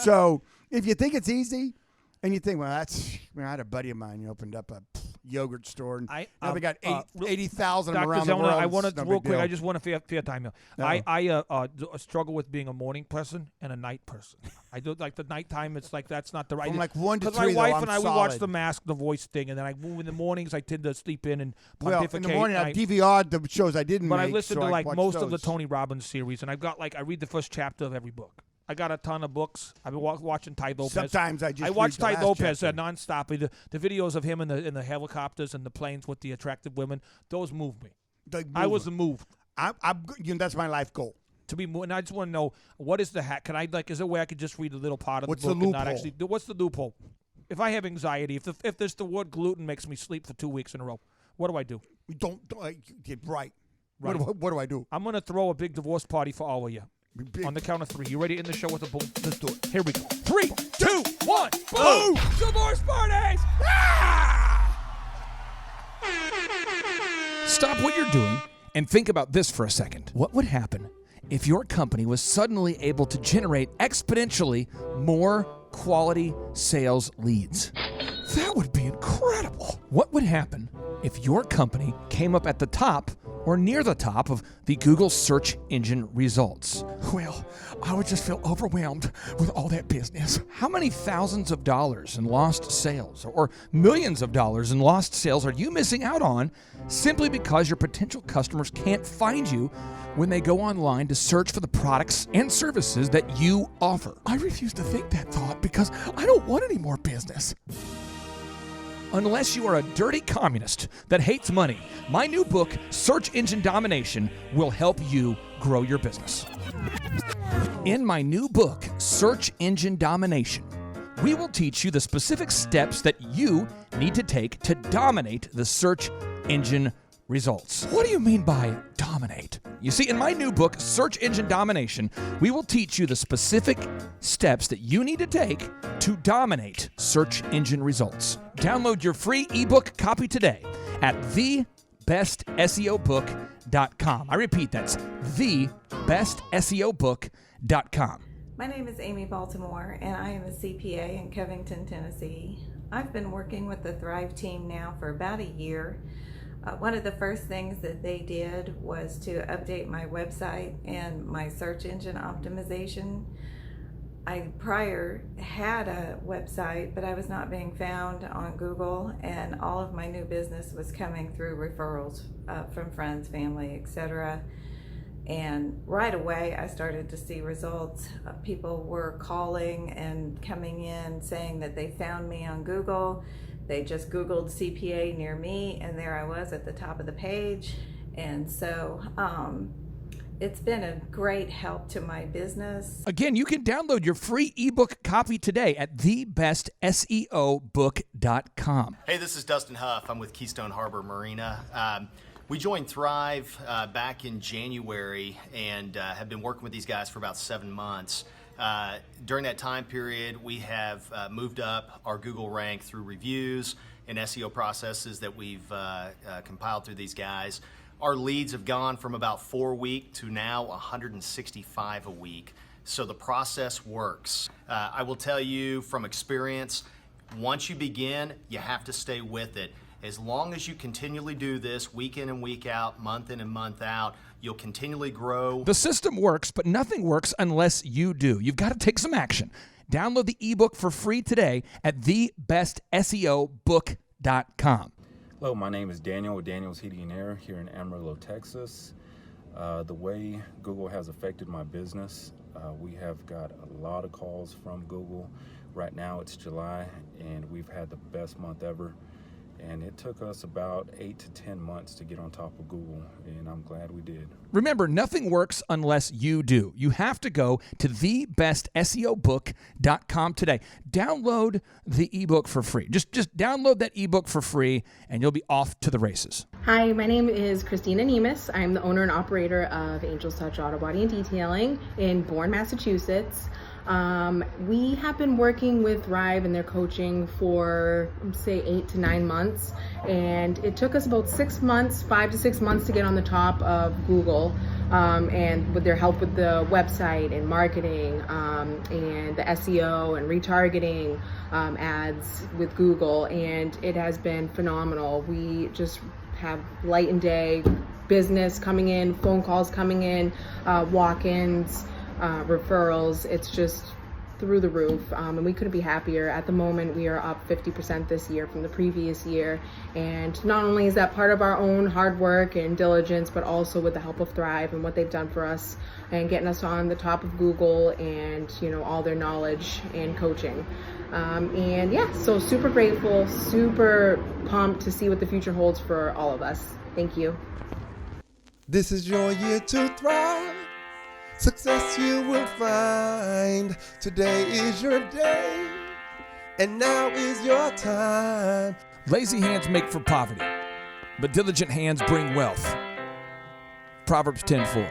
So if you think it's easy, and you think, well, that's. I had a buddy of mine who opened up a yogurt store, and now they got 80,000 of them around the world. I want It's to no real big quick. deal. I just want a fair time here. No. I struggle with being a morning person and a night person. I do like the nighttime. It's like that's not the right. From like 1 to 3, my wife though, and I'm I we watch solid. the Mask, the Voice thing, and then I move in the mornings. I tend to sleep in and Well, pontificate. in the morning, I and DVR'd the shows I didn't But I make, listen so to I like watch most of the those. Tony Robbins series, and I've got like I read the first chapter of every book. I got a ton of books. I've been watching Ty Lopez. Sometimes I just watch read the Ty last Lopez chapter. nonstop. The videos of him in the helicopters and the planes with the attractive women. Those move me. I was moved. That's my life goal. To be moved, and I just want to know what is the hack? Can I is there a way I could just read a little part of What's the book the and not loophole? actually? What's the loophole? If I have anxiety, if there's the word gluten makes me sleep for 2 weeks in a row, what do I do? Don't right. Right. What do I do? I'm gonna throw a big divorce party for all of you. On the count of 3. You ready to end the show with a boom? Let's do it. Here we go. 3, 2, 1. Boom! Divorce parties! Stop what you're doing and think about this for a second. What would happen if your company was suddenly able to generate exponentially more quality sales leads? That would be incredible. What would happen if your company came up at the top or near the top of the Google search engine results? Well, I would just feel overwhelmed with all that business. How many thousands of dollars in lost sales or millions of dollars in lost sales are you missing out on simply because your potential customers can't find you when they go online to search for the products and services that you offer? I refuse to think that thought because I don't want any more business. Unless you are a dirty communist that hates money, my new book, Search Engine Domination, will help you grow your business. In my new book, Search Engine Domination, we will teach you the specific steps that you need to take to dominate the search engine results. What do you mean by dominate? You see, in my new book, Search Engine Domination, we will teach you the specific steps that you need to take to dominate search engine results. Download your free ebook copy today at thebestseobook.com. I repeat, that's thebestseobook.com. My name is Amy Baltimore, and I am a CPA in Covington, Tennessee. I've been working with the Thrive team now for about a year. One of the first things that they did was to update my website and my search engine optimization. I prior had a website, but I was not being found on Google, and all of my new business was coming through referrals from friends, family, etc. And right away, I started to see results. People were calling and coming in saying that they found me on Google. They just Googled CPA near me, and there I was at the top of the page. And so it's been a great help to my business. Again, you can download your free ebook copy today at thebestseobook.com. Hey, this is Dustin Huff. I'm with Keystone Harbor Marina. We joined Thrive back in January and have been working with these guys for about 7 months. During that time period, we have moved up our Google rank through reviews and SEO processes that we've compiled through these guys. Our leads have gone from about 4 a week to now 165 a week. So the process works. I will tell you from experience, once you begin, you have to stay with it. As long as you continually do this week in and week out, month in and month out, you'll continually grow. The system works, but nothing works unless you do. You've got to take some action. Download the ebook for free today at thebestseobook.com. Hello, my name is Daniel with Daniel's Heating and Air here in Amarillo, Texas. The way Google has affected my business, we have got a lot of calls from Google. Right now it's July and we've had the best month ever. And it took us about 8 to 10 months to get on top of Google, and I'm glad we did. Remember, nothing works unless you do. You have to go to thebestseobook.com today. Download the ebook for free. Just download that ebook for free, and you'll be off to the races. Hi, my name is Christina Nemus. I'm the owner and operator of Angel's Touch Auto Body and Detailing in Bourne, Massachusetts. We have been working with Thrive and their coaching for, say, 8 to 9 months, and it took us about 6 months, 5 to 6 months to get on the top of Google, and with their help with the website and marketing, and the SEO and retargeting ads with Google, and it has been phenomenal. We just have light and day business coming in, phone calls coming in, walk-ins, referrals. It's just through the roof, and we couldn't be happier. At the moment, we are up 50% this year from the previous year, and not only is that part of our own hard work and diligence, but also with the help of Thrive and what they've done for us and getting us on the top of Google and, you know, all their knowledge and coaching. And yeah, so super grateful, super pumped to see what the future holds for all of us. Thank you. This is your year to thrive. Success you will find. Today is your day, and now is your time. Lazy hands make for poverty, but diligent hands bring wealth. Proverbs 10:4.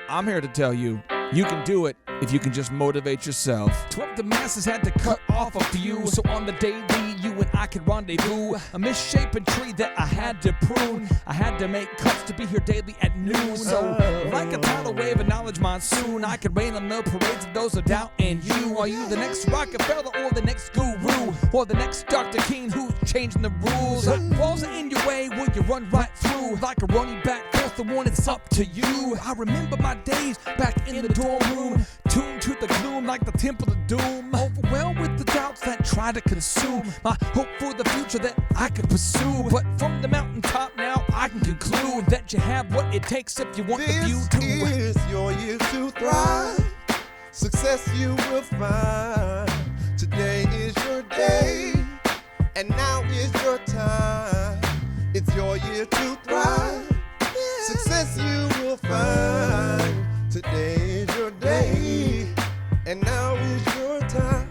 I'm here to tell you, you can do it if you can just motivate yourself. 12 the masses had to cut off a few, so on the daily you and I could rendezvous. A misshapen tree that I had to prune. I had to make cuts to be here daily at noon. So like a tidal wave of knowledge monsoon, I could rain on the parades of those who doubt in you. Are you the next Rockefeller or the next guru, or the next Dr. King who's changing the rules? Walls are in your way, will you run right through? Like a running back, fourth the one, it's up to you. I remember my days back in the dorm room, tuned to the gloom like the temple of doom, overwhelmed with the doubts that try to consume my hope for the future that I could pursue. But from the mountaintop now I can conclude that you have what it takes if you want the view to. This is your year to thrive. Success you will find. Today is your day, and now is your time. It's your year to thrive. Success you will find. Today is your day, and now is your time.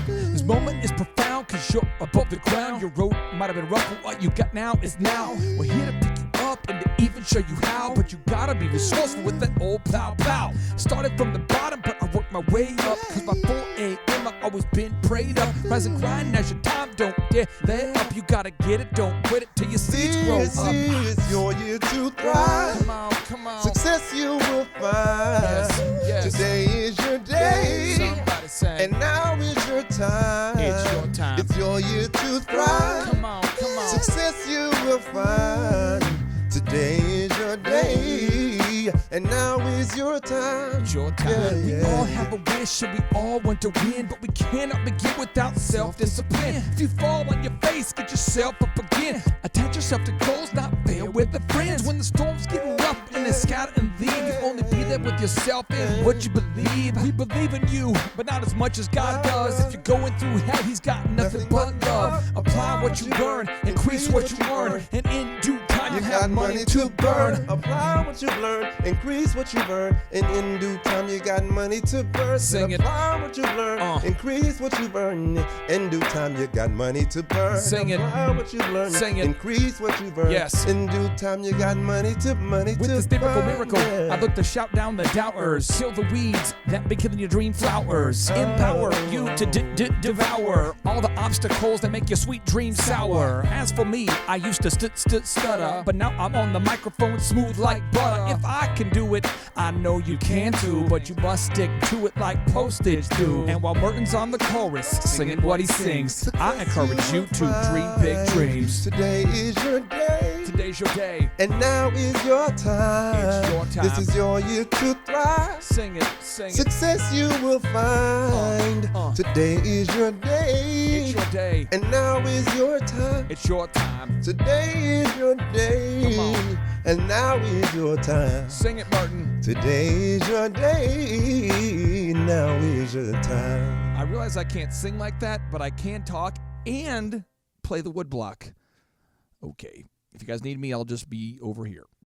This moment is profound cause you're above the ground. Your road might have been rough, but what you got now is now. We're here to pick you up and to even show you how, but you gotta be resourceful with that old plow. Started from the bottom, but I worked my way up, cause by 4 a.m. I've always been prayed up. Rise and grind as your time, don't dare let up. You gotta get it, don't quit it till your seeds grow up. This is your year to thrive. Come on. Success you will find. Yes. Today is your day. Somebody say, and now is your time. It's your time. It's your year to thrive. Come on. Success you will find. Today is your day, and now is your time. It's your time. We all have a wish and we all want to win, but we cannot begin without self-discipline. If you fall on your face, get yourself up again. Attach yourself to goals, not fail with the friends. When the storms get rough and it's scattered and leave, you only be there with yourself and what you believe. We believe in you, but not as much as God does. If you're going through hell, He's got nothing but love. Apply what you learn, increase what you earn, and in due time you have money to burn. Apply what you've learned, increase what you've earned, and in due time you got money to burn. Sing it. Apply what you've learned, increase what you've earned, in due time you got money to burn. Sing it. Apply what you've learned, Sing it. increase what you've earned. Yes. In due time you got money to With this typical miracle, I look to shout down the doubters, kill the weeds that be killing your dream flowers, empower you to devour all the obstacles that make your sweet dreams sour. As for me, I used to stutter, But now I'm on the microphone smooth like butter. If I can do it, I know you can too. But you must stick to it like postage do. And while Merton's on the chorus, singing what he sings, I encourage you to dream big dreams. Today is your day. Today's your day. And now is your time. It's your time. This is your year to thrive. Sing it, sing it. Success you will find. Today is your day. It's your day. And now is your time. It's your time. Today is your day. Come on. And now is your time. Sing it, Merton. Today is your day. Now is your time. I realize I can't sing like that, but I can talk and play the woodblock. Okay. If you guys need me, I'll just be over here.